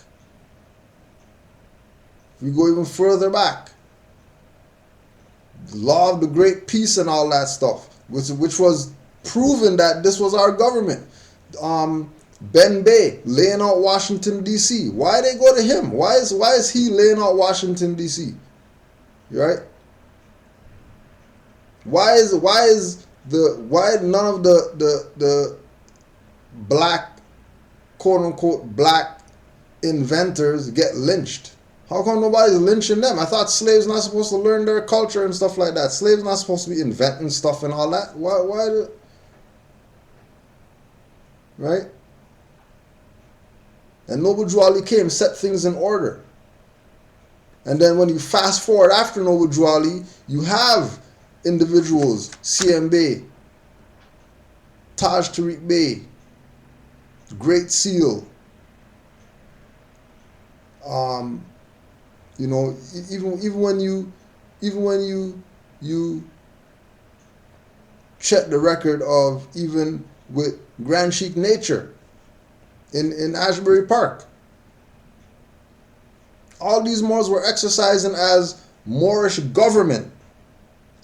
the law of the Great Peace and all that stuff, which was proven that this was our government. Ben Bay laying out Washington D.C. Why they go to him? Why is he laying out Washington D.C.? Right? Why none of the black, quote unquote, black inventors get lynched? How come nobody's lynching them? I thought slaves not supposed to learn their culture and stuff like that. Slaves not supposed to be inventing stuff and all that. Why right? And Noble Drew Ali came, set things in order. And then when you fast forward after Noble Drew Ali, you have individuals, CM Bey, Taj Tariq Bey, Great Seal, even when you check the record of even with Grand Sheik Nature in Ashbury Park, all these Moors were exercising as Moorish government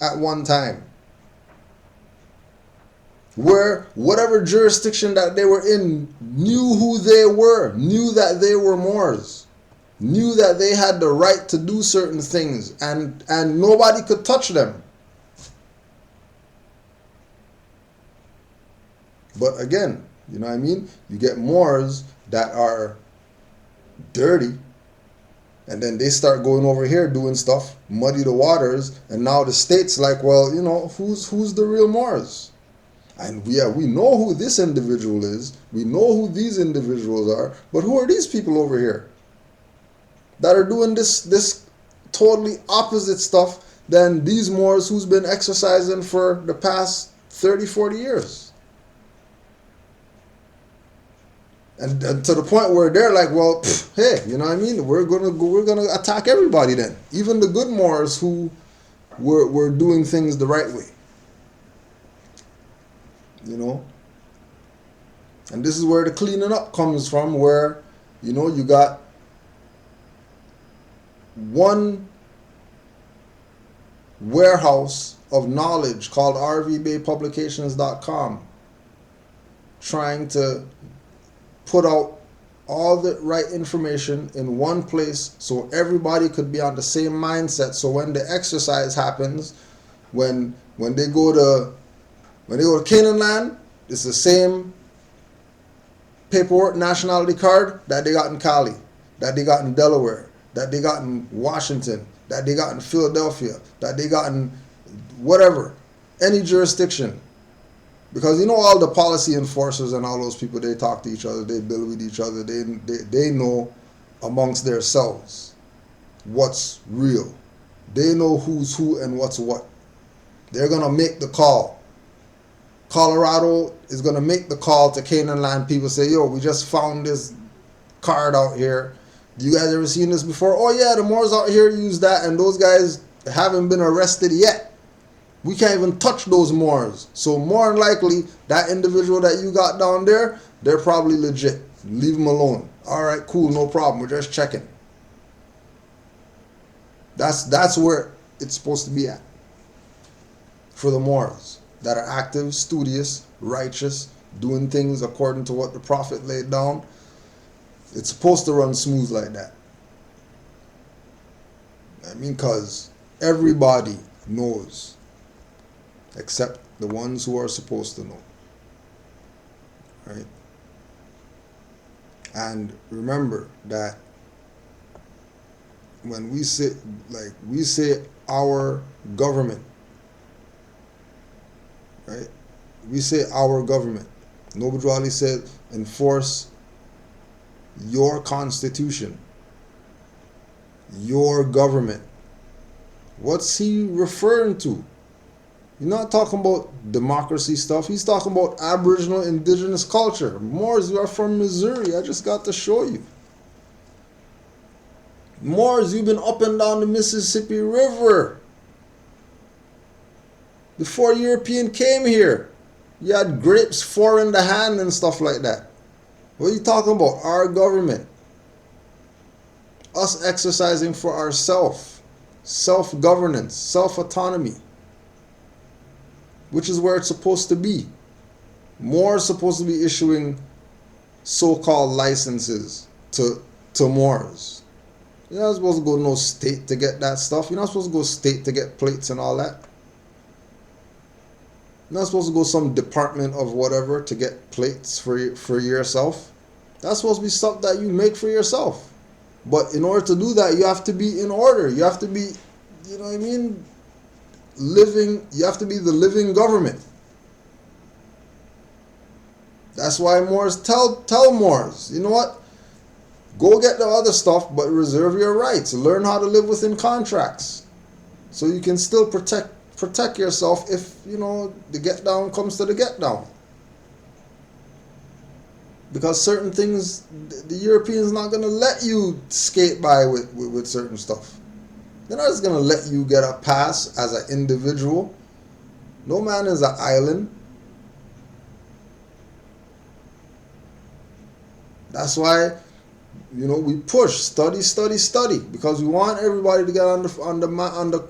at one time. where whatever jurisdiction that they were in knew who they were, knew that they were Moors, knew that they had the right to do certain things, and nobody could touch them. But again, you know what I mean? You get Moors that are dirty, and then they start going over here doing stuff, muddy the waters, and now the state's like, well, you know, who's the real Moors? And we know who this individual is, we know who these individuals are, but who are these people over here that are doing this totally opposite stuff than these Moors who's been exercising for the past 30, 40 years? And to the point where they're like, well, hey, you know what I mean? We're gonna attack everybody then, even the good Moors who were doing things the right way. You know, and this is where the cleaning up comes from, where, you know, you got one warehouse of knowledge called rvbaypublications.com trying to put out all the right information in one place so everybody could be on the same mindset. So when the exercise happens, when they go to Canaanland, it's the same paperwork, nationality card that they got in Cali, that they got in Delaware, that they got in Washington, that they got in Philadelphia, that they got in whatever, any jurisdiction. Because you know all the policy enforcers and all those people, they talk to each other, they build with each other, they know amongst themselves what's real. They know who's who and what's what. They're going to make the call. Colorado is going to make the call to Canaanland people, say, yo, we just found this card out here. You guys ever seen this before? Oh yeah, the Moors out here use that, and those guys haven't been arrested yet. We can't even touch those Moors. So more than likely, that individual that you got down there, they're probably legit. Leave them alone. All right, cool, no problem. We're just checking. That's where it's supposed to be at. For the Moors that are active, studious, righteous, doing things according to what the Prophet laid down, it's supposed to run smooth like that. I mean, because everybody knows, except the ones who are supposed to know. Right? And remember that when we say our government, right? We say our government. Noble Ali said, enforce your constitution, your government. What's he referring to? He's not talking about democracy stuff. He's talking about Aboriginal indigenous culture. Moors, you are from Missouri. I just got to show you. Moors, you've been up and down the Mississippi River. Before European came here, you had grapes 4 in the hand and stuff like that. What are you talking about? Our government. Us exercising for ourselves. Self-governance, self-autonomy. Which is where it's supposed to be. More supposed to be issuing so-called licenses to Moors. You're not supposed to go to no state to get that stuff. You're not supposed to go state to get plates and all that. You're not supposed to go some department of whatever to get plates for yourself. That's supposed to be stuff that you make for yourself. But in order to do that, you have to be in order. You have to be, you know what I mean, living. You have to be the living government. That's why Moors tell Moors, you know what? Go get the other stuff, but reserve your rights. Learn how to live within contracts, so you can still protect yourself if, you know, the get down comes to the get down. Because certain things, the Europeans not going to let you skate by with certain stuff. They're not just going to let you get a pass as an individual. No man is an island. That's why, you know, we push study, because we want everybody to get on the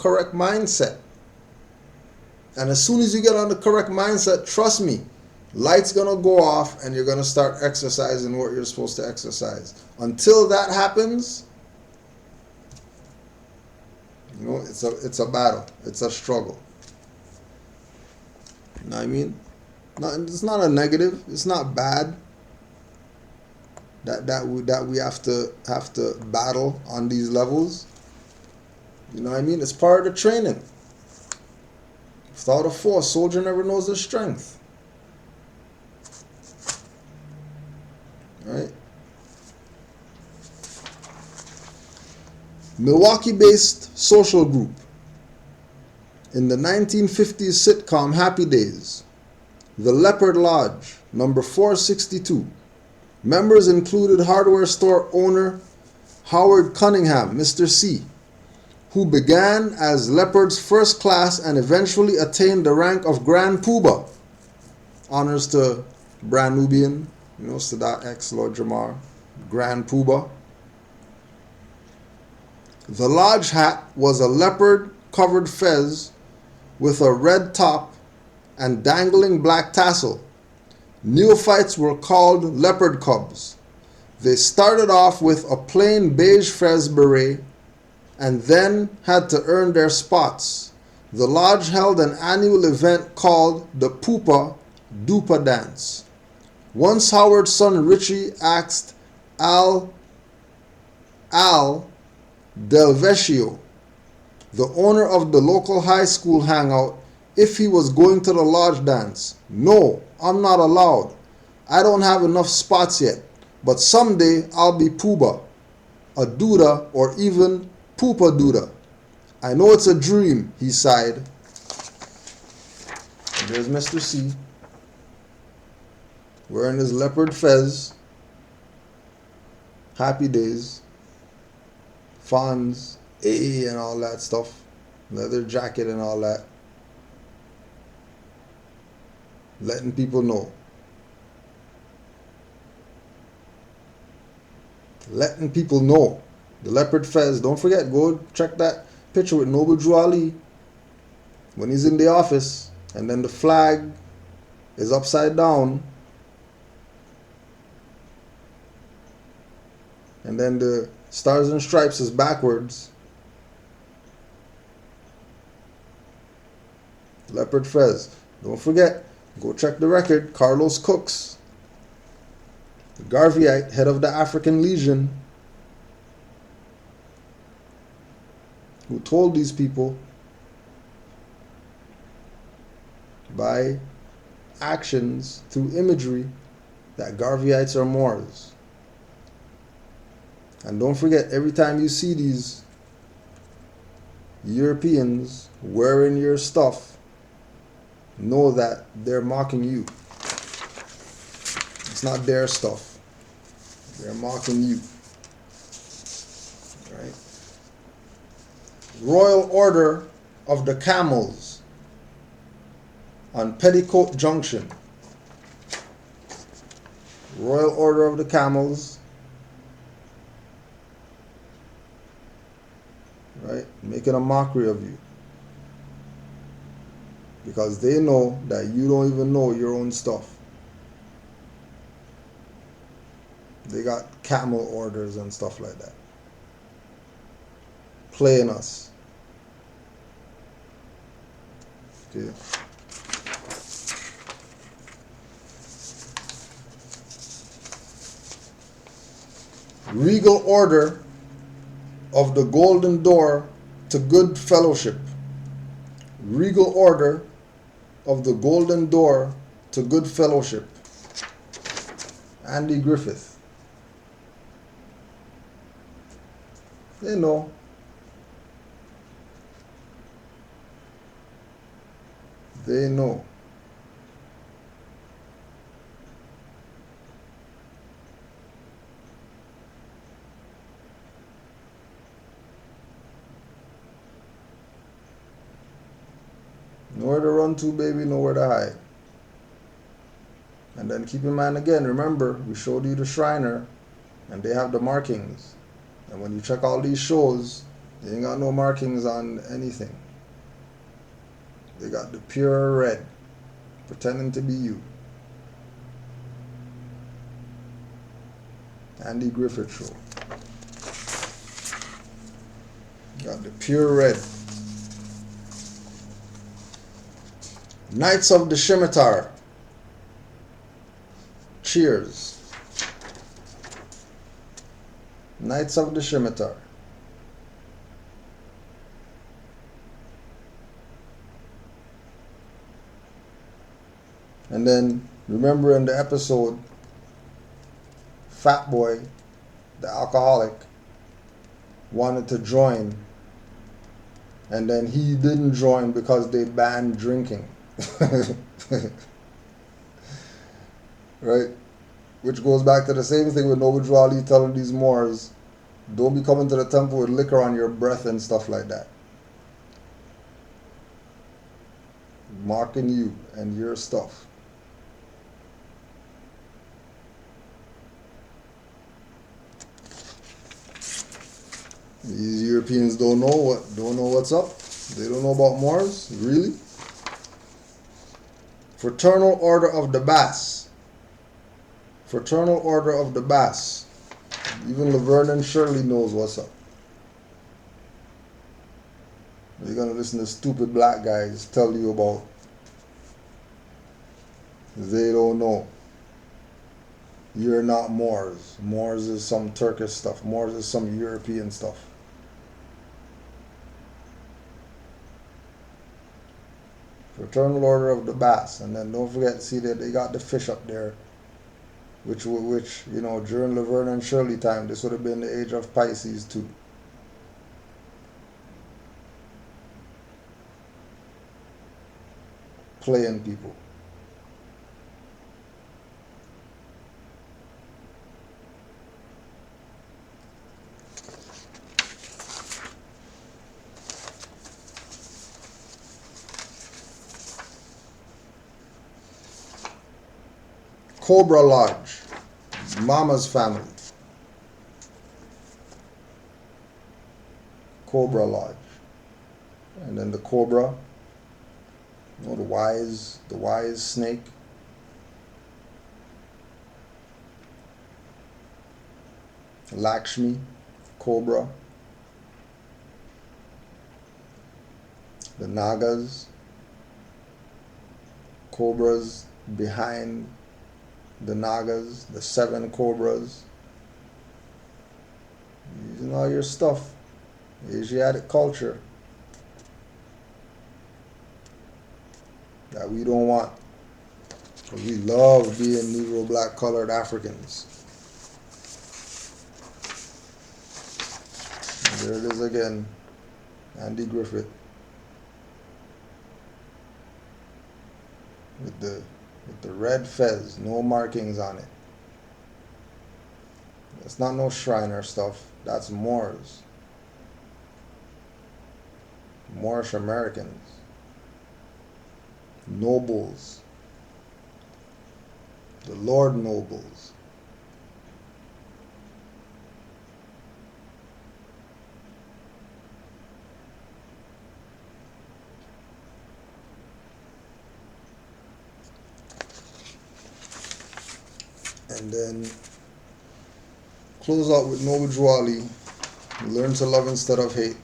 correct mindset. And as soon as you get on the correct mindset, trust me, Light's gonna go off and you're gonna start exercising what you're supposed to exercise. Until that happens, you know, it's a battle. It's a struggle. You know what I mean? It's not a negative. It's not bad. That we have to battle on these levels. You know what I mean? It's part of the training. Without a force, soldier never knows their strength. Right? Milwaukee-based social group. In the 1950s sitcom Happy Days, The Leopard Lodge, number 462. Members included hardware store owner Howard Cunningham, Mr. C, who began as Leopard's first class and eventually attained the rank of Grand Poobah. Honors to Brand Nubian, you know, Sadat X, Lord Jamar, Grand Poobah. The lodge hat was a leopard-covered fez with a red top and dangling black tassel. Neophytes were called leopard cubs. They started off with a plain beige fez beret and then had to earn their spots. The lodge held an annual event called the Poopa Dupa Dance. Once Howard's son Richie asked Al Del Vecchio, the owner of the local high school hangout, if he was going to the lodge dance. No, I'm not allowed. I don't have enough spots yet, but someday I'll be Pooba, a Duda, or even Poopa Duda. I know it's a dream, he sighed. And there's Mr. C, wearing his leopard fez, Happy Days, Fonz, AA and all that stuff, leather jacket and all that. Letting people know. Letting people know. The leopard fez. Don't forget, go check that picture with Noble Drew Ali when he's in the office and then the flag is upside down and then the stars and stripes is backwards. Leopard fez. Don't forget, go check the record. Carlos Cooks, the Garveyite, head of the African Legion, who told these people by actions through imagery that Garveyites are Moors. And don't forget, every time you see these Europeans wearing your stuff, know that they're mocking you. It's not their stuff. They're mocking you. Right? Royal Order of the Camels on Petticoat Junction. Royal Order of the Camels. Right? Making a mockery of you. Because they know that you don't even know your own stuff. They got camel orders and stuff like that. Playing us. Okay. Regal Order of the Golden Door to Good Fellowship. Regal Order of the Golden Door to Good Fellowship. Andy Griffith. They know. They know. Nowhere to run to, baby, nowhere to hide. And then keep in mind again, remember, we showed you the Shriner, and they have the markings. And when you check all these shows, they ain't got no markings on anything. They got the pure red, pretending to be you. Andy Griffith Show. Got the pure red. Knights of the Scimitar. Cheers. Knights of the Scimitar. And then, remember in the episode, Fat Boy, the alcoholic, wanted to join, and then he didn't join because they banned drinking. Right? Which goes back to the same thing with Noble Drew Ali telling these Moors, don't be coming to the temple with liquor on your breath and stuff like that. Mocking you and your stuff. These Europeans don't know what's up. They don't know about Moors, really. Fraternal Order of the Bass. Fraternal Order of the Bass. Even Laverne and Shirley knows what's up. You're gonna listen to stupid black guys tell you about. They don't know. You're not Moors. Moors is some Turkish stuff. Moors is some European stuff. Fraternal Order of the Bass. And then don't forget, see that they got the fish up there. Which you know, during Laverne and Shirley time, this would have been the age of Pisces too. Playing people. Cobra Lodge, Mama's family. Cobra Lodge. And then the cobra, you know, the wise snake. Lakshmi, cobra. The Nagas, cobras behind the Nagas, the 7 cobras. Using all your stuff. Asiatic culture that we don't want. Because we love being Negro, black, colored Africans. And there it is again. Andy Griffith. With the red fez, no markings on it. It's not no Shriner stuff. That's Moors. Moorish Americans. Nobles. The Lord Nobles. And then close out with Noble Drew Ali. Learn to love instead of hate.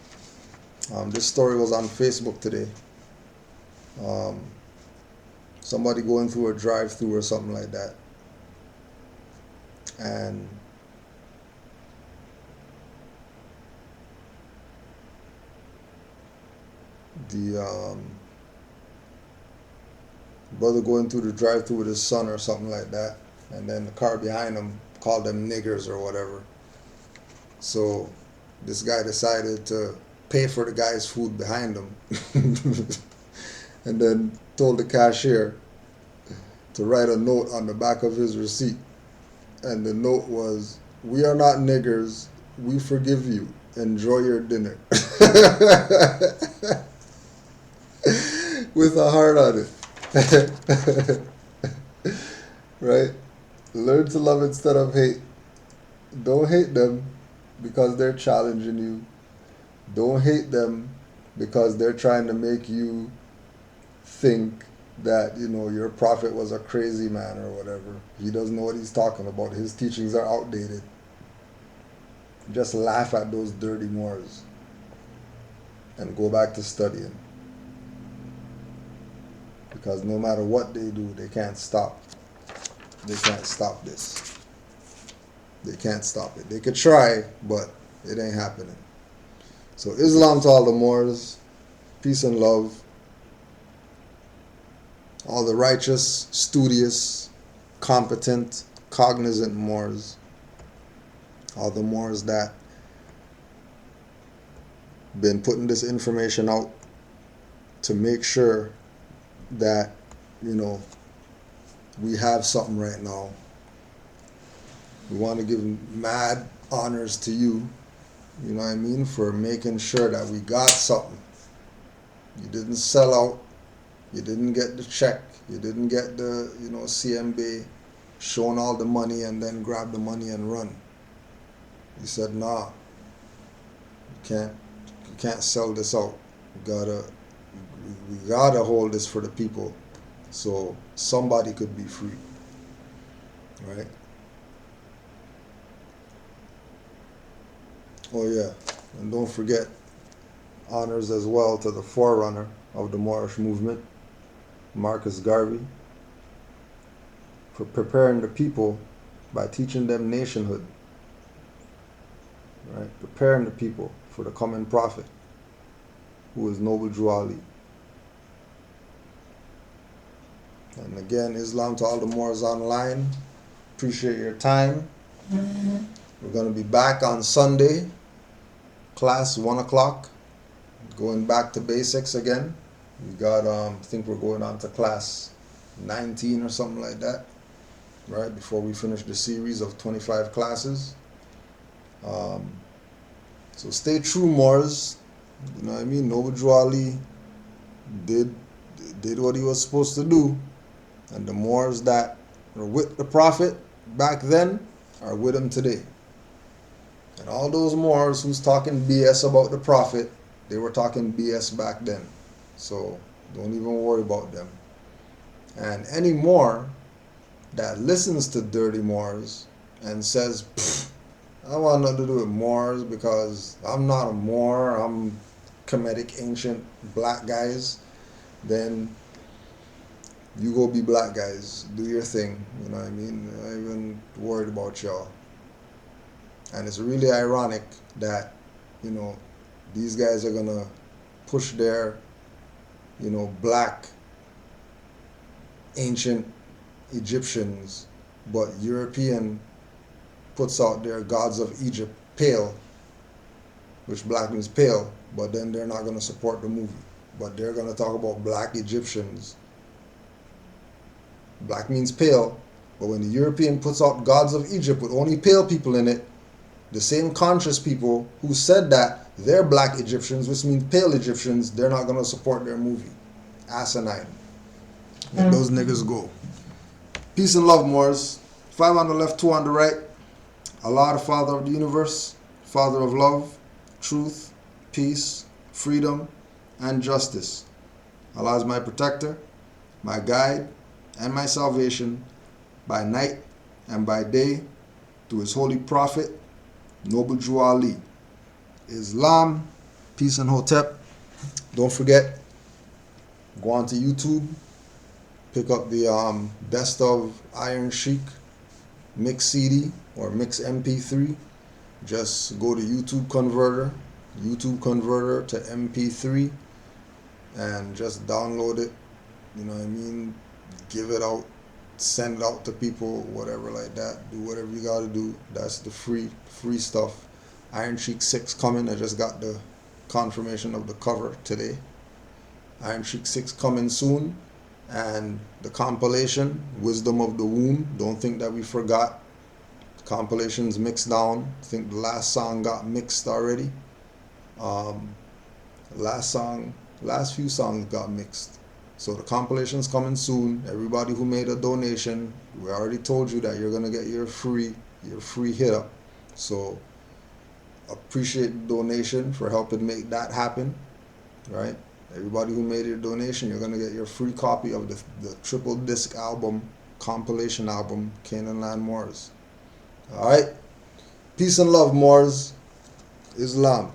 This story was on Facebook today. Somebody going through a drive-through or something like that. And the brother going through the drive-through with his son or something like that. And then the car behind him called them niggers or whatever. So this guy decided to pay for the guy's food behind him. And then told the cashier to write a note on the back of his receipt. And the note was, "We are not niggers. We forgive you. Enjoy your dinner." With a heart on it. Right? Learn to love instead of hate. Don't hate them because they're challenging you. Don't hate them because they're trying to make you think that, you know, your prophet was a crazy man or whatever. He doesn't know what he's talking about. His teachings are outdated. just laugh at those dirty Moors and go back to studying. Because no matter what they do, they can't stop. They can't stop this. They can't stop it. They could try, but it ain't happening. So Islam to all the Moors, peace and love. All the righteous, studious, competent, cognizant Moors. All the Moors that been putting this information out to make sure that, you know, we have something right now. We want to give mad honors to you, you know what I mean, for making sure that we got something. You didn't sell out. You didn't get the check. You didn't get the, you know, CMB showing all the money and then grab the money and run. You said, nah, you can't sell this out. We gotta hold this for the people so somebody could be free, right? Oh yeah, and don't forget honors as well to the forerunner of the Moorish movement, Marcus Garvey, for preparing the people by teaching them nationhood, right? Preparing the people for the coming prophet, who is Noble Drew Ali. And again, Islam to all the Moors online. Appreciate your time. We're going to be back on Sunday, class 1 o'clock, going back to basics again. We got, I think we're going on to class 19 or something like that, right, before we finish the series of 25 classes. So stay true, Moors. You know what I mean? Noble Drew Ali did what he was supposed to do. And the Moors that were with the Prophet back then are with him today. And all those Moors who's talking BS about the Prophet, they were talking BS back then. So don't even worry about them. And any Moor that listens to dirty Moors and says, I want nothing to do with Moors because I'm not a Moor, I'm Kemetic ancient black guys, then you go be black guys, do your thing, you know what I mean? I'm not even worried about y'all. And it's really ironic that, you know, these guys are gonna push their, you know, black ancient Egyptians, but European puts out their gods of Egypt pale, which black means pale, but then they're not gonna support the movie. But they're gonna talk about black Egyptians. Black means pale, but when the European puts out gods of Egypt with only pale people in it, the same conscious people who said that they're black Egyptians, which means pale Egyptians, they're not going to support their movie. Asinine. Let those niggas go. Peace and love, Moors. 5 on the left, 2 on the right. Allah, the Father of the universe, Father of love, truth, peace, freedom, and justice. Allah is my protector, my guide, and my salvation by night and by day through his holy prophet, Noble Drew Ali. Islam, peace and hotep. Don't forget, go on to YouTube, pick up the Best of Iron Sheik mix CD or mix MP3. Just go to YouTube converter to MP3, and just download it, you know what I mean, give it out, send it out to people, whatever like that. Do whatever you gotta do. That's the free stuff. Iron Sheik 6 coming. I just got the confirmation of the cover today. Iron Sheik 6 coming soon. And the compilation, Wisdom of the Womb. Don't think that we forgot. The compilation's mixed down. I think the last song got mixed already. Last few songs got mixed. So the compilation's coming soon. Everybody who made a donation, we already told you that you're gonna get your free hit up. So appreciate the donation for helping make that happen, right? Everybody who made your donation, you're gonna get your free copy of the triple disc album, compilation album, Canaanland Moors. All right. Peace and love, Moors. Islam.